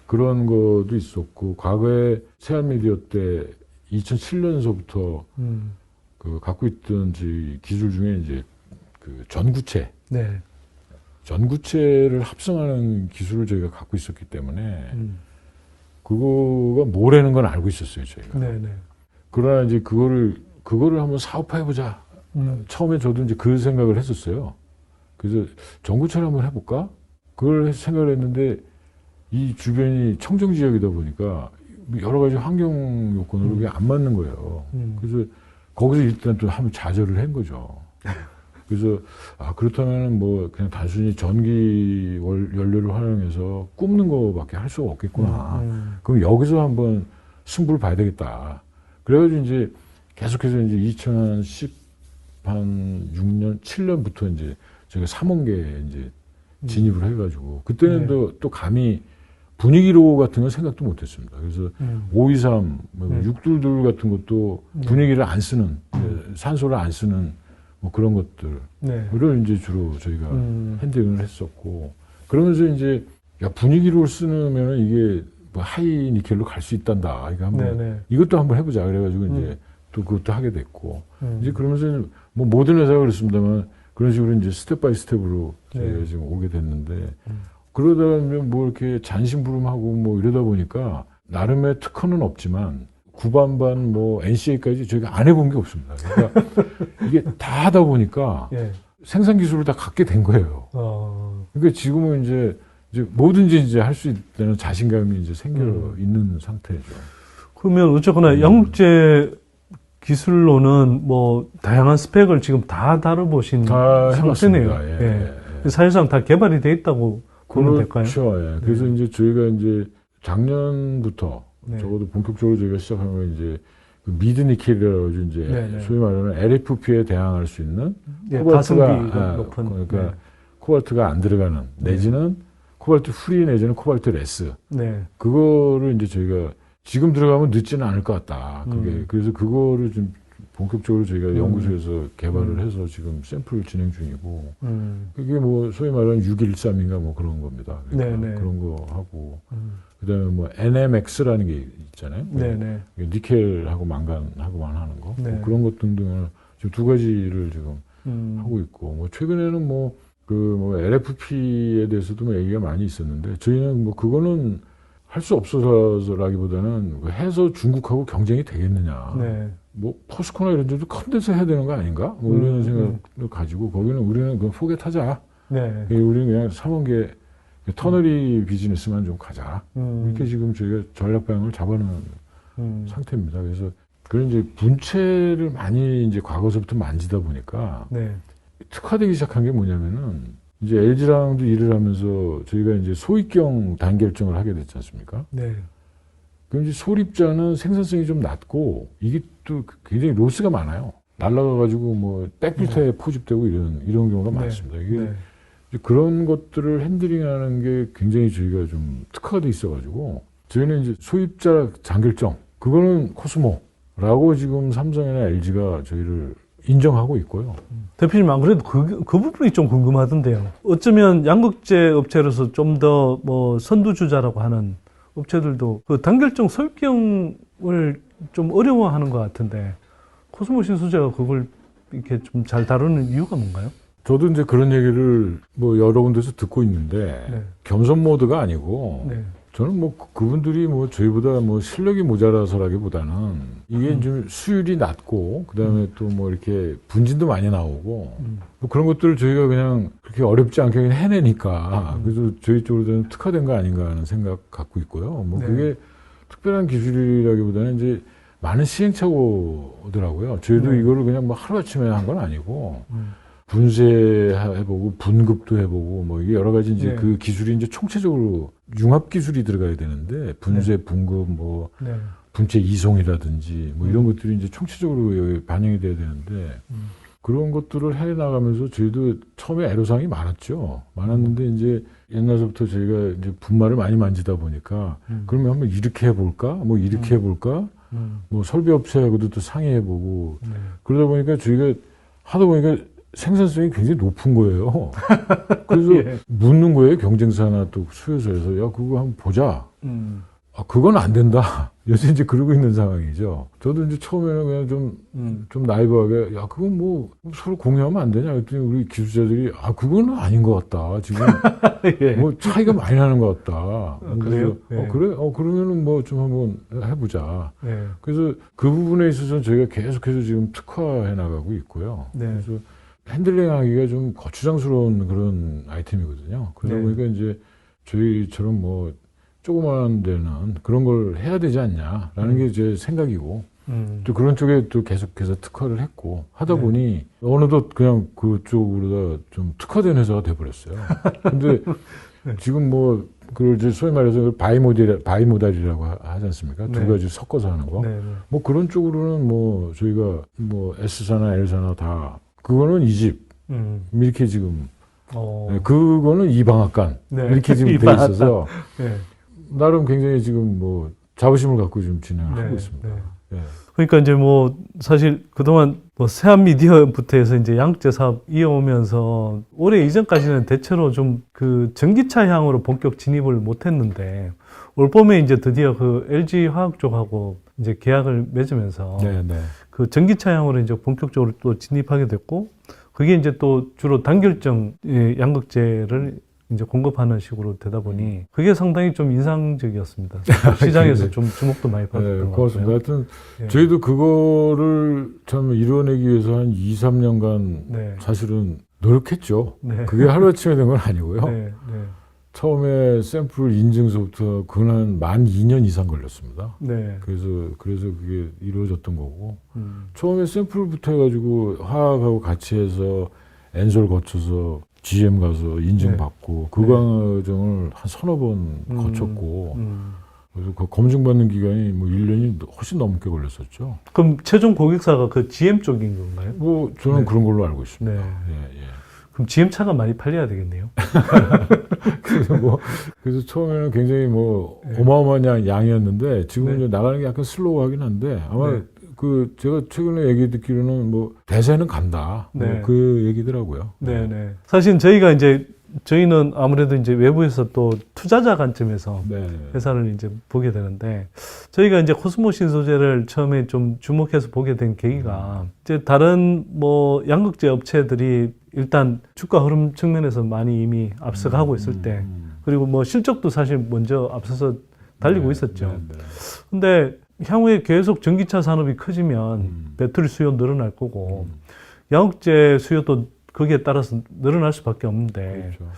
Speaker 3: 그런 것도 있었고 과거에 세안미디어 때 2007년서부터 그 갖고 있던 저희 기술 중에 이제 그 전구체.
Speaker 1: 네.
Speaker 3: 전구체를 합성하는 기술을 저희가 갖고 있었기 때문에 그거가 뭐라는 건 알고 있었어요 저희가.
Speaker 1: 네, 네.
Speaker 3: 그러나 이제 그거를 한번 사업화해보자. 처음에 저도 이제 그 생각을 했었어요. 그래서 전구체를 한번 해볼까? 그걸 생각을 했는데 이 주변이 청정 지역이다 보니까 여러 가지 환경 요건으로 그게 안 맞는 거예요. 그래서 거기서 일단 또 한번 좌절을 한 거죠. 그래서 그렇다면 뭐 그냥 단순히 전기 연료를 활용해서 굽는 거밖에 할 수가 없겠구나. 그럼 여기서 한번 승부를 봐야 되겠다. 그래가지고 이제 계속해서 이제 2016년, 7년부터 이제 저희가 삼원계에 이제 진입을 해가지고 그때는 또 감히 분위기로 같은 건 생각도 못했습니다. 그래서 523, 622 같은 것도 분위기를 안 쓰는 산소를 안 쓰는 뭐 그런 것들을 이제 주로 저희가 핸들링을 했었고 그러면서 이제 분위기로 쓰면 이게 뭐 하이 니켈로 갈 수 있단다. 이거 한번 이것도 한번 해보자. 그래가지고 이제 또 그것도 하게 됐고 이제 그러면서 뭐 모든 회사가 그렇습니다만 그런 식으로 이제 스텝 바이 스텝으로 저희가 지금 오게 됐는데 그러다 보면 뭐 이렇게 잔심부름하고 뭐 이러다 보니까 나름의 특허는 없지만 구반반 뭐 NCA까지 저희가 안 해본 게 없습니다. 그러니까 이게 다 하다 보니까 생산 기술을 다 갖게 된 거예요. 그러니까 지금은 이제 뭐든지 이제 할 수 있다는 자신감이 이제 생겨 있는 상태죠.
Speaker 1: 그러면 어쨌거나 양극재 기술로는 뭐 다양한 스펙을 지금 다 다뤄보신 상태네요. 사실상 다 개발이 돼 있다고 보면 될까요?
Speaker 3: 그렇죠. 그래서 이제 저희가 이제 작년부터 적어도 본격적으로 저희가 시작한 건 이제 그 미드니켈이라고 이제 소위 말하는 LFP에 대항할 수 있는 코발트가 높은 그러니까 코발트가 안 들어가는 내지는 코발트 프리 내지는 코발트 레스 그거를 이제 저희가 지금 들어가면 늦지는 않을 것 같다. 그게 그래서 그거를 좀 본격적으로 저희가 연구소에서 개발을 해서 지금 샘플을 진행 중이고 그게 뭐 소위 말하는 613인가 뭐 그런 겁니다. 그러니까 그런 거 하고 그다음에 뭐 NMX라는 게 있잖아요. 니켈하고 망간하고만 하는 거 뭐 그런 것 등등을 지금 두 가지를 지금 하고 있고 뭐 최근에는 뭐 뭐 LFP에 대해서도 뭐 얘기가 많이 있었는데 저희는 뭐 그거는 할 수 없어서라기보다는 해서 중국하고 경쟁이 되겠느냐. 뭐 포스코나 이런 데도 큰 데서 해야 되는 거 아닌가? 뭐 이런 생각을 가지고 거기는 우리는 그냥 포겟하자. 우리는 그냥 삼원계 터널이 비즈니스만 좀 가자. 이렇게 지금 저희가 전략 방향을 잡아놓은 상태입니다. 그래서 그런 이제 분체를 많이 이제 과거서부터 만지다 보니까 특화되기 시작한 게 뭐냐면은 이제 LG랑도 일을 하면서 저희가 이제 소입경 단결정을 하게 됐지 않습니까? 그럼 이제 소립자는 생산성이 좀 낮고 이게 또 굉장히 로스가 많아요. 날아가가지고 뭐 백필터에 포집되고 이런 경우가 많습니다. 이게 그런 것들을 핸들링하는 게 굉장히 저희가 좀 특화가 돼 있어가지고 저희는 이제 소입자 단결정 그거는 코스모라고 지금 삼성이나 LG가 저희를 인정하고 있고요.
Speaker 1: 대표님 안 그래도 그 부분이 좀 궁금하던데요. 어쩌면 양극재 업체로서 좀 더 뭐 선두주자라고 하는 업체들도 그 단결정 소입경을 좀 어려워하는 것 같은데 코스모 신소재가 그걸 이렇게 좀 잘 다루는 이유가 뭔가요?
Speaker 3: 저도 이제 그런 얘기를 뭐 여러 군데서 듣고 있는데 겸손 모드가 아니고 저는 뭐 그분들이 뭐 저희보다 뭐 실력이 모자라서라기보다는 이게 좀 수율이 낮고 그다음에 또 뭐 이렇게 분진도 많이 나오고 뭐 그런 것들을 저희가 그냥 그렇게 어렵지 않게 그냥 해내니까 그래서 저희 쪽으로는 특화된 거 아닌가 하는 생각 갖고 있고요. 뭐 그게 특별한 기술이라기보다는 이제 많은 시행착오더라고요. 저희도 이거를 그냥 뭐 하루아침에 한 건 아니고 분쇄해보고 분급도 해보고 뭐 이게 여러 가지 이제 그 기술이 이제 총체적으로 융합 기술이 들어가야 되는데 분쇄, 분급, 뭐 분체 이송이라든지 뭐 이런 것들이 이제 총체적으로 여기 반영이 돼야 되는데 그런 것들을 해 나가면서 저희도 처음에 애로사항이 많았는데 이제 옛날서부터 저희가 이제 분말을 많이 만지다 보니까 그러면 한번 이렇게 해볼까, 뭐 이렇게 해볼까, 뭐 설비업체하고도 또 상의해보고 그러다 보니까 저희가 하다 보니까 생산성이 굉장히 높은 거예요. 그래서 묻는 거예요. 경쟁사나 또 수요소에서. 야, 그거 한번 보자. 그건 안 된다. 요새 이제 그러고 있는 상황이죠. 저도 이제 처음에는 그냥 좀 나이브하게, 야, 그건 뭐 서로 공유하면 안 되냐. 그랬더니 우리 기술자들이, 그건 아닌 것 같다. 지금 뭐 차이가 많이 나는 것 같다.
Speaker 1: 그래요?
Speaker 3: 그래? 그러면은 뭐 좀 한번 해보자. 그래서 그 부분에 있어서 저희가 계속해서 지금 특화해 나가고 있고요. 그래서 핸들링하기가 좀 거추장스러운 그런 아이템이거든요. 그러다 보니까 이제 저희처럼 뭐 조그만 데는 그런 걸 해야 되지 않냐라는 게 제 생각이고 또 그런 쪽에 또 계속해서 특화를 했고 하다
Speaker 1: 네.
Speaker 3: 보니 어느덧 그냥 그쪽으로 다 좀 특화된 회사가 돼버렸어요. 근데 지금 뭐 그걸 이제 소위 말해서 바이모달이라고 하지 않습니까?
Speaker 1: 네.
Speaker 3: 두 가지 섞어서 하는 거.
Speaker 1: 네, 네.
Speaker 3: 뭐 그런 쪽으로는 뭐 저희가 뭐 S사나 L사나 다 그거는 이 집 이렇게 지금 네, 그거는 이 방앗간
Speaker 1: 네.
Speaker 3: 이렇게 지금
Speaker 1: 이
Speaker 3: 돼
Speaker 1: 방앗간.
Speaker 3: 있어서
Speaker 1: 네.
Speaker 3: 나름 굉장히 지금 뭐 자부심을 갖고 지금 진행을
Speaker 1: 네,
Speaker 3: 하고 있습니다.
Speaker 1: 네.
Speaker 3: 예.
Speaker 1: 그러니까 이제 뭐 사실 그동안 뭐 세안미디어부터 해서 이제 양극재 사업 이어오면서 올해 이전까지는 대체로 좀 그 전기차 향으로 본격 진입을 못했는데 올 봄에 이제 드디어 그 LG 화학 쪽하고 이제 계약을 맺으면서
Speaker 3: 네, 네.
Speaker 1: 그 전기차 향으로 이제 본격적으로 또 진입하게 됐고 그게 이제 또 주로 단결정 양극재를 이제 공급하는 식으로 되다 보니 그게 상당히 좀 인상적이었습니다. 시장에서 좀 주목도 많이 받았던 것
Speaker 3: 고맙습니다.
Speaker 1: 같고요.
Speaker 3: 하여튼
Speaker 1: 예.
Speaker 3: 저희도 그거를 참 이뤄내기 위해서 한 2, 3년간
Speaker 1: 네.
Speaker 3: 사실은 노력했죠.
Speaker 1: 네.
Speaker 3: 그게 하루아침에 된 건 아니고요.
Speaker 1: 네, 네,
Speaker 3: 처음에 샘플 인증서부터 그건 만 2년 이상 걸렸습니다.
Speaker 1: 네.
Speaker 3: 그래서 그게 이루어졌던 거고 처음에 샘플부터 해가지고 화학하고 같이 해서 엔솔 거쳐서 GM 가서 인증받고 그
Speaker 1: 네.
Speaker 3: 과정을 한 서너 번 거쳤고 그래서 그 검증받는 기간이 뭐 1년이 훨씬 넘게 걸렸었죠.
Speaker 1: 그럼 최종 고객사가 그 GM 쪽인 건가요?
Speaker 3: 뭐 저는
Speaker 1: 네.
Speaker 3: 그런 걸로 알고 있습니다.
Speaker 1: 네.
Speaker 3: 예, 예.
Speaker 1: 그럼 GM 차가 많이 팔려야 되겠네요.
Speaker 3: 그래서 처음에는 굉장히 뭐
Speaker 1: 네.
Speaker 3: 어마어마한 양이었는데 지금은
Speaker 1: 네.
Speaker 3: 이제 나가는 게 약간 슬로우하긴 한데 아마
Speaker 1: 네.
Speaker 3: 그 제가 최근에 얘기 듣기로는 뭐 대세는 간다.
Speaker 1: 네.
Speaker 3: 뭐 그 얘기더라고요.
Speaker 1: 네, 네. 사실 저희는 아무래도 이제 외부에서 또 투자자 관점에서
Speaker 3: 네.
Speaker 1: 회사를 이제 보게 되는데 저희가 이제 코스모 신소재를 처음에 좀 주목해서 보게 된 계기가 이제 다른 뭐 양극재 업체들이 일단 주가 흐름 측면에서 많이 이미 앞서가고 있을 때 그리고 뭐 실적도 사실 먼저 앞서서 달리고
Speaker 3: 네,
Speaker 1: 있었죠.
Speaker 3: 네, 네.
Speaker 1: 근데 향후에 계속 전기차 산업이 커지면 배터리 수요 늘어날 거고 양극재 수요도 거기에 따라서 늘어날 수밖에 없는데
Speaker 3: 그렇죠.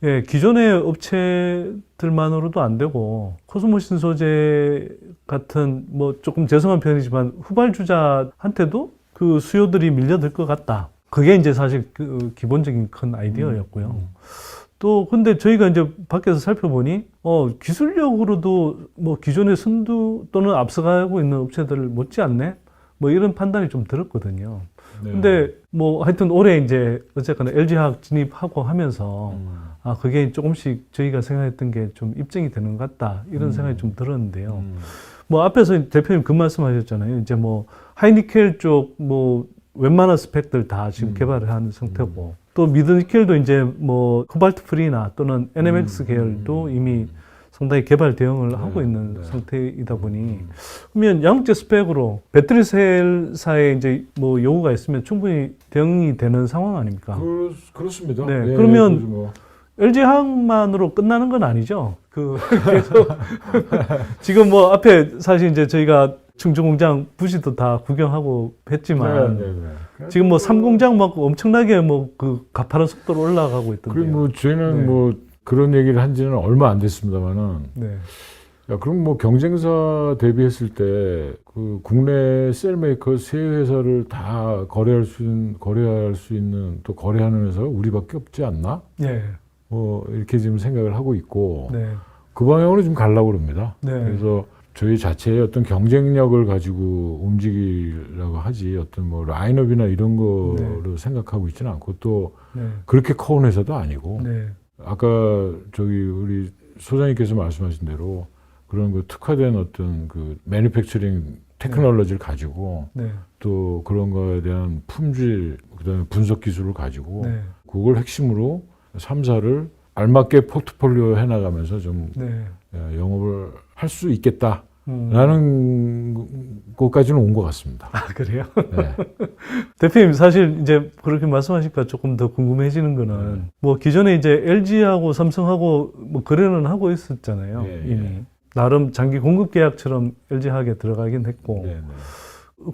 Speaker 1: 예, 기존의 업체들만으로도 안 되고 코스모신 소재 같은 뭐 조금 죄송한 표현이지만 후발주자한테도 그 수요들이 밀려들 것 같다. 그게 이제 사실 그 기본적인 큰 아이디어였고요. 또 근데 저희가 이제 밖에서 살펴보니 기술력으로도 뭐 기존의 선두 또는 앞서가고 있는 업체들을 못지않네. 뭐 이런 판단이 좀 들었거든요.
Speaker 3: 네.
Speaker 1: 근데 뭐 하여튼 올해 이제 어쨌거나 LG화학 진입하고 하면서 아 그게 조금씩 저희가 생각했던 게 좀 입증이 되는 것 같다 이런 생각이 좀 들었는데요. 뭐 앞에서 대표님 그 말씀하셨잖아요. 이제 뭐 하이니켈 쪽 뭐 웬만한 스펙들 다 지금 개발을 한 상태고 또 미드니켈도 이제 뭐 코발트 프리나 또는 NMX 계열도 이미 상당히 개발 대응을 하고 있는 상태이다 보니 그러면 양극재 스펙으로 배터리 셀사에 이제 뭐 요구가 있으면 충분히 대응이 되는 상황 아닙니까?
Speaker 3: 그렇습니다.
Speaker 1: 네,
Speaker 3: 예,
Speaker 1: 그러면
Speaker 3: 그래서 뭐.
Speaker 1: LG화학만으로 끝나는 건 아니죠. 계속 지금 뭐 앞에 사실 이제 저희가 충주공장 부지도 다 구경하고 했지만
Speaker 3: 네, 네, 네.
Speaker 1: 지금 뭐 3공장 막 엄청나게 뭐 그 가파른 속도로 올라가고 있던데요.
Speaker 3: 그리고 뭐 저희는
Speaker 1: 네.
Speaker 3: 뭐 그런 얘기를 한 지는 얼마 안 됐습니다만은
Speaker 1: 네.
Speaker 3: 야, 그럼 뭐 경쟁사 대비했을 때 그 국내 셀메이커 세 회사를 다 거래할 수 있는 또 거래하는 회사가 우리밖에 없지 않나?
Speaker 1: 네.
Speaker 3: 뭐 이렇게 지금 생각을 하고 있고
Speaker 1: 네.
Speaker 3: 그 방향으로 좀 가려고 합니다.
Speaker 1: 네.
Speaker 3: 그래서 저희 자체의 어떤 경쟁력을 가지고 움직이려고 하지 어떤 뭐 라인업이나 이런 거로 생각하고 있지는 않고 또
Speaker 1: 네.
Speaker 3: 그렇게 커온 회사도 아니고
Speaker 1: 네.
Speaker 3: 아까 우리 소장님께서 말씀하신 대로 그런 그 특화된 어떤 그 매니팩처링 테크놀로지를 가지고
Speaker 1: 네.
Speaker 3: 또 그런 거에 대한 품질 그다음에 분석 기술을 가지고
Speaker 1: 네.
Speaker 3: 그걸 핵심으로 3사를 알맞게 포트폴리오 해나가면서 좀
Speaker 1: 네.
Speaker 3: 영업을 할 수 있겠다라는 것까지는 온 것 같습니다.
Speaker 1: 아, 그래요?
Speaker 3: 네.
Speaker 1: 대표님, 사실 이제 그렇게 말씀하시니까 조금 더 궁금해지는 거는 뭐 기존에 이제 LG하고 삼성하고 뭐 거래는 하고 있었잖아요.
Speaker 3: 예,
Speaker 1: 이미.
Speaker 3: 예.
Speaker 1: 나름 장기 공급 계약처럼 LG하게 들어가긴 했고.
Speaker 3: 네, 네.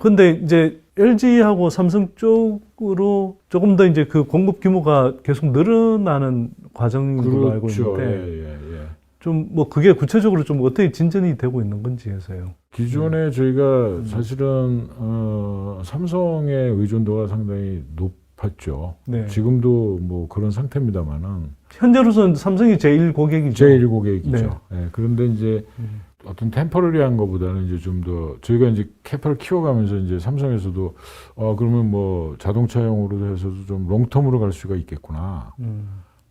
Speaker 1: 근데 이제 LG하고 삼성 쪽으로 조금 더 이제 그 공급 규모가 계속 늘어나는 과정인 걸로 알고
Speaker 3: 그렇죠.
Speaker 1: 있는데
Speaker 3: 예, 예, 예.
Speaker 1: 좀 뭐 그게 구체적으로 좀 어떻게 진전이 되고 있는 건지 해서요.
Speaker 3: 기존에 저희가 사실은 삼성의 의존도가 상당히 높았죠.
Speaker 1: 네.
Speaker 3: 지금도 뭐 그런 상태입니다만은
Speaker 1: 현재로서는 삼성이 제일 고객이죠.
Speaker 3: 제1 고객이죠.
Speaker 1: 네.
Speaker 3: 예, 그런데 이제 어떤 템퍼러리한 것보다는 이제 좀 더 저희가 이제 캐파를 키워가면서 이제 삼성에서도 그러면 뭐 자동차용으로 해서도 좀 롱텀으로 갈 수가 있겠구나.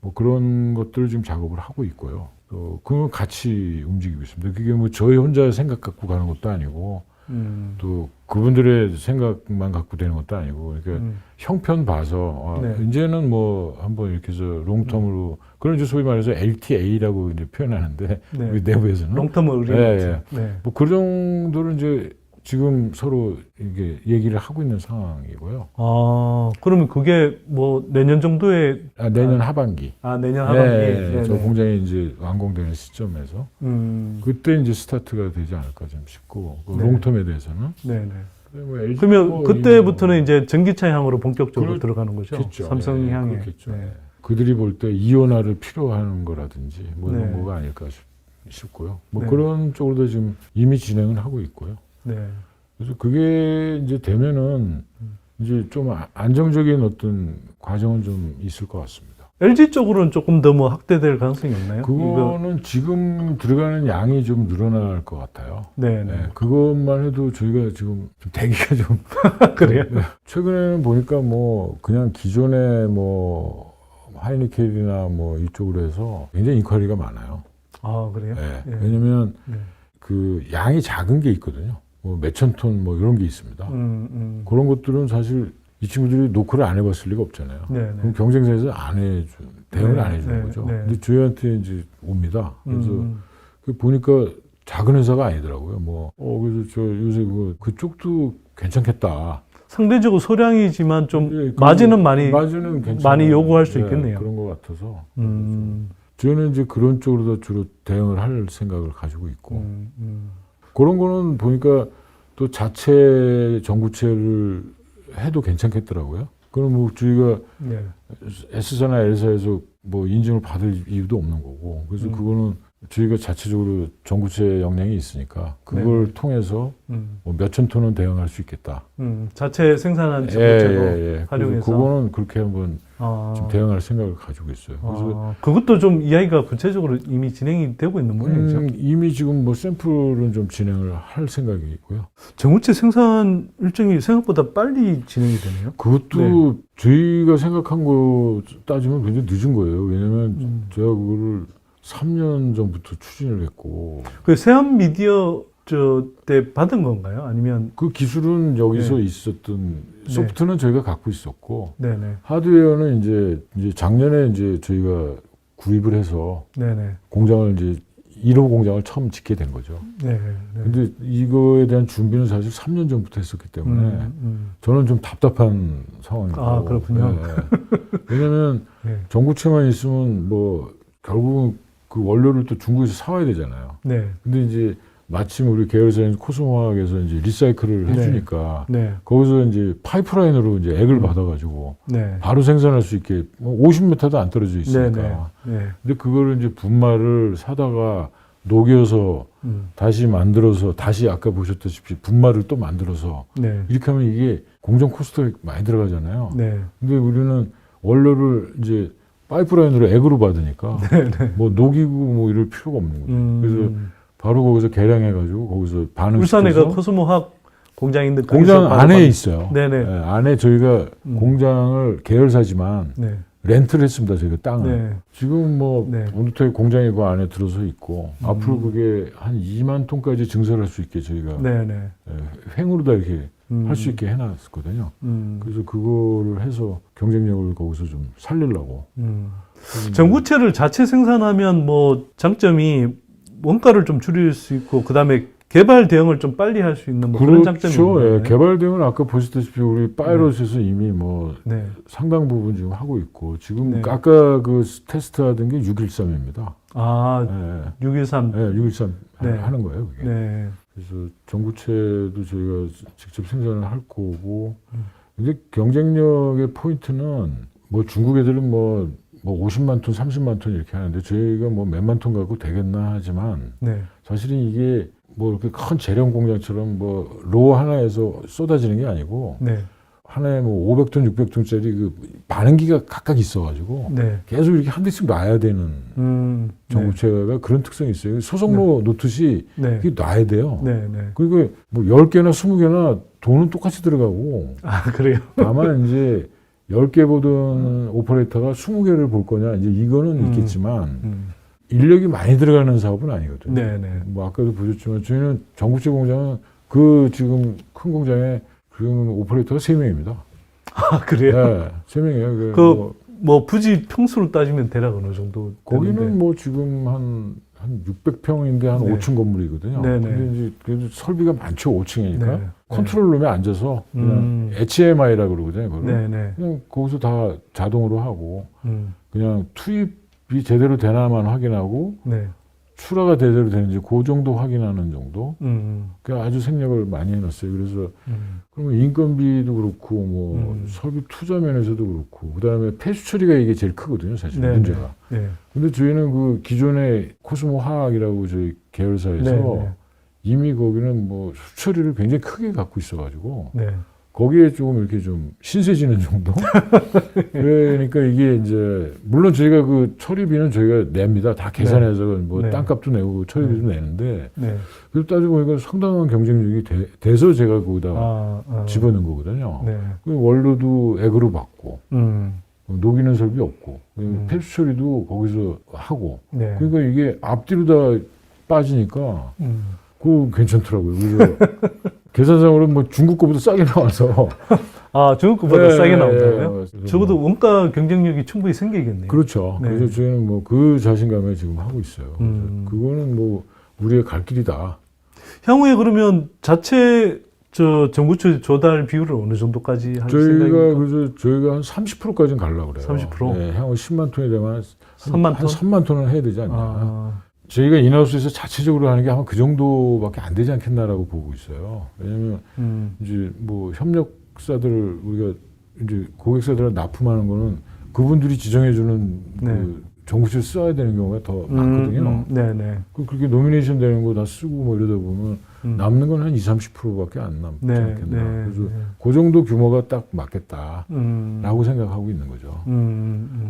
Speaker 3: 뭐 그런 것들을 지금 작업을 하고 있고요. 또 그걸 같이 움직이고 있습니다. 그게 뭐 저희 혼자 생각 갖고 가는 것도 아니고 또 그분들의 생각만 갖고 되는 것도 아니고 그러니까 형편 봐서
Speaker 1: 네.
Speaker 3: 이제는 뭐 한번 이렇게 해서 롱텀으로 그런 이제 소위 말해서 LTA라고 이제 표현하는데
Speaker 1: 네.
Speaker 3: 우리 내부에서는
Speaker 1: 롱텀을
Speaker 3: 예,
Speaker 1: 의뢰하죠.
Speaker 3: 예.
Speaker 1: 네.
Speaker 3: 뭐 그 정도를 이제 지금 서로 이게 얘기를 하고 있는 상황이고요.
Speaker 1: 아, 그러면 그게 뭐 내년 정도에
Speaker 3: 내년 하반기.
Speaker 1: 내년 하반기.
Speaker 3: 네, 저
Speaker 1: 네네.
Speaker 3: 공장이 이제 완공되는 시점에서 그때 이제 스타트가 되지 않을까 좀 싶고 그
Speaker 1: 네.
Speaker 3: 롱텀에 대해서는
Speaker 1: 네네.
Speaker 3: 뭐 LG
Speaker 1: 그러면
Speaker 3: 뭐
Speaker 1: 그때부터는 이제 전기차 향으로 본격적으로
Speaker 3: 그렇-
Speaker 1: 들어가는 거죠.
Speaker 3: 그렇겠죠.
Speaker 1: 삼성
Speaker 3: 예,
Speaker 1: 향에.
Speaker 3: 그렇겠죠.
Speaker 1: 네.
Speaker 3: 그들이 볼 때 이온화를 필요한 거라든지 뭐 이런
Speaker 1: 네.
Speaker 3: 거가 아닐까 싶고요. 뭐
Speaker 1: 네.
Speaker 3: 그런 쪽으로도 지금 이미 진행은 하고 있고요.
Speaker 1: 네.
Speaker 3: 그래서 그게 이제 되면은 이제 좀 안정적인 어떤 과정은 좀 있을 것 같습니다.
Speaker 1: LG 쪽으로는 조금 더 뭐 확대될 가능성이 없나요?
Speaker 3: 그거는 지금 들어가는 양이 좀 늘어날 것 같아요.
Speaker 1: 네네.
Speaker 3: 네, 그것만 해도 저희가 지금 좀 대기가 좀
Speaker 1: 그래요?
Speaker 3: 네. 최근에는 보니까 뭐 그냥 기존의 뭐 하이니켈이나 뭐 이쪽으로 해서 굉장히 인ኳ리가 많아요.
Speaker 1: 아, 그래요?
Speaker 3: 네.
Speaker 1: 예.
Speaker 3: 왜냐면
Speaker 1: 네.
Speaker 3: 그 양이 작은 게 있거든요. 뭐 몇천 톤 뭐 이런 게 있습니다. 그런 것들은 사실 이 친구들이 노크를 안 해봤을 리가 없잖아요.
Speaker 1: 네네.
Speaker 3: 그럼 경쟁사에서 대응을
Speaker 1: 네,
Speaker 3: 안 해주는
Speaker 1: 네,
Speaker 3: 거죠.
Speaker 1: 네.
Speaker 3: 근데 저희한테 이제 옵니다. 그래서 그 보니까 작은 회사가 아니더라고요. 그래서 저 요새 그쪽도 괜찮겠다.
Speaker 1: 상대적으로 소량이지만 좀
Speaker 3: 예,
Speaker 1: 마진은 많이
Speaker 3: 괜찮아요.
Speaker 1: 많이 요구할 수
Speaker 3: 예,
Speaker 1: 있겠네요.
Speaker 3: 그런 것 같아서.
Speaker 1: 음,
Speaker 3: 저는 이제 그런 쪽으로 주로 대응을 할 생각을 가지고 있고.
Speaker 1: 음.
Speaker 3: 그런 거는 보니까 또 자체 전구체를 해도 괜찮겠더라고요. 그럼 뭐 저희가
Speaker 1: 네.
Speaker 3: S사나 L사에서 뭐 인증을 받을 이유도 없는 거고. 그래서 그거는 저희가 자체적으로 전구체 역량이 있으니까 그걸 통해서 뭐 몇천 톤은 대응할 수 있겠다.
Speaker 1: 자체 생산한 전구체로
Speaker 3: 그래서
Speaker 1: 활용해서
Speaker 3: 그거는 그렇게 한번
Speaker 1: 아,
Speaker 3: 좀 대응할 생각을 가지고 있어요. 그래서
Speaker 1: 그것도 좀 이야기가 구체적으로 이미 진행이 되고 있는 모양이죠.
Speaker 3: 이미 지금 뭐 샘플은 좀 진행을 할 생각이고요.
Speaker 1: 전구체 생산 일정이 생각보다 빨리 진행이 되네요.
Speaker 3: 그것도 저희가 생각한 거 따지면 굉장히 늦은 거예요. 왜냐면 제가 그거를 3년 전부터 추진을 했고
Speaker 1: 그 세안 미디어 때 받은 건가요? 아니면
Speaker 3: 그 기술은 여기서 있었던 소프트는 저희가 갖고 있었고
Speaker 1: 네네
Speaker 3: 하드웨어는 이제 작년에 이제 저희가 구입을 해서
Speaker 1: 네네
Speaker 3: 공장을 이제 1호 공장을 처음 짓게 된 거죠.
Speaker 1: 네.
Speaker 3: 근데 이거에 대한 준비는 사실 3년 전부터 했었기 때문에 저는 좀 답답한 상황이고.
Speaker 1: 아, 그렇군요.
Speaker 3: 네. 왜냐면
Speaker 1: 네.
Speaker 3: 전구체만 있으면 뭐 결국은 그 원료를 또 중국에서 사와야 되잖아요.
Speaker 1: 네.
Speaker 3: 근데 이제 마침 우리 계열사인 코스모화학에서 이제 리사이클을 해주니까
Speaker 1: 네.
Speaker 3: 거기서 이제 파이프라인으로 이제 액을 받아가지고
Speaker 1: 네.
Speaker 3: 바로 생산할 수 있게 50m도 안 떨어져 있으니까.
Speaker 1: 네.
Speaker 3: 근데 그거를 이제 분말을 사다가 녹여서 다시 만들어서 다시 아까 보셨다시피 분말을 또 만들어서
Speaker 1: 네.
Speaker 3: 이렇게 하면 이게 공정 코스트가 많이 들어가잖아요.
Speaker 1: 네.
Speaker 3: 근데 우리는 원료를 이제 파이프라인으로 액으로 받으니까 뭐 녹이고 뭐 이럴 필요가 없는 거죠. 그래서 바로 거기서 계량해가지고 거기서
Speaker 1: 울산에가
Speaker 3: 반응시켜서
Speaker 1: 코스모학 공장이 있는데
Speaker 3: 공장 안에 있어요.
Speaker 1: 네네.
Speaker 3: 네, 안에 저희가 공장을 계열사지만
Speaker 1: 네.
Speaker 3: 렌트를 했습니다. 저희가 땅을.
Speaker 1: 네.
Speaker 3: 지금 뭐
Speaker 1: 네.
Speaker 3: 온도토에 공장이 그 안에 들어서 있고 앞으로 그게 한 2만 톤까지 증설할 수 있게 저희가
Speaker 1: 네네.
Speaker 3: 횡으로 다 이렇게 할 수 있게 해놨거든요. 그래서 그거를 해서 경쟁력을 거기서 좀 살리려고.
Speaker 1: 전구체를 자체 생산하면 뭐 장점이 원가를 좀 줄일 수 있고 그 다음에 개발 대응을 좀 빨리 할 수 있는 뭐 그런 장점이 있는
Speaker 3: 그렇죠. 예,
Speaker 1: 거예요.
Speaker 3: 개발 대응은 아까 보셨다시피 우리 파이럿에서 이미 뭐
Speaker 1: 네.
Speaker 3: 상당 부분 지금 하고 있고 지금
Speaker 1: 네.
Speaker 3: 아까 그 테스트하던 게 613입니다.
Speaker 1: 아, 613.
Speaker 3: 네, 613
Speaker 1: 네.
Speaker 3: 하는 거예요. 그게.
Speaker 1: 네.
Speaker 3: 그래서 전구체도 저희가 직접 생산을 할 거고 근데 경쟁력의 포인트는 뭐 중국 애들은 뭐 뭐 50만 톤, 30만 톤 이렇게 하는데 저희가 뭐 몇만 톤 갖고 되겠나 하지만
Speaker 1: 네.
Speaker 3: 사실은 이게 뭐 이렇게 큰 재련 공장처럼 뭐 로 하나에서 쏟아지는 게 아니고
Speaker 1: 네.
Speaker 3: 하나에 뭐 500톤, 600톤짜리 그 반응기가 각각 있어가지고
Speaker 1: 네.
Speaker 3: 계속 이렇게 한 대씩 놔야 되는 전구체가 그런 특성이 있어요. 소속로 놓듯이
Speaker 1: 네.
Speaker 3: 이게 놔야 돼요.
Speaker 1: 네. 네.
Speaker 3: 그리고 뭐 10개나 20개나 돈은 똑같이 들어가고
Speaker 1: 아, 그래요?
Speaker 3: 다만 이제 10개 보던 오퍼레이터가 20개를 볼 거냐 이제 이거는 있겠지만 인력이 많이 들어가는 사업은 아니거든요.
Speaker 1: 네. 네.
Speaker 3: 뭐 아까도 보셨지만 저희는 전구체 공장은 그 지금 큰 공장에 지금 오퍼레이터가 3명입니다.
Speaker 1: 아, 그래요?
Speaker 3: 네, 3명이에요.
Speaker 1: 그 뭐 부지 평수로 따지면 대략 어느 정도
Speaker 3: 거기는
Speaker 1: 되는데.
Speaker 3: 뭐 지금 한 600평인데 한
Speaker 1: 네.
Speaker 3: 5층 건물이거든요.
Speaker 1: 네네.
Speaker 3: 근데 이제 그래도 설비가 많죠. 5층이니까.
Speaker 1: 네.
Speaker 3: 컨트롤룸에 앉아서 그냥 HMI라고 그러거든요. 그걸.
Speaker 1: 네네.
Speaker 3: 그냥 거기서 다 자동으로 하고 그냥 투입이 제대로 되나만 확인하고
Speaker 1: 네.
Speaker 3: 출하가 제대로 되는지 그 정도 확인하는 정도.
Speaker 1: 음.
Speaker 3: 그 아주 생략을 많이 해놨어요. 그래서 그러면 인건비도 그렇고 뭐 설비 투자 면에서도 그렇고 그다음에 폐수 처리가 이게 제일 크거든요. 사실
Speaker 1: 네네.
Speaker 3: 문제가.
Speaker 1: 네.
Speaker 3: 근데 저희는 그 기존의 코스모 화학이라고 저희 계열사에서
Speaker 1: 네네.
Speaker 3: 이미 거기는 뭐 수처리를 굉장히 크게 갖고 있어가지고
Speaker 1: 네.
Speaker 3: 거기에 조금 이렇게 좀 신세지는 정도. 그러니까 이게 이제 물론 저희가 그 처리비는 저희가 냅니다. 다 계산해서 뭐
Speaker 1: 네.
Speaker 3: 땅값도 내고 처리비도 내는데
Speaker 1: 네.
Speaker 3: 그래서 따지고 보니까 상당한 경쟁력이 돼서 제가 거기다 집어넣은 거거든요.
Speaker 1: 네.
Speaker 3: 그 원료도 액으로 받고
Speaker 1: 음.
Speaker 3: 녹이는 설비 없고 폐수 처리도 거기서 하고
Speaker 1: 네.
Speaker 3: 그러니까 이게 앞뒤로 다 빠지니까 그거 괜찮더라고요. 그래서 계산상으로 뭐 중국 거보다 싸게 나와서
Speaker 1: 아, 중국 거보다
Speaker 3: 네,
Speaker 1: 싸게 나온다고요?
Speaker 3: 네.
Speaker 1: 적어도 원가 경쟁력이 충분히 생기겠네요.
Speaker 3: 그렇죠.
Speaker 1: 네.
Speaker 3: 그래서 저희는 뭐 그 자신감에 지금 하고 있어요. 그래서 그거는 뭐 우리의 갈 길이다.
Speaker 1: 향후에 그러면 자체 전구체 조달 비율을 어느 정도까지 할
Speaker 3: 저희가
Speaker 1: 생각입니까?
Speaker 3: 그래서 저희가 한 30%까지는 가려고 그래요.
Speaker 1: 30%?
Speaker 3: 네, 향후 10만 톤이 되면
Speaker 1: 3만
Speaker 3: 한
Speaker 1: 톤?
Speaker 3: 3만 톤은 해야 되지 않나.
Speaker 1: 아,
Speaker 3: 저희가 인하우스에서 자체적으로 하는 게 아마 그 정도밖에 안 되지 않겠나라고 보고 있어요. 왜냐면 이제 뭐 협력사들 우리가 이제 고객사들한테 납품하는 거는 그분들이 지정해주는
Speaker 1: 네.
Speaker 3: 그 전구체를 써야 되는 경우가 더 많거든요.
Speaker 1: 네네.
Speaker 3: 그렇게 노미네이션 되는 거 다 쓰고 뭐 이러다 보면 남는 건 한 20-30%밖에 안 남지
Speaker 1: 네,
Speaker 3: 않겠나.
Speaker 1: 네,
Speaker 3: 그래서
Speaker 1: 네.
Speaker 3: 그 정도 규모가 딱 맞겠다라고 생각하고 있는 거죠.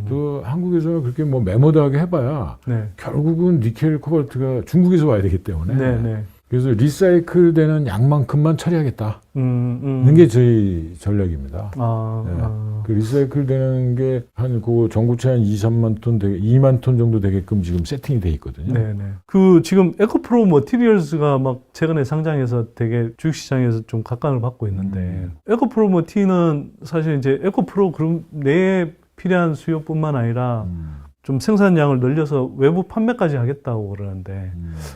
Speaker 3: 또 한국에서는 그렇게 뭐 메모드하게 해봐야
Speaker 1: 네.
Speaker 3: 결국은 니켈, 코발트가 중국에서 와야 되기 때문에
Speaker 1: 네네.
Speaker 3: 그래서 리사이클 되는 양만큼만 처리하겠다는 게 저희 전략입니다.
Speaker 1: 아,
Speaker 3: 네.
Speaker 1: 아.
Speaker 3: 그 리사이클 되는 게 한 그 전구체 한 2-3만 톤 2만 톤 정도 되게끔 지금 세팅이 돼 있거든요.
Speaker 1: 네네. 그 지금 에코프로 머티리얼스가 막 최근에 상장해서 되게 주식시장에서 좀 각광을 받고 있는데 에코프로 머티는 사실 이제 에코프로 그룹 내에 필요한 수요뿐만 아니라 좀 생산량을 늘려서 외부 판매까지 하겠다고 그러는데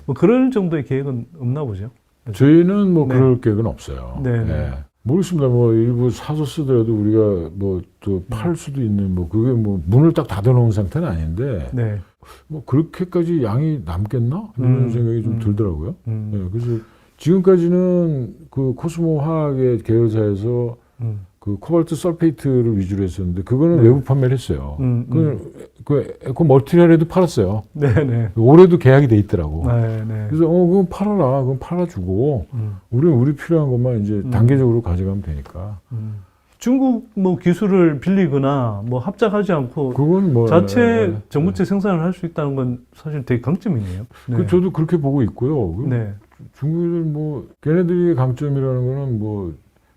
Speaker 1: 뭐 그럴 정도의 계획은 없나 보죠.
Speaker 3: 저희는 뭐
Speaker 1: 네.
Speaker 3: 그럴 계획은 없어요.
Speaker 1: 네, 네.
Speaker 3: 네. 모르겠습니다. 뭐 일부 사서 쓰더라도 우리가 뭐 또 팔 수도 있는 뭐 그게 뭐 문을 딱 닫아놓은 상태는 아닌데
Speaker 1: 네.
Speaker 3: 뭐 그렇게까지 양이 남겠나 이런 생각이 좀 들더라고요.
Speaker 1: 음.
Speaker 3: 네, 그래서 지금까지는 그 코스모 화학의 계열사에서 그 코발트 설페이트를 위주로 했었는데 그거는 외부 판매를 했어요. 그 에코 멀티리얼에도 팔았어요.
Speaker 1: 네네.
Speaker 3: 올해도 계약이 돼 있더라고.
Speaker 1: 네네.
Speaker 3: 그래서 그건 팔아라. 그건 팔아주고 우리는 우리 필요한 것만 이제 단계적으로 가져가면 되니까.
Speaker 1: 중국 뭐 기술을 빌리거나 뭐 합작하지 않고
Speaker 3: 그건 뭐
Speaker 1: 자체 전구체 생산을 할 수 있다는 건 사실 되게 강점이네요. 네.
Speaker 3: 그 저도 그렇게 보고 있고요.
Speaker 1: 네.
Speaker 3: 중국은 뭐 걔네들의 강점이라는 거는 뭐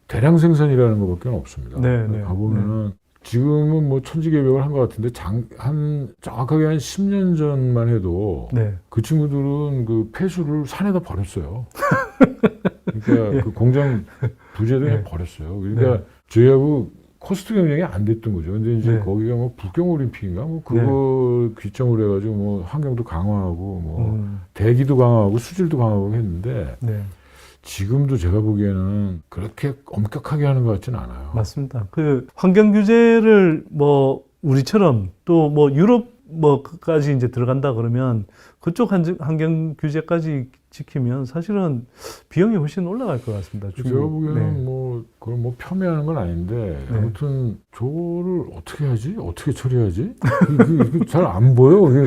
Speaker 3: 대량 생산이라는 것밖에 없습니다.
Speaker 1: 네, 네,
Speaker 3: 가보면은 지금은 뭐 천지개벽을 한 것 같은데 정확하게 한 10년 전만 해도
Speaker 1: 네.
Speaker 3: 그 친구들은 그 폐수를 산에다 버렸어요. 그러니까
Speaker 1: 예.
Speaker 3: 그 공장 부재도 그냥
Speaker 1: 네.
Speaker 3: 버렸어요. 그러니까 저희하고 코스트 경쟁이 안 됐던 거죠. 근데 이제
Speaker 1: 네.
Speaker 3: 거기가 뭐 북경올림픽인가 뭐 그거 기점으로 해가지고 뭐 환경도 강화하고 뭐 대기도 강화하고 수질도 강화하고 했는데
Speaker 1: 네.
Speaker 3: 지금도 제가 보기에는 그렇게 엄격하게 하는 것 같지는 않아요.
Speaker 1: 맞습니다. 그 환경 규제를 뭐 우리처럼 또 뭐 유럽 뭐까지 이제 들어간다 그러면 그쪽 환경 규제까지 지키면 사실은 비용이 훨씬 올라갈 것 같습니다.
Speaker 3: 제가
Speaker 1: 중국.
Speaker 3: 보기에는
Speaker 1: 네.
Speaker 3: 뭐 그걸 뭐 폄훼하는 건 아닌데
Speaker 1: 네.
Speaker 3: 아무튼 저거를 어떻게 하지? 어떻게 처리하지? 잘 안 보여.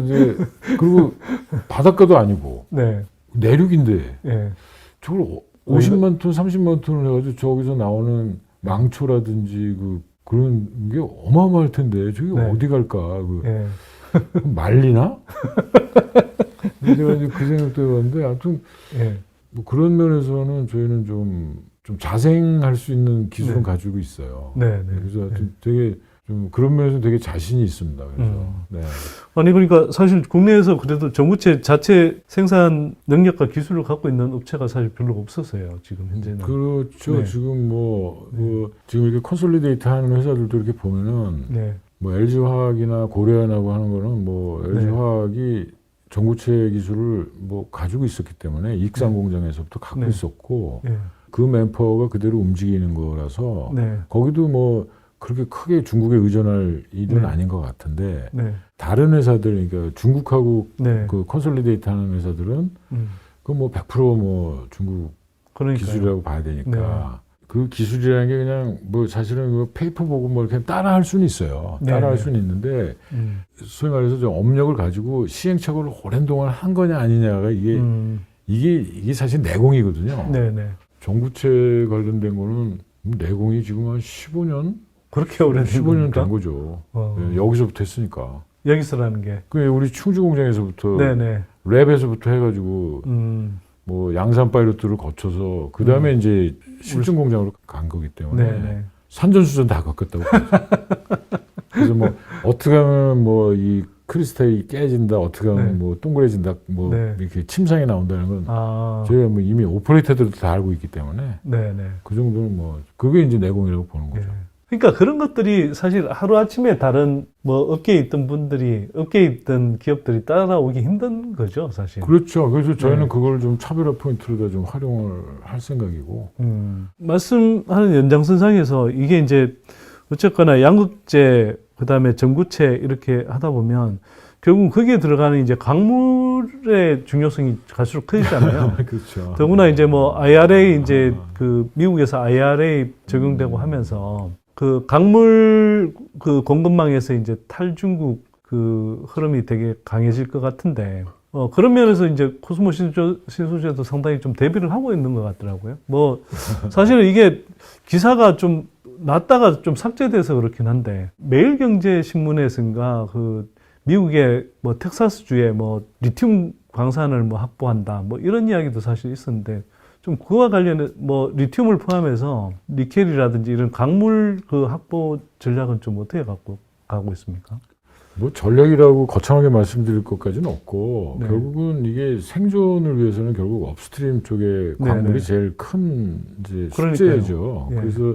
Speaker 3: 이제 그리고 바닷가도 아니고
Speaker 1: 네.
Speaker 3: 내륙인데
Speaker 1: 네.
Speaker 3: 저걸 50만 톤, 30만 톤을 해가지고 저기서 나오는 망초라든지 그런 게 어마어마할 텐데 저게
Speaker 1: 네.
Speaker 3: 어디 갈까?
Speaker 1: 네.
Speaker 3: 말리나? 제가 이제 그 생각도 해봤는데 아무튼
Speaker 1: 네.
Speaker 3: 뭐 그런 면에서는 저희는 좀 자생할 수 있는 기술은
Speaker 1: 네.
Speaker 3: 가지고 있어요.
Speaker 1: 네. 네.
Speaker 3: 그래서 하여튼 되게 좀 그런 면에서 되게 자신이 있습니다. 그래서 네.
Speaker 1: 아니 그러니까 사실 국내에서 그래도 전구체 자체 생산 능력과 기술을 갖고 있는 업체가 사실 별로 없었어요. 지금 현재는.
Speaker 3: 그렇죠.
Speaker 1: 네.
Speaker 3: 지금 지금 이렇게 컨솔리데이트 하는 회사들도 이렇게 보면은
Speaker 1: 네.
Speaker 3: 뭐 LG화학이나 고려현하고 하는 거는 뭐 LG화학이 전구체 기술을 뭐 가지고 있었기 때문에 익산 공장에서부터 갖고
Speaker 1: 네.
Speaker 3: 있었고
Speaker 1: 네.
Speaker 3: 그 맨파워가 그대로 움직이는 거라서
Speaker 1: 네.
Speaker 3: 거기도 뭐 그렇게 크게 중국에 의존할 일은
Speaker 1: 네.
Speaker 3: 아닌 것 같은데
Speaker 1: 네.
Speaker 3: 다른 회사들 그러니까 중국하고
Speaker 1: 네.
Speaker 3: 그 컨솔리데이트 하는 회사들은 그 뭐 100% 중국
Speaker 1: 그러니까요.
Speaker 3: 기술이라고 봐야 되니까
Speaker 1: 네.
Speaker 3: 그 기술이라는 게 그냥 뭐 사실은 그 페이퍼 보고 뭐 이렇게 따라 할 수는 있어요. 따라 할
Speaker 1: 네.
Speaker 3: 수는 있는데 소위 말해서 좀 업력을 가지고 시행착오를 오랜 동안 한 거냐 아니냐가 이게 사실 내공이거든요.
Speaker 1: 네네.
Speaker 3: 전구체 관련된 거는 내공이 지금 한 15년?
Speaker 1: 그렇게 오래된
Speaker 3: 15년
Speaker 1: 겁니까?
Speaker 3: 된 거죠.
Speaker 1: 어.
Speaker 3: 네, 여기서부터 했으니까.
Speaker 1: 여기서라는 게.
Speaker 3: 그 우리 충주 공장에서부터
Speaker 1: 네네.
Speaker 3: 랩에서부터 해가지고 뭐 양산 파이로트를 거쳐서 그 다음에 이제 실증 공장으로 간 거기 때문에
Speaker 1: 네네.
Speaker 3: 산전수전 다 겪었다고 봐야죠. 그래서 뭐 어떻게 하면 뭐 이 크리스탈이 깨진다, 어떻게 하면
Speaker 1: 네.
Speaker 3: 뭐 동그래진다, 뭐
Speaker 1: 네.
Speaker 3: 이렇게 침상이 나온다는 건
Speaker 1: 아.
Speaker 3: 저희가 뭐 이미 오퍼레이터들도 다 알고 있기 때문에
Speaker 1: 네네.
Speaker 3: 그 정도는 뭐 그게 이제 내공이라고 보는 거죠.
Speaker 1: 네. 그러니까 그런 것들이 사실 하루아침에 다른 뭐 업계에 있던 분들이, 업계에 있던 기업들이 따라오기 힘든 거죠, 사실.
Speaker 3: 그렇죠. 그래서 저희는
Speaker 1: 네.
Speaker 3: 그걸 좀 차별화 포인트로다 좀 활용을 할 생각이고.
Speaker 1: 말씀하는 연장선상에서 이게 이제 어쨌거나 양극재, 그 다음에 전구체 이렇게 하다 보면 결국 거기에 들어가는 이제 광물의 중요성이 갈수록 커지잖아요.
Speaker 3: 그렇죠.
Speaker 1: 더구나 이제 뭐 IRA 이제 그 미국에서 IRA 적용되고 하면서 그 광물 그 공급망에서 이제 탈중국 그 흐름이 되게 강해질 것 같은데 그런 면에서 이제 코스모 신소재도 상당히 좀 대비를 하고 있는 것 같더라고요. 뭐 사실은 이게 기사가 좀 났다가 좀 삭제돼서 그렇긴 한데 매일경제신문에서인가 그 미국의 뭐 텍사스주에 뭐 리튬 광산을 뭐 확보한다 뭐 이런 이야기도 사실 있었는데 좀 그와 관련해 뭐 리튬을 포함해서 니켈이라든지 이런 광물 그 확보 전략은 좀 어떻게 갖고 가고 있습니까?
Speaker 3: 뭐 전략이라고 거창하게 말씀드릴 것까지는 없고
Speaker 1: 네.
Speaker 3: 결국은 이게 생존을 위해서는 결국 업스트림 쪽에 광물이
Speaker 1: 네.
Speaker 3: 제일 큰 이제
Speaker 1: 그러니까요.
Speaker 3: 숙제죠.
Speaker 1: 예.
Speaker 3: 그래서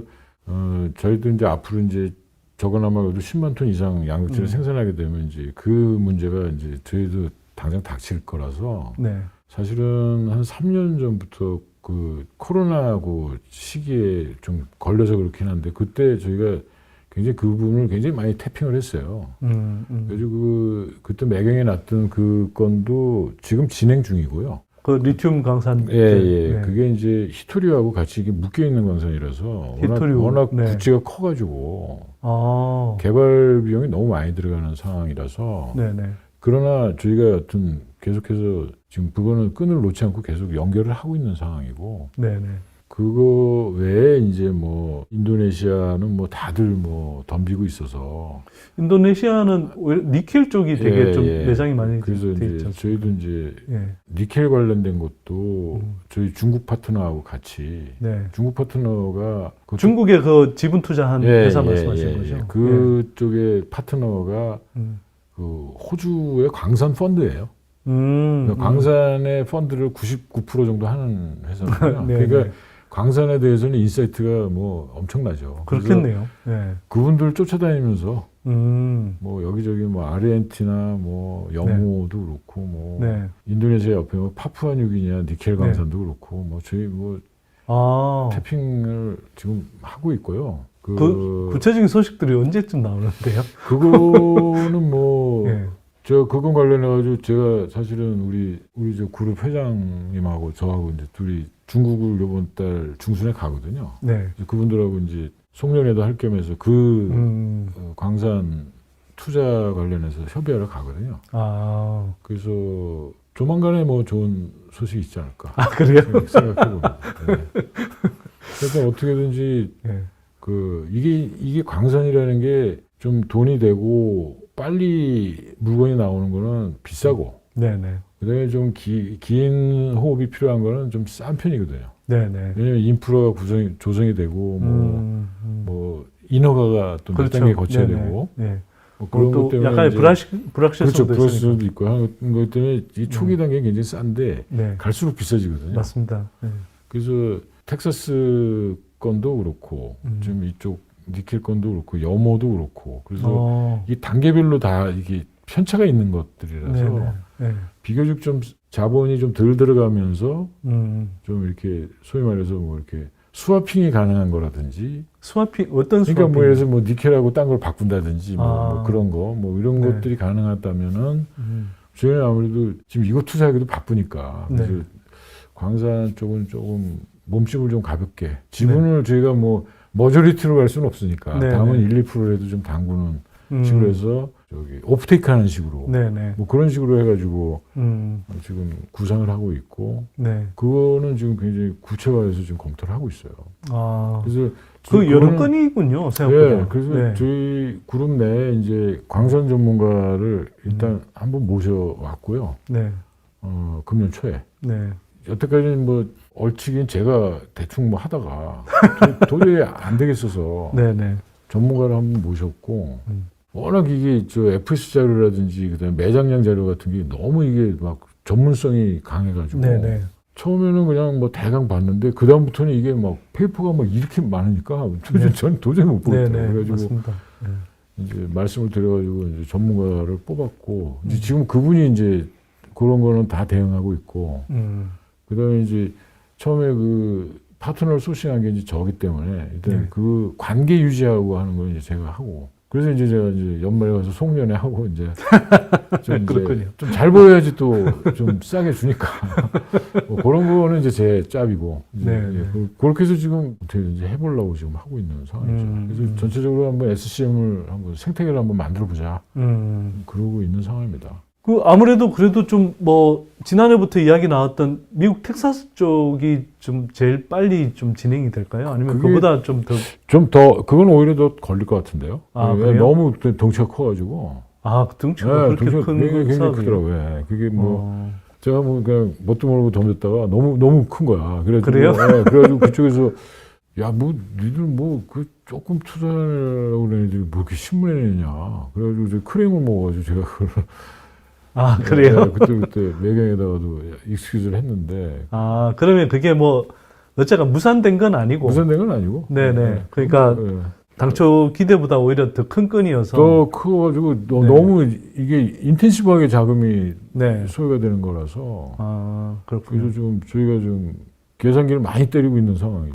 Speaker 3: 저희도 이제 앞으로 이제 적어나마 그래도 10만 톤 이상 양극재를 생산하게 되면 이제 그 문제가 이제 저희도 당장 닥칠 거라서
Speaker 1: 네.
Speaker 3: 사실은 한 3년 전부터 그 코로나하고 시기에 좀 걸려서 그렇긴 한데 그때 저희가 굉장히 그 부분을 굉장히 많이 태핑을 했어요. 그래서 그때 매경에 났던 그 건도 지금 진행 중이고요.
Speaker 1: 그 리튬 광산.
Speaker 3: 예.
Speaker 1: 네.
Speaker 3: 그게 이제 히토리오하고 같이 이게 묶여 있는 광산이라서
Speaker 1: 히토리오.
Speaker 3: 워낙
Speaker 1: 네.
Speaker 3: 부지가 커가지고
Speaker 1: 아.
Speaker 3: 개발 비용이 너무 많이 들어가는 상황이라서
Speaker 1: 네네.
Speaker 3: 그러나 저희가 여튼 계속해서 지금 그거는 끈을 놓지 않고 계속 연결을 하고 있는 상황이고
Speaker 1: 네네.
Speaker 3: 그거 외에 이제 뭐 인도네시아는 뭐 다들 뭐 덤비고 있어서
Speaker 1: 인도네시아는 오히려 니켈 쪽이 되게 좀 매장이 많이
Speaker 3: 그래서
Speaker 1: 돼
Speaker 3: 이제
Speaker 1: 있죠.
Speaker 3: 저희도 이제
Speaker 1: 예.
Speaker 3: 니켈 관련된 것도 저희 중국 파트너하고 같이
Speaker 1: 네.
Speaker 3: 중국 파트너가
Speaker 1: 중국에 그 지분 투자한 회사 말씀하시는 거죠? 예.
Speaker 3: 그쪽에 파트너가 그 호주의 광산 펀드예요. 그러니까 광산의 펀드를 99% 정도 하는 회사고요.
Speaker 1: 네,
Speaker 3: 그러니까
Speaker 1: 네.
Speaker 3: 광산에 대해서는 인사이트가 뭐 엄청나죠.
Speaker 1: 그렇겠네요. 네.
Speaker 3: 그분들 쫓아다니면서
Speaker 1: 음.
Speaker 3: 뭐 여기저기 뭐 아르헨티나 뭐 영호도 그렇고 뭐
Speaker 1: 네.
Speaker 3: 인도네시아 옆에 뭐 파푸아뉴기니아 니켈 광산도 그렇고 뭐 저희 뭐
Speaker 1: 아.
Speaker 3: 태핑을 지금 하고 있고요.
Speaker 1: 그 구체적인 소식들이 언제쯤 나오는데요?
Speaker 3: 그거는 뭐
Speaker 1: 예.
Speaker 3: 저 그건 관련해가지고 제가 사실은 우리 저 그룹 회장님하고 저하고 이제 둘이 중국을 이번 달 중순에 가거든요.
Speaker 1: 네.
Speaker 3: 그래서 그분들하고 이제 송년회도 할 겸해서 그 광산 투자 관련해서 협의하러 가거든요.
Speaker 1: 아,
Speaker 3: 그래서 조만간에 뭐 좋은 소식이 있지 않을까.
Speaker 1: 아 그래요?
Speaker 3: 생각해봅니다. 네. 그래서 어떻게든지
Speaker 1: 네.
Speaker 3: 이게 광산이라는 게 좀 돈이 되고 빨리 물건이 나오는 거는 비싸고
Speaker 1: 네네.
Speaker 3: 그다음에 좀 긴 호흡이 필요한 거는 좀 싼 편이거든요.
Speaker 1: 네네.
Speaker 3: 왜냐면 인프라가 조성이 되고 뭐 인허가가 또 몇 단계 거쳐야
Speaker 1: 네네.
Speaker 3: 되고
Speaker 1: 네.
Speaker 3: 뭐 그런 것 때문에
Speaker 1: 약간의
Speaker 3: 이제
Speaker 1: 불확실성도
Speaker 3: 그렇죠.
Speaker 1: 있으니까.
Speaker 3: 불확실성도 있고 하는 것 때문에 이 초기 단계는 굉장히 싼데
Speaker 1: 네.
Speaker 3: 갈수록 비싸지거든요.
Speaker 1: 맞습니다. 네.
Speaker 3: 그래서 텍사스 건도 그렇고 좀 이쪽 니켈 건도 그렇고 염호도 그렇고 그래서 이 단계별로 다 이게 편차가 있는 것들이라서
Speaker 1: 네네. 네.
Speaker 3: 비교적 좀 자본이 좀 덜 들어가면서
Speaker 1: 좀
Speaker 3: 이렇게 소위 말해서 뭐 이렇게 스와핑이 가능한 거라든지
Speaker 1: 스와핑 어떤 스와핑?
Speaker 3: 그러니까 뭐 예를 들어서 뭐 니켈하고 딴 걸 바꾼다든지
Speaker 1: 아.
Speaker 3: 뭐 그런 거 뭐 이런
Speaker 1: 네.
Speaker 3: 것들이 가능하다면은 저희는 아무래도 지금 이거 투자하기도 바쁘니까 그래서
Speaker 1: 네.
Speaker 3: 광산 쪽은 조금 몸집을 좀 가볍게 지분을 저희가 뭐 머저리티로 갈 수는 없으니까
Speaker 1: 네,
Speaker 3: 다음은
Speaker 1: 네.
Speaker 3: 1~2%라도 좀 담그는 식으로 해서 저기 오프테이크 하는 식으로
Speaker 1: 네네.
Speaker 3: 뭐 그런 식으로 해가지고 지금 구상을 하고 있고
Speaker 1: 네.
Speaker 3: 그거는 지금 굉장히 구체화해서 지금 검토를 하고 있어요.
Speaker 1: 아,
Speaker 3: 그래서
Speaker 1: 그
Speaker 3: 지금
Speaker 1: 여러
Speaker 3: 그거는-
Speaker 1: 건이군요, 생각보다.
Speaker 3: 예, 그래서
Speaker 1: 네.
Speaker 3: 저희 그룹 내에 이제 광산 전문가를 일단 한번 모셔왔고요.
Speaker 1: 네.
Speaker 3: 금년 초에.
Speaker 1: 네.
Speaker 3: 여태까지는 뭐 얼치긴 제가 대충 뭐 하다가 도저히 안 되겠어서
Speaker 1: 네네.
Speaker 3: 전문가를 한번 모셨고 워낙 이게 저 FS 자료라든지 그다음에 매장량 자료 같은 게 너무 이게 막 전문성이 강해가지고
Speaker 1: 네네.
Speaker 3: 처음에는 그냥 뭐 대강 봤는데 그 다음부터는 이게 막 페이퍼가 막 이렇게 많으니까
Speaker 1: 네.
Speaker 3: 저는 도저히 못 보겠더라고요.
Speaker 1: 네네.
Speaker 3: 그래가지고
Speaker 1: 맞습니다. 네.
Speaker 3: 이제 말씀을 드려가지고 이제 전문가를 뽑았고 이제 지금 그분이 이제 그런 거는 다 대응하고 있고 그다음에 이제 처음에 그 파트너를 소싱한 게 이제 저기 때문에 일단
Speaker 1: 네.
Speaker 3: 그 관계 유지하고 하는 걸 이제 제가 하고 그래서 이제 제가 이제 연말에 가서 송년회 하고 이제
Speaker 1: 그렇군요.
Speaker 3: 좀 잘 보여야지 또 좀 싸게 주니까 뭐 그런 거는 이제 제 짭이고 이제
Speaker 1: 네,
Speaker 3: 예,
Speaker 1: 네.
Speaker 3: 그렇게 해서 지금 어떻게 이제 해보려고 지금 하고 있는 상황이죠. 그래서 전체적으로 한번 SCM을 한번 생태계를 한번 만들어 보자 그러고 있는 상황입니다.
Speaker 1: 그 아무래도 그래도 좀 뭐 지난해부터 이야기 나왔던 미국 텍사스 쪽이 좀 제일 빨리 좀 진행이 될까요? 아니면
Speaker 3: 그게
Speaker 1: 그보다 좀 더?
Speaker 3: 좀 더 그건 오히려 더 걸릴 것 같은데요.
Speaker 1: 아,
Speaker 3: 예,
Speaker 1: 그래요?
Speaker 3: 너무 덩치가 커가지고.
Speaker 1: 아, 등치가 그렇게
Speaker 3: 덩치가
Speaker 1: 큰
Speaker 3: 굉장히
Speaker 1: 사업이에요?
Speaker 3: 크더라고요. 예, 그게 뭐
Speaker 1: 어,
Speaker 3: 제가 뭐 그냥 뭣도 모르고 덤볐다가 너무 큰 거야. 그래가지고,
Speaker 1: 그래요?
Speaker 3: 예, 그래가지고 그쪽에서 야 뭐 니들 뭐 그 조금 투자하려고 그러는 애들이 뭐 이렇게 신문에 내냐. 그래가지고 저 크레임을 먹어가지고 제가 그걸
Speaker 1: 아, 그래요?
Speaker 3: 예, 그때 매경에다가도 익스큐즈를 했는데
Speaker 1: 아, 그러면 그게 뭐 어쨌든 무산된 건 아니고.
Speaker 3: 무산된 건 아니고.
Speaker 1: 네네.
Speaker 3: 예,
Speaker 1: 그러니까
Speaker 3: 예.
Speaker 1: 당초 기대보다 오히려 더 큰 건이어서.
Speaker 3: 더 커가지고
Speaker 1: 네.
Speaker 3: 너무 이게 인텐시브하게 자금이
Speaker 1: 네.
Speaker 3: 소요가 되는 거라서
Speaker 1: 아, 그렇군요.
Speaker 3: 그래서 좀 저희가 좀 계산기를 많이 때리고 있는 상황이죠.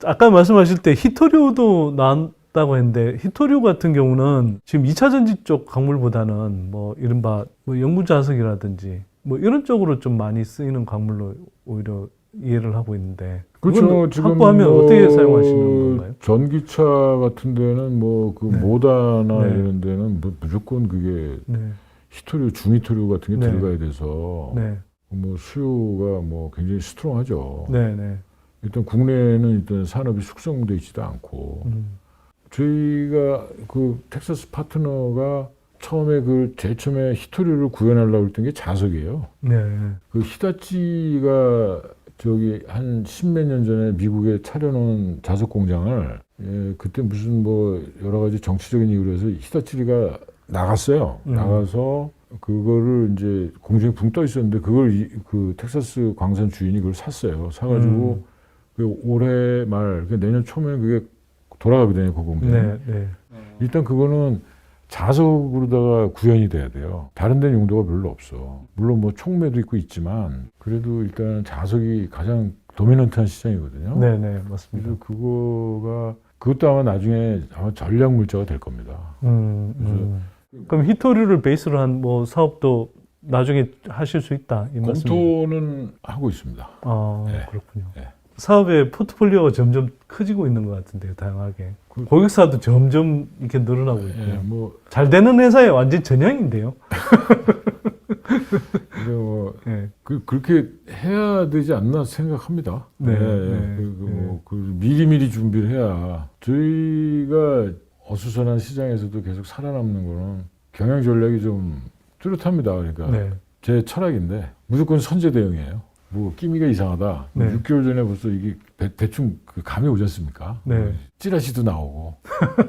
Speaker 1: 아까 말씀하실 때 히토류도 나왔다고 했는데 히토류 같은 경우는 지금 2차 전지 쪽 광물보다는 뭐 이른바 뭐 영구자석이라든지 뭐 이런 쪽으로 좀 많이 쓰이는 광물로 오히려 이해를 하고 있는데 그건 확보하면 어떻게 사용하시는 건가요?
Speaker 3: 전기차 같은 데는 뭐 그
Speaker 1: 네.
Speaker 3: 모다나
Speaker 1: 네.
Speaker 3: 이런 데는 무조건 그게
Speaker 1: 네.
Speaker 3: 히토류, 중히토류 같은 게
Speaker 1: 네.
Speaker 3: 들어가야 돼서
Speaker 1: 네.
Speaker 3: 뭐 수요가 뭐 굉장히 스트롱하죠.
Speaker 1: 네. 네.
Speaker 3: 일단 국내에는 일단 산업이 숙성돼 있지도 않고 저희가 그 텍사스 파트너가 처음에 제일 처음에 히토류를 구현하려고 했던 게 자석이에요.
Speaker 1: 네.
Speaker 3: 그 히다치가 저기 한 10몇 년 전에 미국에 차려놓은 자석 공장을 그때 무슨 뭐 여러 가지 정치적인 이유로 해서 히다치가 나갔어요. 나가서 그거를 이제 공장이 붕 떠 있었는데 그걸 그 텍사스 광산 주인이 그걸 샀어요. 사가지고 그 올해 말 내년 초면 그게 돌아가거든요. 그 공장이.
Speaker 1: 네. 네.
Speaker 3: 일단 그거는 자석으로다가 구현이 돼야 돼요. 다른 데는 용도가 별로 없어. 물론 뭐 촉매도 있고 있지만 그래도 일단 자석이 가장 도미넌트한 시장이거든요.
Speaker 1: 네. 네. 맞습니다.
Speaker 3: 그래서 그것도 아마 나중에 아마 전략 물자가 될 겁니다. 그래서
Speaker 1: 그럼 히토류를 베이스로 한 뭐 사업도 나중에 하실 수 있다 이 말씀.
Speaker 3: 검토는 하고 있습니다.
Speaker 1: 아
Speaker 3: 네.
Speaker 1: 그렇군요.
Speaker 3: 네.
Speaker 1: 사업의 포트폴리오가 점점 커지고 있는 것 같은데요, 다양하게.
Speaker 3: 그-
Speaker 1: 고객사도 점점 이렇게 늘어나고 있고요.
Speaker 3: 예, 뭐,
Speaker 1: 잘 되는 회사에 완전 전향인데요.
Speaker 3: 근데 뭐
Speaker 1: 네.
Speaker 3: 그렇게 해야 되지 않나 생각합니다.
Speaker 1: 네,
Speaker 3: 예,
Speaker 1: 네,
Speaker 3: 미리미리 준비를 해야 저희가 어수선한 시장에서도 계속 살아남는 거는 경영 전략이 좀 뚜렷합니다. 그러니까
Speaker 1: 네.
Speaker 3: 제 철학인데 무조건 선제 대응이에요. 뭐 끼미가 이상하다.
Speaker 1: 네.
Speaker 3: 6개월 전에 벌써 이게 대충 그 감이 오지 않습니까?
Speaker 1: 네.
Speaker 3: 찌라시도 나오고.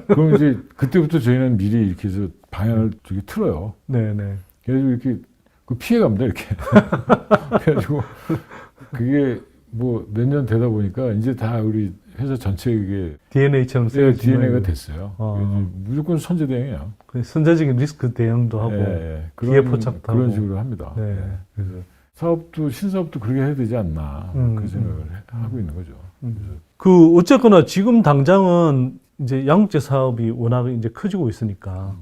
Speaker 3: 그럼 이제 그때부터 저희는 미리 이렇게 해서 방향을 저기 틀어요.
Speaker 1: 네, 네.
Speaker 3: 그래서 이렇게 그 피해갑니다. 이렇게. 그래가지고 그게 뭐 몇 년 되다 보니까 이제 다 우리 회사 전체에 그게
Speaker 1: DNA처럼
Speaker 3: DNA가 됐어요.
Speaker 1: 아.
Speaker 3: 그래서 무조건 선제 대응이에요.
Speaker 1: 선제적인 리스크 대응도 하고.
Speaker 3: 예,
Speaker 1: 피해 포착도
Speaker 3: 그런
Speaker 1: 하고.
Speaker 3: 식으로 합니다.
Speaker 1: 네.
Speaker 3: 예. 그래서 사업도 신사업도 그렇게 해야 되지 않나 그 생각을 하고 있는 거죠. 그래서
Speaker 1: 그 어쨌거나 지금 당장은 이제 양육제 사업이 워낙 이제 커지고 있으니까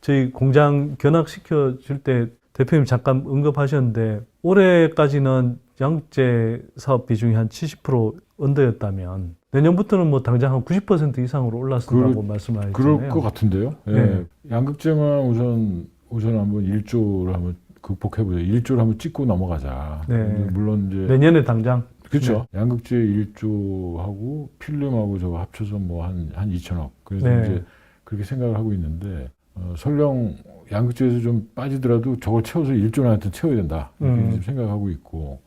Speaker 1: 저희 공장 견학시켜 줄 때 대표님 잠깐 언급하셨는데 올해까지는 양육제 사업 비중이 한 70% 언더였다면 내년부터는 뭐 당장 한 90% 이상으로 올랐다고 말씀하셨잖아요.
Speaker 3: 그럴 것 같은데요. 예.
Speaker 1: 네.
Speaker 3: 양극재만 우선 한번 1조를 한번 극복해보자. 1조를 한번 찍고 넘어가자.
Speaker 1: 네.
Speaker 3: 근데 물론 이제
Speaker 1: 내년에 당장.
Speaker 3: 그렇죠. 양극재 1조하고 필름하고 저거 합쳐서 뭐 한 2천억. 그래서
Speaker 1: 네.
Speaker 3: 이제 그렇게 생각을 하고 있는데 설령 양극재에서 좀 빠지더라도 저걸 채워서 1조나 하여튼 채워야 된다. 이렇게 지금 생각하고 있고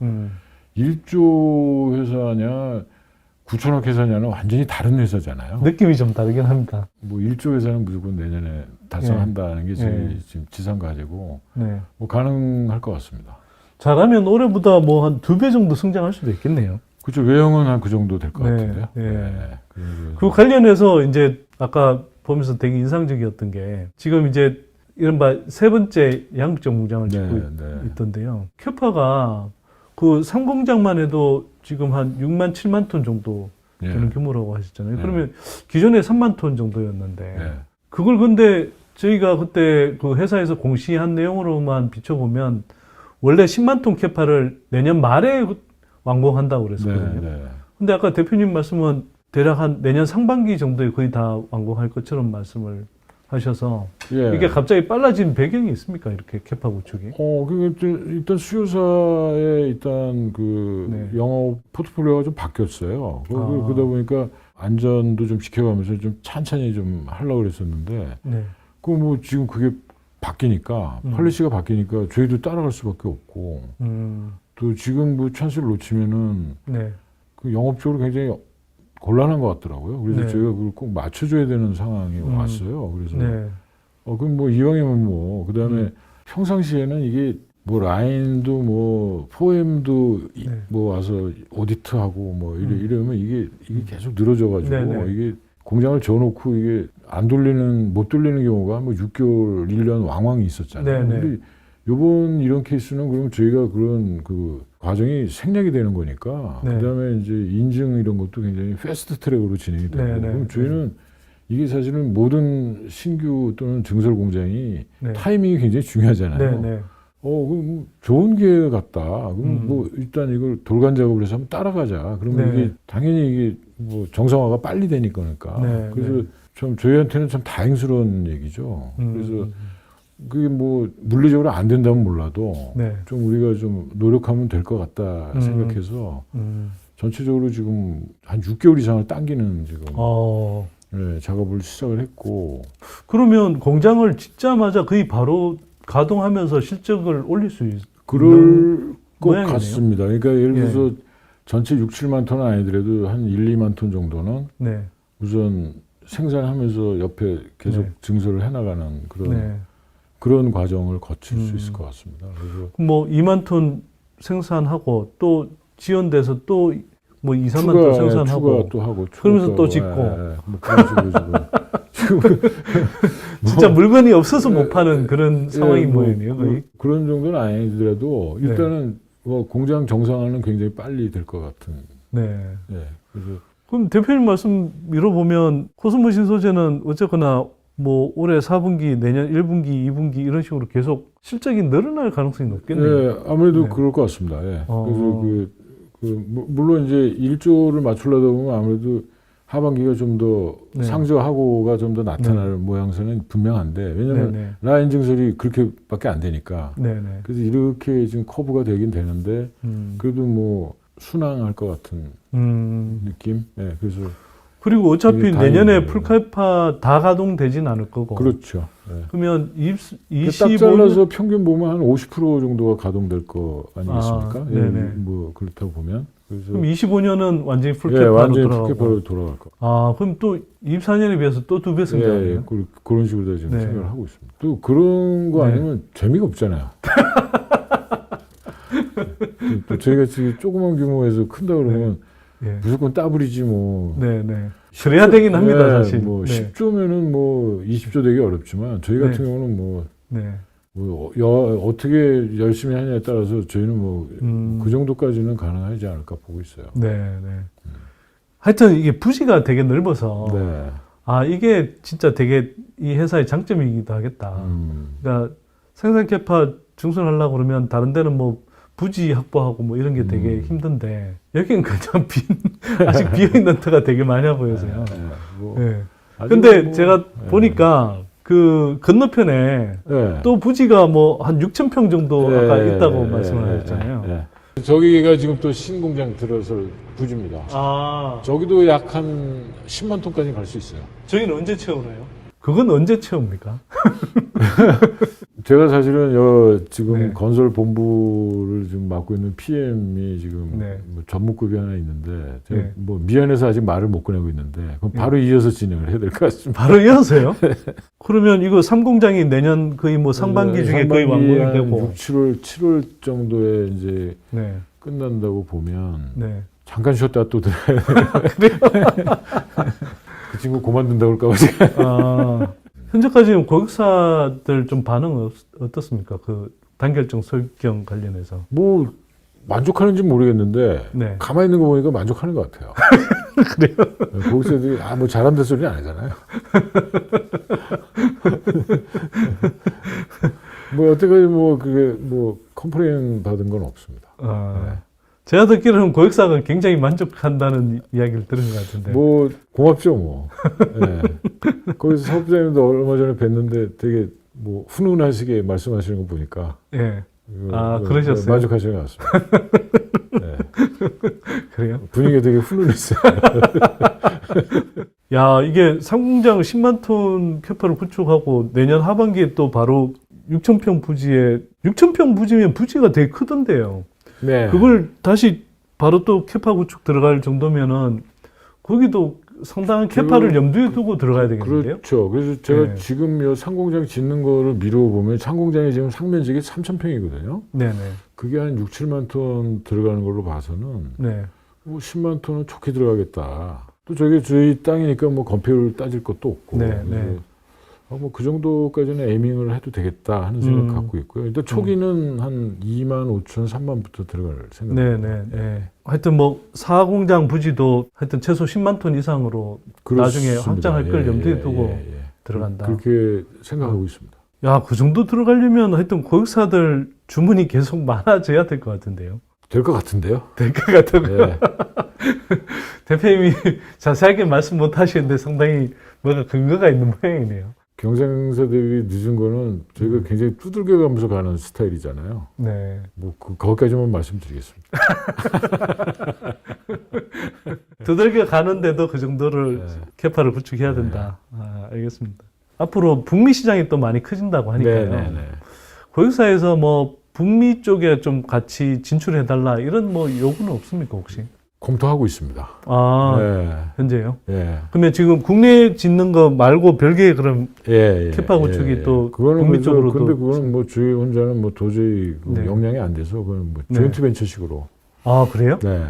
Speaker 3: 1조 회사냐 9천억 회사냐는 완전히 다른 회사잖아요.
Speaker 1: 느낌이 좀 다르긴 합니다.
Speaker 3: 뭐 1조 회사는 무조건 내년에 달성한다는 게 제 지금 지상 과제고
Speaker 1: 네.
Speaker 3: 뭐 가능할 것 같습니다.
Speaker 1: 잘하면 올해보다 뭐 한 2배 정도 성장할 수도 있겠네요.
Speaker 3: 그렇죠. 외형은 한 그 정도 될 것
Speaker 1: 네,
Speaker 3: 같은데요.
Speaker 1: 네.
Speaker 3: 그래서
Speaker 1: 그 관련해서 이제 아까 보면서 되게 인상적이었던 게 지금 이제 이른바 세 번째 양육제 공장을 짓고 있던데요. 캐파가 그 상공장만 해도 지금 한 6만 7만 톤 정도 되는 규모라고 하셨잖아요.
Speaker 3: 네.
Speaker 1: 그러면 기존에 3만 톤 정도였는데
Speaker 3: 네.
Speaker 1: 그걸 근데 저희가 그때 그 회사에서 공시한 내용으로만 비춰보면 원래 10만 톤 캐파를 내년 말에 완공한다고 그랬었거든요.
Speaker 3: 네.
Speaker 1: 근데 아까 대표님 말씀은 대략 한 내년 상반기 정도에 거의 다 완공할 것처럼 말씀을 하셔서
Speaker 3: 예.
Speaker 1: 이게 갑자기 빨라진 배경이 있습니까? 이렇게 캐파 구축이?
Speaker 3: 그게 일단 수요사의 일단 그
Speaker 1: 네.
Speaker 3: 영업 포트폴리오가 좀 바뀌었어요.
Speaker 1: 아.
Speaker 3: 그러다 보니까 안전도 좀 지켜가면서 좀 찬찬히 좀 하려고 그랬었는데
Speaker 1: 네.
Speaker 3: 그 뭐 지금 그게 바뀌니까 폴리시가 바뀌니까 저희도 따라갈 수밖에 없고 또 지금 뭐 찬스를 놓치면은
Speaker 1: 네.
Speaker 3: 그 영업적으로 굉장히 곤란한 것 같더라고요. 그래서
Speaker 1: 네.
Speaker 3: 저희가 그걸 꼭 맞춰줘야 되는 상황이 왔어요. 그래서
Speaker 1: 네.
Speaker 3: 그럼 뭐 이왕이면 뭐 그다음에 평상시에는 이게 뭐 라인도 뭐 포엠도
Speaker 1: 네.
Speaker 3: 뭐 와서 오디트하고 뭐 이러면 이게 계속 늘어져가지고
Speaker 1: 네, 네.
Speaker 3: 이게 공장을 줘놓고 이게 못 돌리는 경우가 뭐 6개월, 1년 왕왕이 있었잖아요.
Speaker 1: 네, 네.
Speaker 3: 근데 요번 이런 케이스는 그러면 저희가 그런 그 과정이 생략이 되는 거니까
Speaker 1: 네.
Speaker 3: 그다음에 이제 인증 이런 것도 굉장히 패스트 트랙으로 진행이 되고
Speaker 1: 네, 네.
Speaker 3: 그럼 저희는 이게 사실은 모든 신규 또는 증설 공장이
Speaker 1: 네.
Speaker 3: 타이밍이 굉장히 중요하잖아요.
Speaker 1: 네. 네.
Speaker 3: 그럼 좋은 기회 같다. 그럼 뭐 일단 이걸 돌간 작업을 해서 한번 따라가자. 그러면
Speaker 1: 네.
Speaker 3: 이게 당연히 이게 뭐 정상화가 빨리 되니까.
Speaker 1: 네,
Speaker 3: 그래서
Speaker 1: 네.
Speaker 3: 좀 저희한테는 참 다행스러운 얘기죠. 그래서 그게 뭐 물리적으로 안 된다면 몰라도
Speaker 1: 네.
Speaker 3: 좀 우리가 좀 노력하면 될 것 같다 생각해서 전체적으로 지금 한 6개월 이상을 당기는 지금 네, 작업을 시작을 했고
Speaker 1: 그러면 공장을 짓자마자 거의 바로 가동하면서 실적을 올릴 수
Speaker 3: 그럴 것
Speaker 1: 모양이네요.
Speaker 3: 같습니다. 그러니까 예를 들어서 전체 6, 7만 톤은 아니더라도 한 1, 2만 톤 정도는
Speaker 1: 네.
Speaker 3: 우선 생산하면서 옆에 계속
Speaker 1: 네.
Speaker 3: 증설을 해나가는
Speaker 1: 네.
Speaker 3: 그런 과정을 거칠 수 있을 것 같습니다. 그래서
Speaker 1: 뭐 2만 톤 생산하고 또 지연돼서 또 뭐 2, 3만 톤 생산하고
Speaker 3: 추가 또 하고
Speaker 1: 그러면서 또
Speaker 3: 하고,
Speaker 1: 짓고
Speaker 3: 뭐 그런 식으로 지금
Speaker 1: 진짜 물건이 없어서 못 파는 그런 상황인
Speaker 3: 뭐
Speaker 1: 모양이에요 거의.
Speaker 3: 그런 정도는 아니더라도
Speaker 1: 네.
Speaker 3: 일단은 뭐 공장 정상화는 굉장히 빨리 될 것 같은.
Speaker 1: 네.
Speaker 3: 네. 그래서
Speaker 1: 그럼 대표님 말씀 밀어보면 코스모 신소재는 어쨌거나 뭐 올해 4분기, 내년 1분기, 2분기 이런 식으로 계속 실적이 늘어날 가능성이 높겠네요.
Speaker 3: 예, 아무래도
Speaker 1: 네.
Speaker 3: 그럴 것 같습니다. 예.
Speaker 1: 어.
Speaker 3: 그래서 물론 이제 1조를 맞추려다 보면 아무래도 하반기가 좀 더
Speaker 1: 네.
Speaker 3: 상저하고가 좀 더 나타날 모양새는 분명한데, 왜냐면
Speaker 1: 네네.
Speaker 3: 라인 증설이 그렇게밖에 안 되니까.
Speaker 1: 네네.
Speaker 3: 그래서 이렇게 지금 커브가 되긴 되는데,
Speaker 1: 음.
Speaker 3: 그래도 뭐 순항할 것 같은 느낌. 예, 그래서
Speaker 1: 그리고 어차피
Speaker 3: 이게
Speaker 1: 내년에
Speaker 3: 다행이네요.
Speaker 1: 풀카파 다 가동되진 않을 거고.
Speaker 3: 그렇죠. 예.
Speaker 1: 그러면
Speaker 3: 딱
Speaker 1: 25년
Speaker 3: 잘라서 평균 보면 한 50% 정도가 가동될 거 아니겠습니까?
Speaker 1: 아,
Speaker 3: 예,
Speaker 1: 네네.
Speaker 3: 뭐 그렇다고 보면. 그래서
Speaker 1: 그럼 25년은 완전히
Speaker 3: 예,
Speaker 1: 풀카파로
Speaker 3: 완전히
Speaker 1: 돌아가고.
Speaker 3: 풀캐파로 돌아갈 거.
Speaker 1: 아, 그럼 또 24년에 비해서 또 2배
Speaker 3: 예,
Speaker 1: 성장이네요.
Speaker 3: 예, 그런 식으로 지금
Speaker 1: 네.
Speaker 3: 생각을 하고 있습니다. 또 그런 거
Speaker 1: 네.
Speaker 3: 아니면 재미가 없잖아요. 또 저희가 지금 조그만 규모에서 큰다 그러면
Speaker 1: 예.
Speaker 3: 무조건 따블이지 뭐.
Speaker 1: 네네. 그래야 되긴 합니다,
Speaker 3: 예,
Speaker 1: 사실.
Speaker 3: 뭐
Speaker 1: 네.
Speaker 3: 10조면은 뭐 20조 되기 어렵지만 저희 같은
Speaker 1: 네.
Speaker 3: 경우는 뭐
Speaker 1: 네.
Speaker 3: 어떻게 열심히 하냐에 따라서 저희는 뭐 그 정도까지는 가능하지 않을까 보고 있어요.
Speaker 1: 네, 네. 하여튼 이게 부지가 되게 넓어서
Speaker 3: 네.
Speaker 1: 아, 이게 진짜 되게 이 회사의 장점이기도 하겠다. 그러니까 생산 캐파 증설하려고 그러면 다른 데는 뭐 부지 확보하고 뭐 이런 게 되게 힘든데 여기는 그냥 아직 비어있는 터가 되게 많아 보여서요.
Speaker 3: 네, 뭐
Speaker 1: 네.
Speaker 3: 아주
Speaker 1: 근데
Speaker 3: 뭐,
Speaker 1: 제가 보니까 그 건너편에
Speaker 3: 네.
Speaker 1: 또 부지가 뭐 한 6,000평 정도 아까
Speaker 3: 예,
Speaker 1: 있다고
Speaker 3: 예,
Speaker 1: 말씀을
Speaker 3: 예,
Speaker 1: 하셨잖아요.
Speaker 3: 예, 예. 저기가 지금 또 신공장 들어설 부지입니다.
Speaker 1: 아,
Speaker 3: 저기도 약 한 10만 톤까지 갈 수 있어요.
Speaker 1: 저희는 언제 체험을 해요? 그건 언제 체험입니까?
Speaker 3: 제가 사실은 지금
Speaker 1: 네.
Speaker 3: 건설 본부를 지금 맡고 있는 PM이 지금
Speaker 1: 네.
Speaker 3: 뭐 전문급이 하나 있는데 제가
Speaker 1: 네.
Speaker 3: 뭐 미안해서 아직 말을 못 꺼내고 있는데 그럼 바로 이어서 진행을 해야 될 것 같습니다.
Speaker 1: 바로 이어서요? 그러면 이거 3공장이 내년 거의 뭐 상반기 중에 거의 완공이
Speaker 3: 한
Speaker 1: 되고.
Speaker 3: 7월 정도에 이제
Speaker 1: 네.
Speaker 3: 끝난다고 보면
Speaker 1: 네.
Speaker 3: 잠깐 쉬었다 또 들어야 돼요. 그 친구 그만둔다고 할까 봐 제가.
Speaker 1: 아, 현재까지는 고객사들 좀 반응 어떻습니까? 그 단결정 설경 관련해서.
Speaker 3: 뭐 만족하는지 모르겠는데
Speaker 1: 네.
Speaker 3: 가만히 있는 거 보니까 만족하는 것 같아요.
Speaker 1: 그래요?
Speaker 3: 고객사들이 뭐 잘한다 소리는 아니잖아요. 뭐 여태까지 뭐 그게 뭐 컴플레인 받은 건 없습니다.
Speaker 1: 아,
Speaker 3: 네.
Speaker 1: 제가 듣기로는 고객사가 굉장히 만족한다는 이야기를 들은 것 같은데.
Speaker 3: 뭐 고맙죠 뭐. 네. 거기서 사업자님도 얼마 전에 뵀는데 되게 뭐 훈훈하시게 말씀하시는 거 보니까
Speaker 1: 예. 아, 그러셨어요?
Speaker 3: 만족하시는 것 같습니다. 네.
Speaker 1: 그래요?
Speaker 3: 분위기가 되게 훈훈했어요.
Speaker 1: 야, 이게 상공장 10만 톤 캐파를 구축하고 내년 하반기에 또 바로 6,000평 부지에 6,000평 부지면 부지가 되게 크던데요.
Speaker 3: 네.
Speaker 1: 그걸 다시 바로 또 캐파 구축 들어갈 정도면은 거기도 상당한 캐파를 염두에 두고 들어가야 되겠는데요?
Speaker 3: 그렇죠. 그래서 제가
Speaker 1: 네.
Speaker 3: 지금 이 상공장 짓는 거를 미뤄보면 상공장이 지금 상면적이 3,000평이거든요.
Speaker 1: 네네.
Speaker 3: 그게 한 6, 7만 톤 들어가는 걸로 봐서는
Speaker 1: 네.
Speaker 3: 뭐 10만 톤은 좋게 들어가겠다. 또 저희 땅이니까 뭐 건폐율 따질 것도 없고.
Speaker 1: 네, 네.
Speaker 3: 뭐 그 정도까지는 에이밍을 해도 되겠다 하는 생각 갖고 있고요. 일단 초기는 한 2만 5천, 3만부터 들어갈 생각입니다.
Speaker 1: 네네. 하여튼 뭐 사공장 부지도 하여튼 최소 10만 톤 이상으로 나중에
Speaker 3: 그렇습니다.
Speaker 1: 확장할 걸 염두에 두고
Speaker 3: 예.
Speaker 1: 들어간다.
Speaker 3: 그렇게 생각하고 있습니다.
Speaker 1: 야, 그 정도 들어가려면 하여튼 고객사들 주문이 계속 많아져야 될 것 같은데요.
Speaker 3: 될 것 같은데요.
Speaker 1: 될 것 같다고요.
Speaker 3: 예.
Speaker 1: 대표님이 자세하게 말씀 못 하시는데 상당히 뭐가 근거가 있는 모양이네요.
Speaker 3: 경쟁사 대비 늦은 거는 저희가 굉장히 두들겨 가면서 가는 스타일이잖아요.
Speaker 1: 네.
Speaker 3: 뭐 거기까지만 말씀드리겠습니다.
Speaker 1: 두들겨 가는데도 그 정도를
Speaker 3: 네.
Speaker 1: 캐파를 구축해야 된다. 아, 알겠습니다. 앞으로 북미 시장이 또 많이 커진다고 하니까요.
Speaker 3: 네네네.
Speaker 1: 고객사에서 뭐 북미 쪽에 좀 같이 진출해달라 이런 뭐 요구는 없습니까 혹시?
Speaker 3: 검토하고 있습니다.
Speaker 1: 아,
Speaker 3: 네.
Speaker 1: 현재요?
Speaker 3: 예.
Speaker 1: 그러면 지금 국내에 짓는 거 말고 별개의 그럼
Speaker 3: 예.
Speaker 1: 캐파 구축이 또
Speaker 3: 그거는
Speaker 1: 북미
Speaker 3: 그래서
Speaker 1: 쪽으로도
Speaker 3: 근데 그거는 뭐 저희 혼자는 뭐 도저히 그
Speaker 1: 네.
Speaker 3: 역량이 안 돼서 그건 뭐
Speaker 1: 네.
Speaker 3: 조인트 벤처식으로.
Speaker 1: 아, 그래요?
Speaker 3: 네.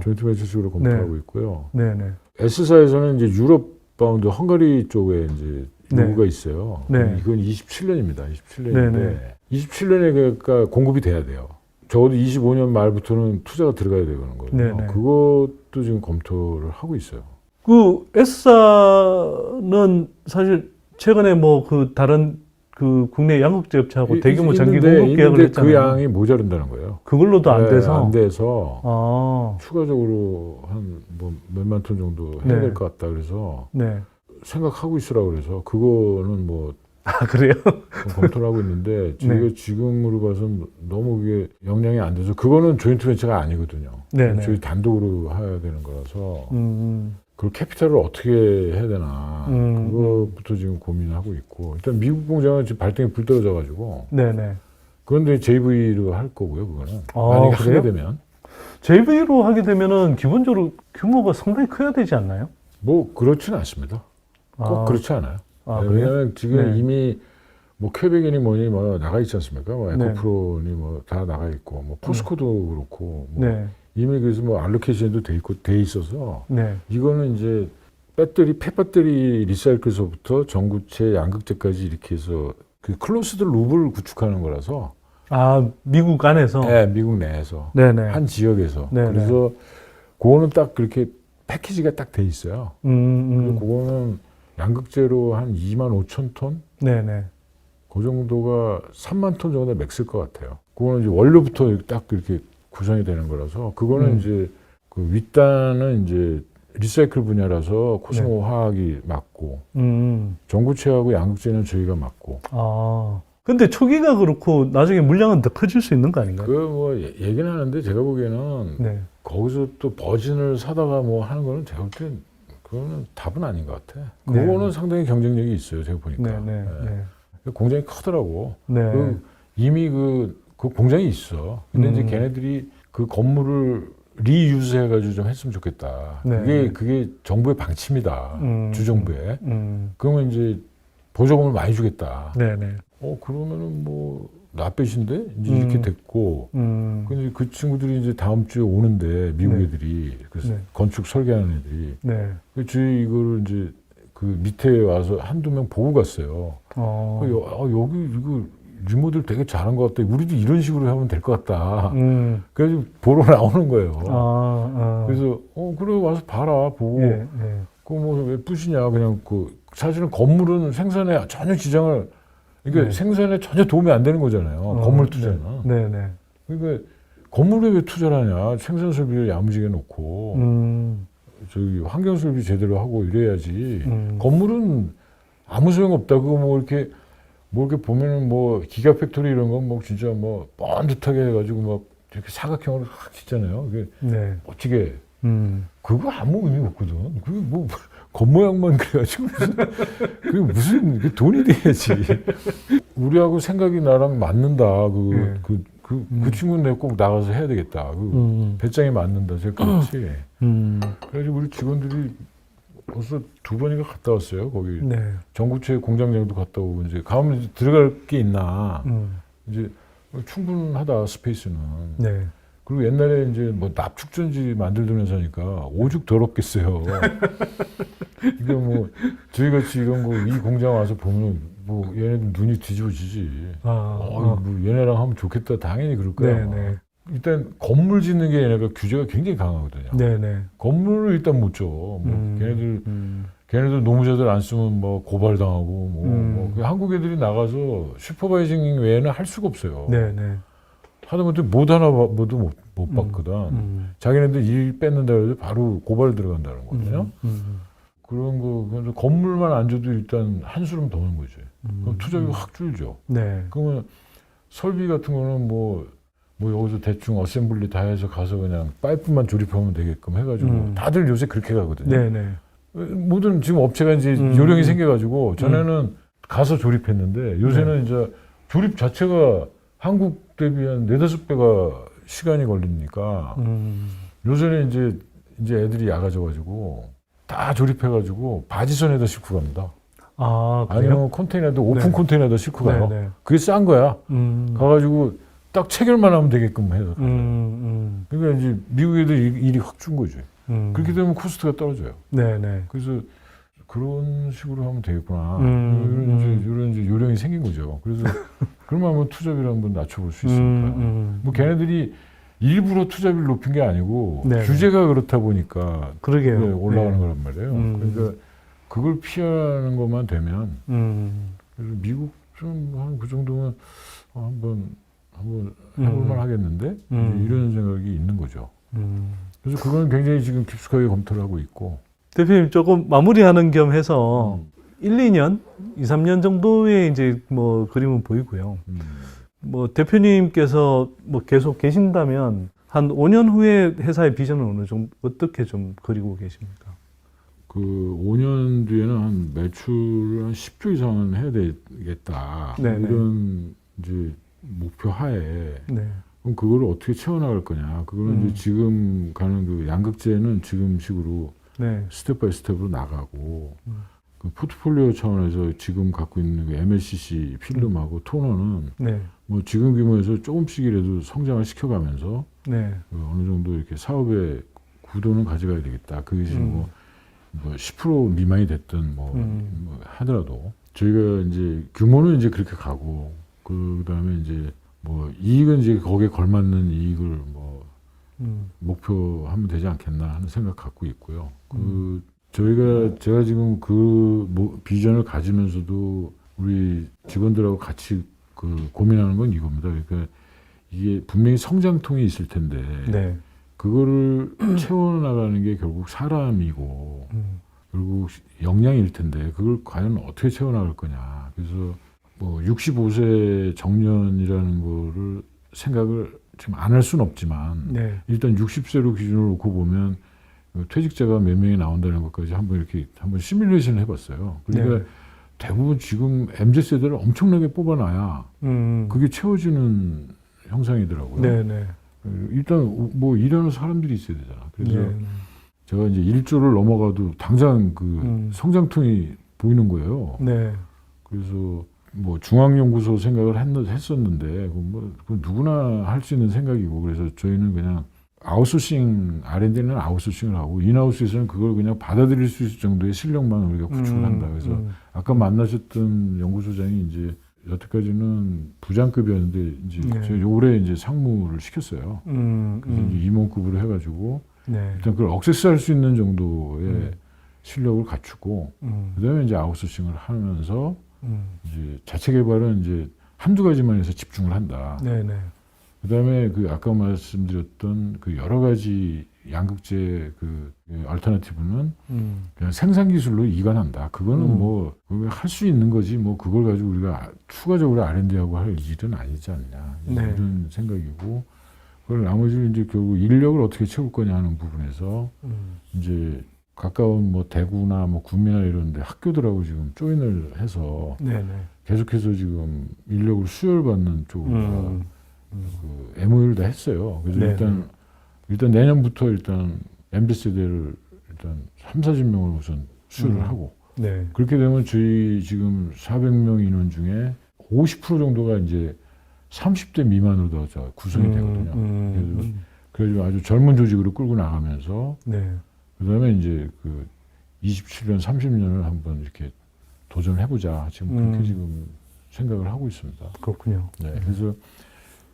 Speaker 1: 조인트
Speaker 3: 벤처식으로 검토하고 있고요.
Speaker 1: 네네.
Speaker 3: S사에서는 이제 유럽 바운드 헝가리 쪽에 이제
Speaker 1: 네.
Speaker 3: 요구가 있어요.
Speaker 1: 네.
Speaker 3: 이건 27년입니다. 27년인데
Speaker 1: 네네.
Speaker 3: 27년에 그러니까 공급이 돼야 돼요. 적어도 25년 말부터는 투자가 들어가야 되는 거거든요.
Speaker 1: 네네.
Speaker 3: 그것도 지금 검토를 하고 있어요.
Speaker 1: 그 S사는 사실 최근에 뭐 그 다른 그 국내 양극재 업체하고 대규모 장기 공급 계약을 했잖아요.
Speaker 3: 그 양이 모자른다는 거예요.
Speaker 1: 그걸로도 안
Speaker 3: 네,
Speaker 1: 돼서.
Speaker 3: 안 돼서
Speaker 1: 아,
Speaker 3: 추가적으로 한 뭐 몇만 톤 정도 해야
Speaker 1: 네.
Speaker 3: 될 것 같다 그래서
Speaker 1: 네.
Speaker 3: 생각하고 있으라고 그래서 그거는 뭐
Speaker 1: 아, 그래요?
Speaker 3: 검토를 하고 있는데 저희가 지금으로 봐서는 너무 그게 역량이 안 돼서 그거는 조인트 벤처가 아니거든요.
Speaker 1: 네, 네.
Speaker 3: 저희 단독으로 해야 되는 거라서
Speaker 1: 음,
Speaker 3: 그걸 캐피탈을 어떻게 해야 되나 그거부터 지금 고민하고 있고 일단 미국 공장은 지금 발등에 불 떨어져 가지고
Speaker 1: 네네.
Speaker 3: 그런데 JV로 할 거고요 그거는
Speaker 1: 아,
Speaker 3: 만약에
Speaker 1: 그래요?
Speaker 3: 하게 되면
Speaker 1: JV로 하게 되면은 기본적으로 규모가 상당히 커야 되지 않나요?
Speaker 3: 뭐 그렇지는 않습니다. 꼭
Speaker 1: 아,
Speaker 3: 그렇지 않아요.
Speaker 1: 아,
Speaker 3: 네,
Speaker 1: 그래요?
Speaker 3: 왜냐하면 지금
Speaker 1: 네.
Speaker 3: 이미 뭐 퀘벡이니 뭐니 뭐 나가 있지 않습니까? 뭐
Speaker 1: 네.
Speaker 3: 에코프로니 뭐 다 나가 있고 뭐 포스코도 그렇고 뭐
Speaker 1: 네.
Speaker 3: 이미 그래서 뭐 알로케이션도 돼 있고 돼 있어서
Speaker 1: 네.
Speaker 3: 이거는 이제 폐배터리 리사이클서부터 전구체, 양극재까지 이렇게 해서 그 클로스드 룹을 구축하는 거라서
Speaker 1: 아, 미국 안에서?
Speaker 3: 네, 미국 내에서
Speaker 1: 네네.
Speaker 3: 한 지역에서
Speaker 1: 네네.
Speaker 3: 그래서 그거는 딱 그렇게 패키지가 딱 돼 있어요. 그리고
Speaker 1: 음.
Speaker 3: 그거는 양극재로 한 2만 5천 톤?
Speaker 1: 네네.
Speaker 3: 그 정도가 3만 톤 정도 맥스일 것 같아요. 그거는 이제 원료부터 딱 이렇게 구성이 되는 거라서 그거는 이제 그 윗단은 이제 리사이클 분야라서 코스모 화학이 맡고 전구체하고 양극재는 저희가 맡고
Speaker 1: 아. 근데 초기가 그렇고 나중에 물량은 더 커질 수 있는 거 아닌가요?
Speaker 3: 그 뭐 얘기는 하는데 제가 보기에는
Speaker 1: 네.
Speaker 3: 거기서 또 버진을 사다가 뭐 하는 거는 제가 볼 땐 그거는 답은 아닌 것 같아.
Speaker 1: 네.
Speaker 3: 그거는 상당히 경쟁력이 있어요. 제가 보니까.
Speaker 1: 네네. 네.
Speaker 3: 공장이 크더라고.
Speaker 1: 네.
Speaker 3: 이미 그 공장이 있어. 근데 이제 걔네들이 그 건물을 리유즈 해가지고 좀 했으면 좋겠다.
Speaker 1: 네.
Speaker 3: 그게 정부의 방침이다. 주정부의. 그러면 이제 보조금을 많이 주겠다.
Speaker 1: 네네.
Speaker 3: 그러면은 뭐 나빼신데 이제 이렇게 됐고. 근데 그 친구들이 이제 다음 주에 오는데 미국
Speaker 1: 네.
Speaker 3: 애들이 그래서
Speaker 1: 네.
Speaker 3: 건축 설계하는 애들이
Speaker 1: 네.
Speaker 3: 저희 이거를 이제 그 밑에 와서 한두 명 보고 갔어요. 여기 이거 리모델 되게 잘한 것 같다. 우리도 이런 식으로 하면 될 것 같다. 그래서 보러 나오는 거예요. 그래서 그래 와서 봐라 보고
Speaker 1: 예, 예.
Speaker 3: 그 뭐 왜 부시냐 그냥 그 사실은 건물은 생산에 전혀 지장을 그러니까
Speaker 1: 네.
Speaker 3: 생산에 전혀 도움이 안 되는 거잖아요. 건물 투자는.
Speaker 1: 네, 네.
Speaker 3: 그러니까 건물에 왜 투자를 하냐? 생산 설비를 야무지게 놓고 저기 환경 설비 제대로 하고 이래야지. 건물은 아무 소용 없다. 그거 뭐 이렇게 보면은 뭐 기가 팩토리 이런 건 뭐 진짜 뭐 번듯하게 해가지고 막 이렇게 사각형으로 확 짓잖아요. 그게
Speaker 1: 네.
Speaker 3: 멋지게. 그거 아무 의미 없거든. 그게 뭐 겉모양만 그래가지고 그게 무슨 그 돈이 돼야지. 우리하고 생각이 나랑 맞는다. 그 친구는 내가 꼭 나가서 해야 되겠다. 배짱이 맞는다. 제가 그렇지. 그래가지고 우리 직원들이 벌써 2번인가 갔다 왔어요. 거기
Speaker 1: 네.
Speaker 3: 전구체 공장장도 갔다 오고 이제 가면 이제 들어갈 게 있나. 이제 충분하다 스페이스는.
Speaker 1: 네.
Speaker 3: 그리고 옛날에 이제 뭐 납축전지 만들던 회사니까 오죽 더럽겠어요. 이게 뭐 저희 같이 이런 거 이 공장 와서 보면 뭐 얘네들 눈이 뒤집어지지. 뭐 얘네랑 하면 좋겠다. 당연히 그럴 거야.
Speaker 1: 네.
Speaker 3: 일단 건물 짓는 게 얘네가 규제가 굉장히 강하거든요.
Speaker 1: 네네.
Speaker 3: 건물을 일단 못 줘. 걔네들 노무자들 안 쓰면 뭐 고발당하고 뭐 한국 애들이 나가서 슈퍼바이징 외에는 할 수가 없어요.
Speaker 1: 네네.
Speaker 3: 하다못해 못 하나 모두 못 받거든. 자기네들 일 뺏는다 해서 바로 고발 들어간다는 거거든요. 그런 거 그래서 건물만 안 줘도 일단 한수름 더 넣는 거지. 그럼 투자비가 확 줄죠.
Speaker 1: 네.
Speaker 3: 그러면 설비 같은 거는 뭐 여기서 대충 어셈블리 다 해서 가서 그냥 파이프만 조립하면 되게끔 해가지고 다들 요새 그렇게 가거든요.
Speaker 1: 네네.
Speaker 3: 모든 지금 업체가 이제 요령이 생겨가지고 전에는 가서 조립했는데 요새는 이제 조립 자체가 한국 대비 한 4-5배가 시간이 걸리니까 요새는 이제 애들이 야가져가지고 다 조립해가지고 바지선에다 싣고 갑니다.
Speaker 1: 아, 그래요?
Speaker 3: 아니면 컨테이너도 오픈
Speaker 1: 네.
Speaker 3: 컨테이너에다 싣고 가요.
Speaker 1: 네.
Speaker 3: 그게 싼 거야. 가가지고 딱 체결만 하면 되게끔 해서. 그러니까 이제 미국 애들 일이 확 준 거지. 그렇게 되면 코스트가 떨어져요.
Speaker 1: 네네.
Speaker 3: 그래서 그런 식으로 하면 되겠구나. 이런 이제 요령이 생긴 거죠. 그래서 그러면 한번 투자비를 한번 낮춰볼 수 있으니까. 뭐 걔네들이 일부러 투자비를 높인 게 아니고
Speaker 1: 네.
Speaker 3: 규제가 그렇다 보니까
Speaker 1: 그러게요.
Speaker 3: 그게 올라가는
Speaker 1: 네.
Speaker 3: 거란 말이에요. 그러니까 그걸 피하는 것만 되면 그래서 미국 좀 한 그 정도면 한번 해볼만 하겠는데 이런 생각이 있는 거죠. 그래서 그건 굉장히 지금 깊숙하게 검토를 하고 있고.
Speaker 1: 대표님 조금 마무리하는 겸 해서 1, 2년, 2, 3년 정도의 이제 뭐 그림은 보이고요. 뭐 대표님께서 뭐 계속 계신다면 한 5년 후에 회사의 비전은 어느 정도 어떻게 좀 그리고 계십니까?
Speaker 3: 그 5년 뒤에는 한 매출 한 10조 이상은 해야 되겠다.
Speaker 1: 네네.
Speaker 3: 이런 이제 목표 하에
Speaker 1: 네.
Speaker 3: 그럼 그거를 어떻게 채워나갈 거냐. 그거는 이제 지금 가는 그 양극재는 지금식으로
Speaker 1: 네.
Speaker 3: 스텝 바이 스텝으로 나가고 그 포트폴리오 차원에서 지금 갖고 있는 그 MLCC 필름하고 토너는
Speaker 1: 네.
Speaker 3: 뭐 지금 규모에서 조금씩이라도 성장을 시켜가면서
Speaker 1: 네.
Speaker 3: 그 어느 정도 이렇게 사업의 구도는 가져가야 되겠다. 그게 지금 뭐 10% 미만이 됐든 뭐 하더라도 저희가 이제 규모는 이제 그렇게 가고 그 다음에 이제 뭐 이익은 이제 거기에 걸맞는 이익을 뭐 목표하면 되지 않겠나 하는 생각 갖고 있고요. 그 제가 지금 그 비전을 가지면서도 우리 직원들하고 같이 그 고민하는 건 이겁니다. 그러니까 이게 분명히 성장통이 있을 텐데
Speaker 1: 네.
Speaker 3: 그거를 채워나가는 게 결국 사람이고 결국 역량일 텐데 그걸 과연 어떻게 채워나갈 거냐. 그래서 뭐 65세 정년이라는 거를 생각을 지금 안 할 수는 없지만
Speaker 1: 네.
Speaker 3: 일단 60세로 기준으로 놓고 보면 퇴직자가 몇 명이 나온다는 것까지 한번 시뮬레이션을 해봤어요. 그러니까
Speaker 1: 네.
Speaker 3: 대부분 지금 MZ세대를 엄청나게 뽑아놔야 그게 채워지는 형상이더라고요.
Speaker 1: 네. 네.
Speaker 3: 일단 뭐 일하는 사람들이 있어야 되잖아. 그래서
Speaker 1: 네.
Speaker 3: 제가 이제 1조를 넘어가도 당장 그 성장통이 보이는 거예요.
Speaker 1: 네.
Speaker 3: 그래서 뭐 중앙연구소 생각을 했었는데 그건 누구나 할 수 있는 생각이고 그래서 저희는 그냥 아웃소싱 R&D는 아웃소싱을 하고 인하우스에서는 그걸 그냥 받아들일 수 있을 정도의 실력만 우리가 구축을 한다. 그래서 아까 만나셨던 연구소장이 이제 여태까지는 부장급이었는데 이제
Speaker 1: 네.
Speaker 3: 저희 올해 이제 상무를 시켰어요. 그래서 이제 임원급으로 해가지고
Speaker 1: 네.
Speaker 3: 일단 그걸 억세스할 수 있는 정도의 실력을 갖추고 그다음에 이제 아웃소싱을 하면서 이제 자체 개발은 이제 한두 가지만 해서 집중을 한다.
Speaker 1: 네. 네.
Speaker 3: 그다음에 그 아까 말씀드렸던 그 여러 가지 양극재 그 알터너티브는 그냥 생산 기술로 이관한다. 그거는 뭐 할 수 있는 거지. 뭐 그걸 가지고 우리가 추가적으로 R&D하고 할 일은 아니지 않냐.
Speaker 1: 네.
Speaker 3: 이런 생각이고 그걸 나머지는 이제 결국 인력을 어떻게 채울 거냐 하는 부분에서 이제 가까운 뭐 대구나 뭐 구미나 이런 데 학교들하고 지금 조인을 해서
Speaker 1: 네. 네.
Speaker 3: 계속해서 지금 인력을 수혈받는 쪽으로 그 MOU를 다 했어요. 그래서
Speaker 1: 네.
Speaker 3: 일단 내년부터 일단 MZ세대를 일단 30-40명을 우선 수혈을 하고
Speaker 1: 네.
Speaker 3: 그렇게 되면 저희 지금 400명 인원 중에 50% 정도가 이제 30대 미만으로 다 구성이 되거든요. 그래서 아주 젊은 조직으로 끌고 나가면서
Speaker 1: 네.
Speaker 3: 그다음에 이제 그 27년, 30년을 한번 이렇게 도전해보자. 지금 그렇게 지금 생각을 하고 있습니다.
Speaker 1: 그렇군요.
Speaker 3: 네, 그래서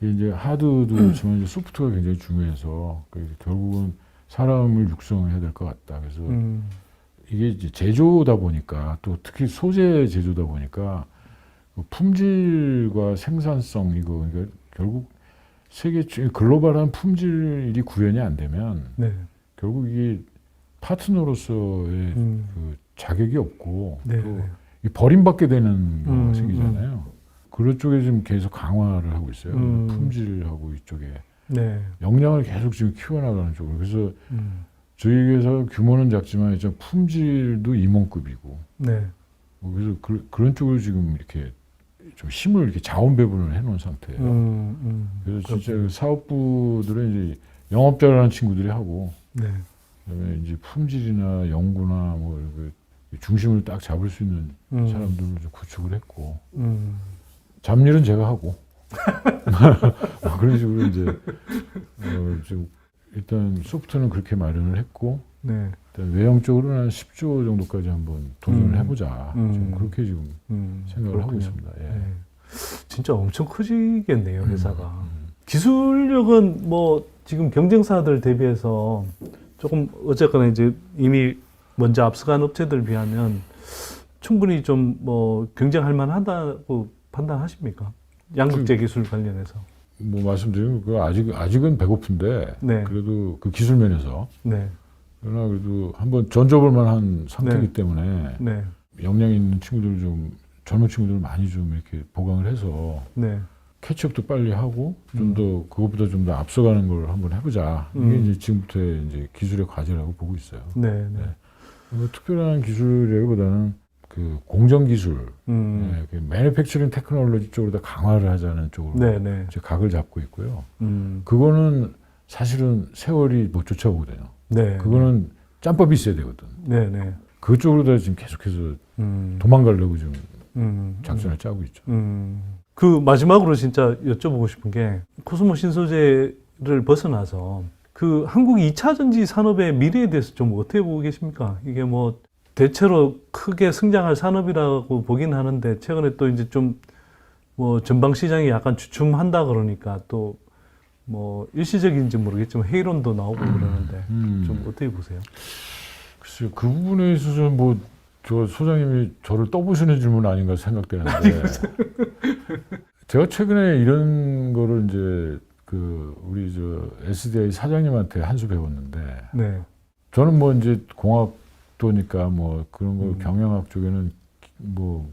Speaker 3: 이제 하드도 그렇지만 이제 소프트가 굉장히 중요해서 결국은 사람을 육성해야 될 것 같다. 그래서 이게 이제 제조다 보니까 또 특히 소재 제조다 보니까 품질과 생산성 이거 그러니까 결국 세계 글로벌한 품질이 구현이 안 되면
Speaker 1: 네.
Speaker 3: 결국 이게 파트너로서의 그 자격이 없고
Speaker 1: 네.
Speaker 3: 또 버림받게 되는 거 생기잖아요. 그런 쪽에 지금 계속 강화를 하고 있어요. 품질하고 이쪽에
Speaker 1: 네.
Speaker 3: 역량을 계속 지금 키워나가는 쪽으로. 그래서 저희 회사 규모는 작지만 이제 품질도 임원급이고.
Speaker 1: 네.
Speaker 3: 그래서 그런 쪽으로 지금 이렇게 좀 힘을 이렇게 자원 배분을 해놓은 상태예요. 그래서 진짜 그 사업부들은 이제 영업자라는 친구들이 하고.
Speaker 1: 네.
Speaker 3: 그다음에 이제 품질이나 연구나 뭐 그 중심을 딱 잡을 수 있는 사람들을 좀 구축을 했고 잡일은 제가 하고 그런 식으로 이제 좀 일단 소프트는 그렇게 마련을 했고
Speaker 1: 네.
Speaker 3: 일단 외형적으로는 한 10조 정도까지 한번 도전을 해보자 좀 그렇게 지금 생각을
Speaker 1: 그렇군요.
Speaker 3: 하고 있습니다. 예.
Speaker 1: 네. 진짜 엄청 커지겠네요 회사가. 기술력은 뭐 지금 경쟁사들 대비해서 조금 어쨌거나 이제 이미 먼저 앞서간 업체들 비하면 충분히 좀 뭐 경쟁할 만하다고 판단하십니까? 양극재 기술 관련해서.
Speaker 3: 뭐 말씀드리면 그 아직은 배고픈데
Speaker 1: 네.
Speaker 3: 그래도 그 기술 면에서
Speaker 1: 네.
Speaker 3: 그러나 그래도 한번 던져볼 만한 상태이기
Speaker 1: 네.
Speaker 3: 때문에
Speaker 1: 네.
Speaker 3: 역량 있는 친구들 좀 젊은 친구들 많이 좀 이렇게 보강을 해서
Speaker 1: 네.
Speaker 3: 캐치업도 빨리 하고 좀 더 그것보다 좀 더 앞서가는 걸 한번 해보자. 이게 이제 지금부터의 이제 기술의 과제라고 보고 있어요.
Speaker 1: 네. 네.
Speaker 3: 뭐 특별한 기술이라기보다는 그 공정 기술, 네, 그 매니팩처링 테크놀로지 쪽으로 더 강화를 하자는 쪽으로
Speaker 1: 네. 네.
Speaker 3: 이제 각을 잡고 있고요.
Speaker 1: 음.
Speaker 3: 그거는 사실은 세월이 못 쫓아오거든요.
Speaker 1: 네.
Speaker 3: 그거는 짬밥이 있어야 되거든.
Speaker 1: 네. 네.
Speaker 3: 그쪽으로 다 지금 계속해서 도망가려고 지금 작전을 짜고 있죠.
Speaker 1: 그 마지막으로 진짜 여쭤보고 싶은 게 코스모 신소재를 벗어나서 그 한국 2차 전지 산업의 미래에 대해서 좀 어떻게 보고 계십니까? 이게 뭐 대체로 크게 성장할 산업이라고 보긴 하는데 최근에 또 이제 좀 뭐 전방 시장이 약간 주춤한다 그러니까 또 뭐 일시적인지 모르겠지만 회의론도 나오고 그러는데 좀 어떻게 보세요?
Speaker 3: 글쎄요, 그 부분에 있어서는 뭐 저 소장님이 저를 떠보시는 질문 아닌가 생각되는데 제가 최근에 이런 거를 이제 그 우리 저 SDI 사장님한테 한 수 배웠는데
Speaker 1: 네.
Speaker 3: 저는 뭐 이제 공학도니까 뭐 그런 거 경영학 쪽에는 뭐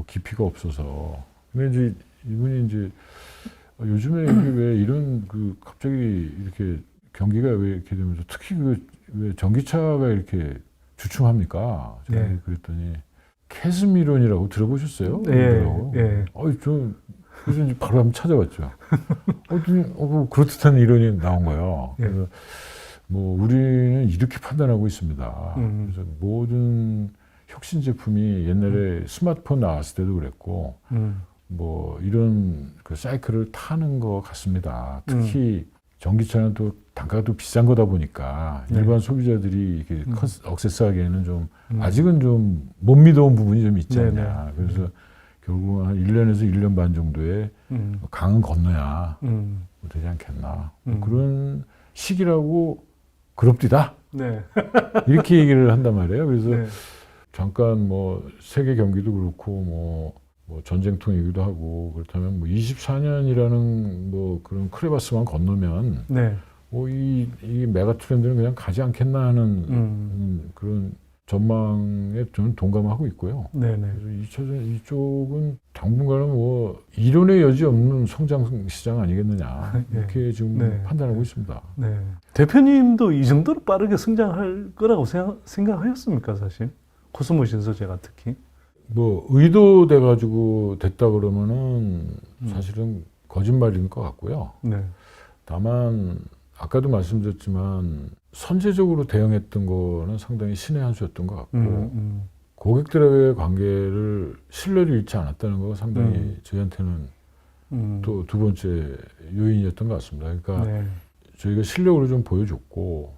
Speaker 3: 깊이가 없어서 근데 이제 이분이 이제 요즘에 이게 왜 이런 그 갑자기 이렇게 경기가 왜 이렇게 되면서 특히 그 왜 전기차가 이렇게 주춤합니까? 제가
Speaker 1: 네.
Speaker 3: 그랬더니 캐스미론이라고 들어보셨어요?
Speaker 1: 예. 예.
Speaker 3: 그래서 이제 바로 한번 찾아봤죠. 그렇듯한 이론이 나온 거예요.
Speaker 1: 예.
Speaker 3: 그래서 뭐 우리는 이렇게 판단하고 있습니다. 그래서 모든 혁신 제품이 옛날에 스마트폰 나왔을 때도 그랬고, 뭐 이런 그 사이클을 타는 것 같습니다. 특히 전기차는 또 단가가 또 비싼 거다 보니까
Speaker 1: 네.
Speaker 3: 일반 소비자들이 이렇게 억세스하기에는 좀 아직은 좀 못 믿어온 부분이 좀 있지 않냐. 그래서 결국 한 1년에서 1년 반 정도의 강은 건너야 되지 않겠나. 뭐 그런 시기라고 그럽디다.
Speaker 1: 네.
Speaker 3: 이렇게 얘기를 한단 말이에요. 그래서
Speaker 1: 네.
Speaker 3: 잠깐 뭐 세계 경기도 그렇고 뭐 전쟁통이기도 하고 그렇다면 뭐 24년이라는 뭐 그런 크레바스만 건너면
Speaker 1: 네.
Speaker 3: 이 메가 트렌드는 그냥 가지 않겠나 하는 그런 전망에 저는 동감하고 있고요.
Speaker 1: 네네.
Speaker 3: 그래서 이쪽은 당분간은 뭐 이론의 여지 없는 성장 시장 아니겠느냐 이렇게 지금
Speaker 1: 네.
Speaker 3: 판단하고 있습니다.
Speaker 1: 네. 대표님도 이 정도로 빠르게 성장할 거라고 생각하셨습니까, 사실? 코스모 신소재가 특히?
Speaker 3: 뭐 의도돼 가지고 됐다 그러면은 사실은 거짓말인 것 같고요.
Speaker 1: 네.
Speaker 3: 다만 아까도 말씀드렸지만 선제적으로 대응했던 거는 상당히 신의 한 수였던 것 같고 고객들과의 관계를 신뢰를 잃지 않았다는 거 상당히 저희한테는 또 두 번째 요인이었던 것 같습니다. 그러니까
Speaker 1: 네.
Speaker 3: 저희가 실력으로 좀 보여줬고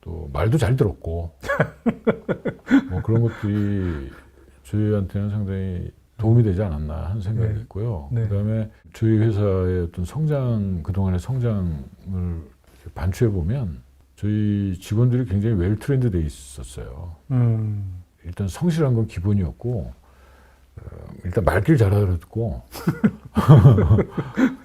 Speaker 3: 또 말도 잘 들었고 뭐 그런 것들이 저희한테는 상당히 도움이 되지 않았나 하는 생각이
Speaker 1: 네.
Speaker 3: 있고요.
Speaker 1: 네.
Speaker 3: 그다음에 저희 회사의 어떤 그동안의 성장을 반추해 보면 저희 직원들이 굉장히 웰 트렌드 돼 있었어요. 일단 성실한 건 기본이었고 일단 말귀를 잘 알아듣고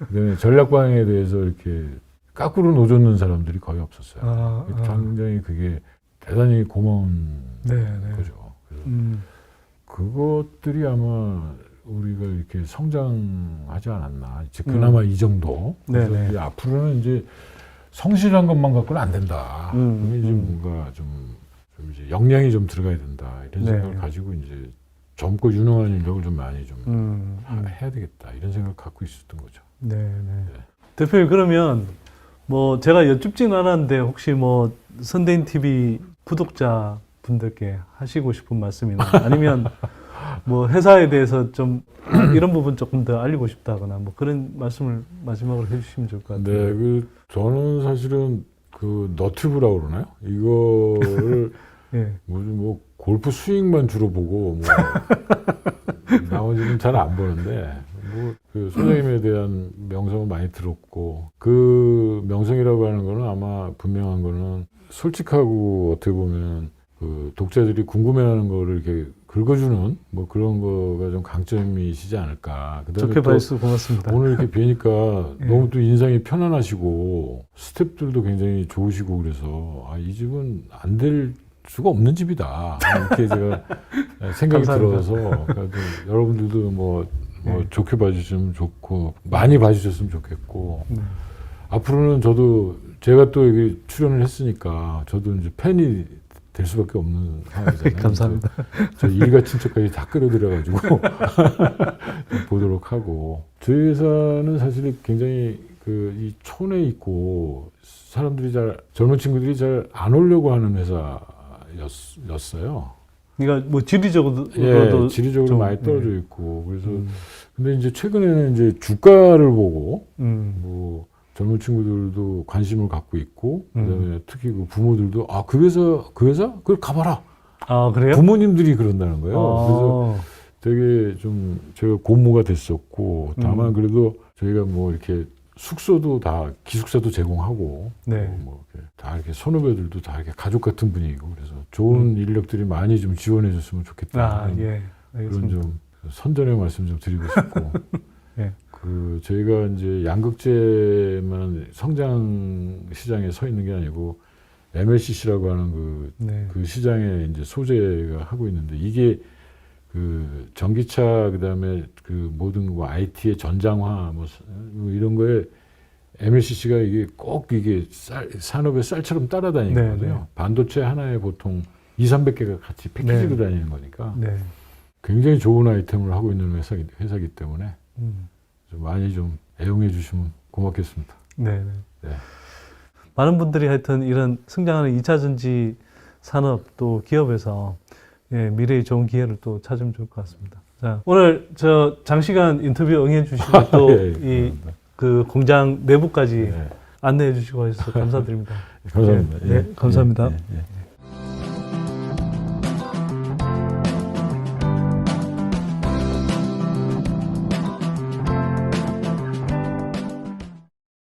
Speaker 3: 그다음에 전략 방향에 대해서 이렇게 까꾸로 노젓는 사람들이 거의 없었어요. 굉장히 그게 대단히 고마운 거죠. 그래서 그것들이 아마 우리가 이렇게 성장하지 않았나. 이제 그나마 이 정도. 그래서 이제 앞으로는 이제 성실한 것만 갖고는 안 된다. 이제 뭔가 좀 이제 역량이 좀 들어가야 된다. 이런 생각을 가지고 이제 젊고 유능한 인력을 좀 많이 좀 해야 되겠다. 이런 생각을 갖고 있었던 거죠.
Speaker 1: 네. 대표님, 그러면 뭐 제가 여쭙지는 않았는데 혹시 뭐 선대인 TV 구독자 분들께 하시고 싶은 말씀이나 아니면 뭐 회사에 대해서 좀 이런 부분 조금 더 알리고 싶다거나 뭐 그런 말씀을 마지막으로 해주시면 좋을 것 같아요.
Speaker 3: 네, 저는 사실은 너튜브라고 그러나요? 이거를 뭐 골프 스윙만 주로 보고 뭐 나머지는 잘 안 보는데 뭐 그 소장님에 대한 명성을 많이 들었고 그 명성이라고 하는 거는 아마 분명한 거는 솔직하고 어떻게 보면 그 독자들이 궁금해하는 거를 이렇게 긁어주는 뭐 그런 거가 좀 강점이시지 않을까. 그다음에
Speaker 1: 좋게
Speaker 3: 또
Speaker 1: 봐주셔서 고맙습니다.
Speaker 3: 오늘 이렇게 뵈니까
Speaker 1: 예.
Speaker 3: 너무 또 인상이 편안하시고 스태프들도 굉장히 좋으시고 그래서 아, 이 집은 안 될 수가 없는 집이다. 이렇게 제가 생각이
Speaker 1: 감사합니다.
Speaker 3: 들어서 그래도 여러분들도 뭐
Speaker 1: 네.
Speaker 3: 좋게 봐주시면 좋고 많이 봐주셨으면 좋겠고
Speaker 1: 네.
Speaker 3: 앞으로는 저도 제가 또 여기 출연을 했으니까 저도 이제 팬이 될 수밖에 없는 상황이잖아요.
Speaker 1: 감사합니다.
Speaker 3: 저 일가 친척까지 다 끌어들여가지고 보도록 하고 저희 회사는 사실 굉장히 그 이 촌에 있고 사람들이 잘 젊은 친구들이 잘 안 오려고 하는 회사였어요.
Speaker 1: 그러니까 뭐 지리적으로도
Speaker 3: 예, 지리적으로
Speaker 1: 좀,
Speaker 3: 많이 떨어져
Speaker 1: 예.
Speaker 3: 있고 그래서 근데 이제 최근에는 이제 주가를 보고 뭐 젊은 친구들도 관심을 갖고 있고 그다음에 특히 그 부모들도 아 그 회사 그걸 가봐라.
Speaker 1: 아 그래요?
Speaker 3: 부모님들이 그런다는 거예요. 그래서
Speaker 1: 아,
Speaker 3: 되게 좀 제가 고무가 됐었고 다만 그래도 저희가 뭐 이렇게 숙소도 다 기숙사도 제공하고
Speaker 1: 네.
Speaker 3: 뭐 이렇게 다 이렇게 선후배들도 다 이렇게 가족 같은 분위기고 그래서 좋은 인력들이 많이 좀 지원해줬으면 좋겠다.
Speaker 1: 아 예,
Speaker 3: 그런
Speaker 1: 알겠습니다.
Speaker 3: 좀 선전의 말씀 좀 드리고 싶고
Speaker 1: 예.
Speaker 3: 그 저희가 이제 양극재만 성장 시장에 서 있는 게 아니고 MLCC라고 하는
Speaker 1: 네.
Speaker 3: 그 시장에 이제 소재가 하고 있는데 이게 그 전기차 그다음에 그 모든 뭐 IT의 전장화 뭐 이런 거에 MLCC가 이게 꼭 이게 산업의 쌀처럼 따라다니거든요.
Speaker 1: 네, 네.
Speaker 3: 반도체 하나에 보통 200~300개가 같이 패키지로
Speaker 1: 네.
Speaker 3: 다니는 거니까
Speaker 1: 네.
Speaker 3: 굉장히 좋은 아이템을 하고 있는 회사이기 때문에
Speaker 1: 음.
Speaker 3: 좀 많이 좀 애용해 주시면 고맙겠습니다.
Speaker 1: 네. 네.
Speaker 3: 네.
Speaker 1: 많은 분들이 하여튼 이런 성장하는 2차 전지 산업 또 기업에서 예, 미래의 좋은 기회를 또 찾으면 좋을 것 같습니다. 자, 오늘 저 장시간 인터뷰 응해 주시고 또
Speaker 3: 예,
Speaker 1: 이
Speaker 3: 감사합니다.
Speaker 1: 그 공장 내부까지
Speaker 3: 네.
Speaker 1: 안내해 주시고 하셔서 감사드립니다.
Speaker 3: 감사합니다.
Speaker 1: 예, 네, 감사합니다.
Speaker 3: 예, 예.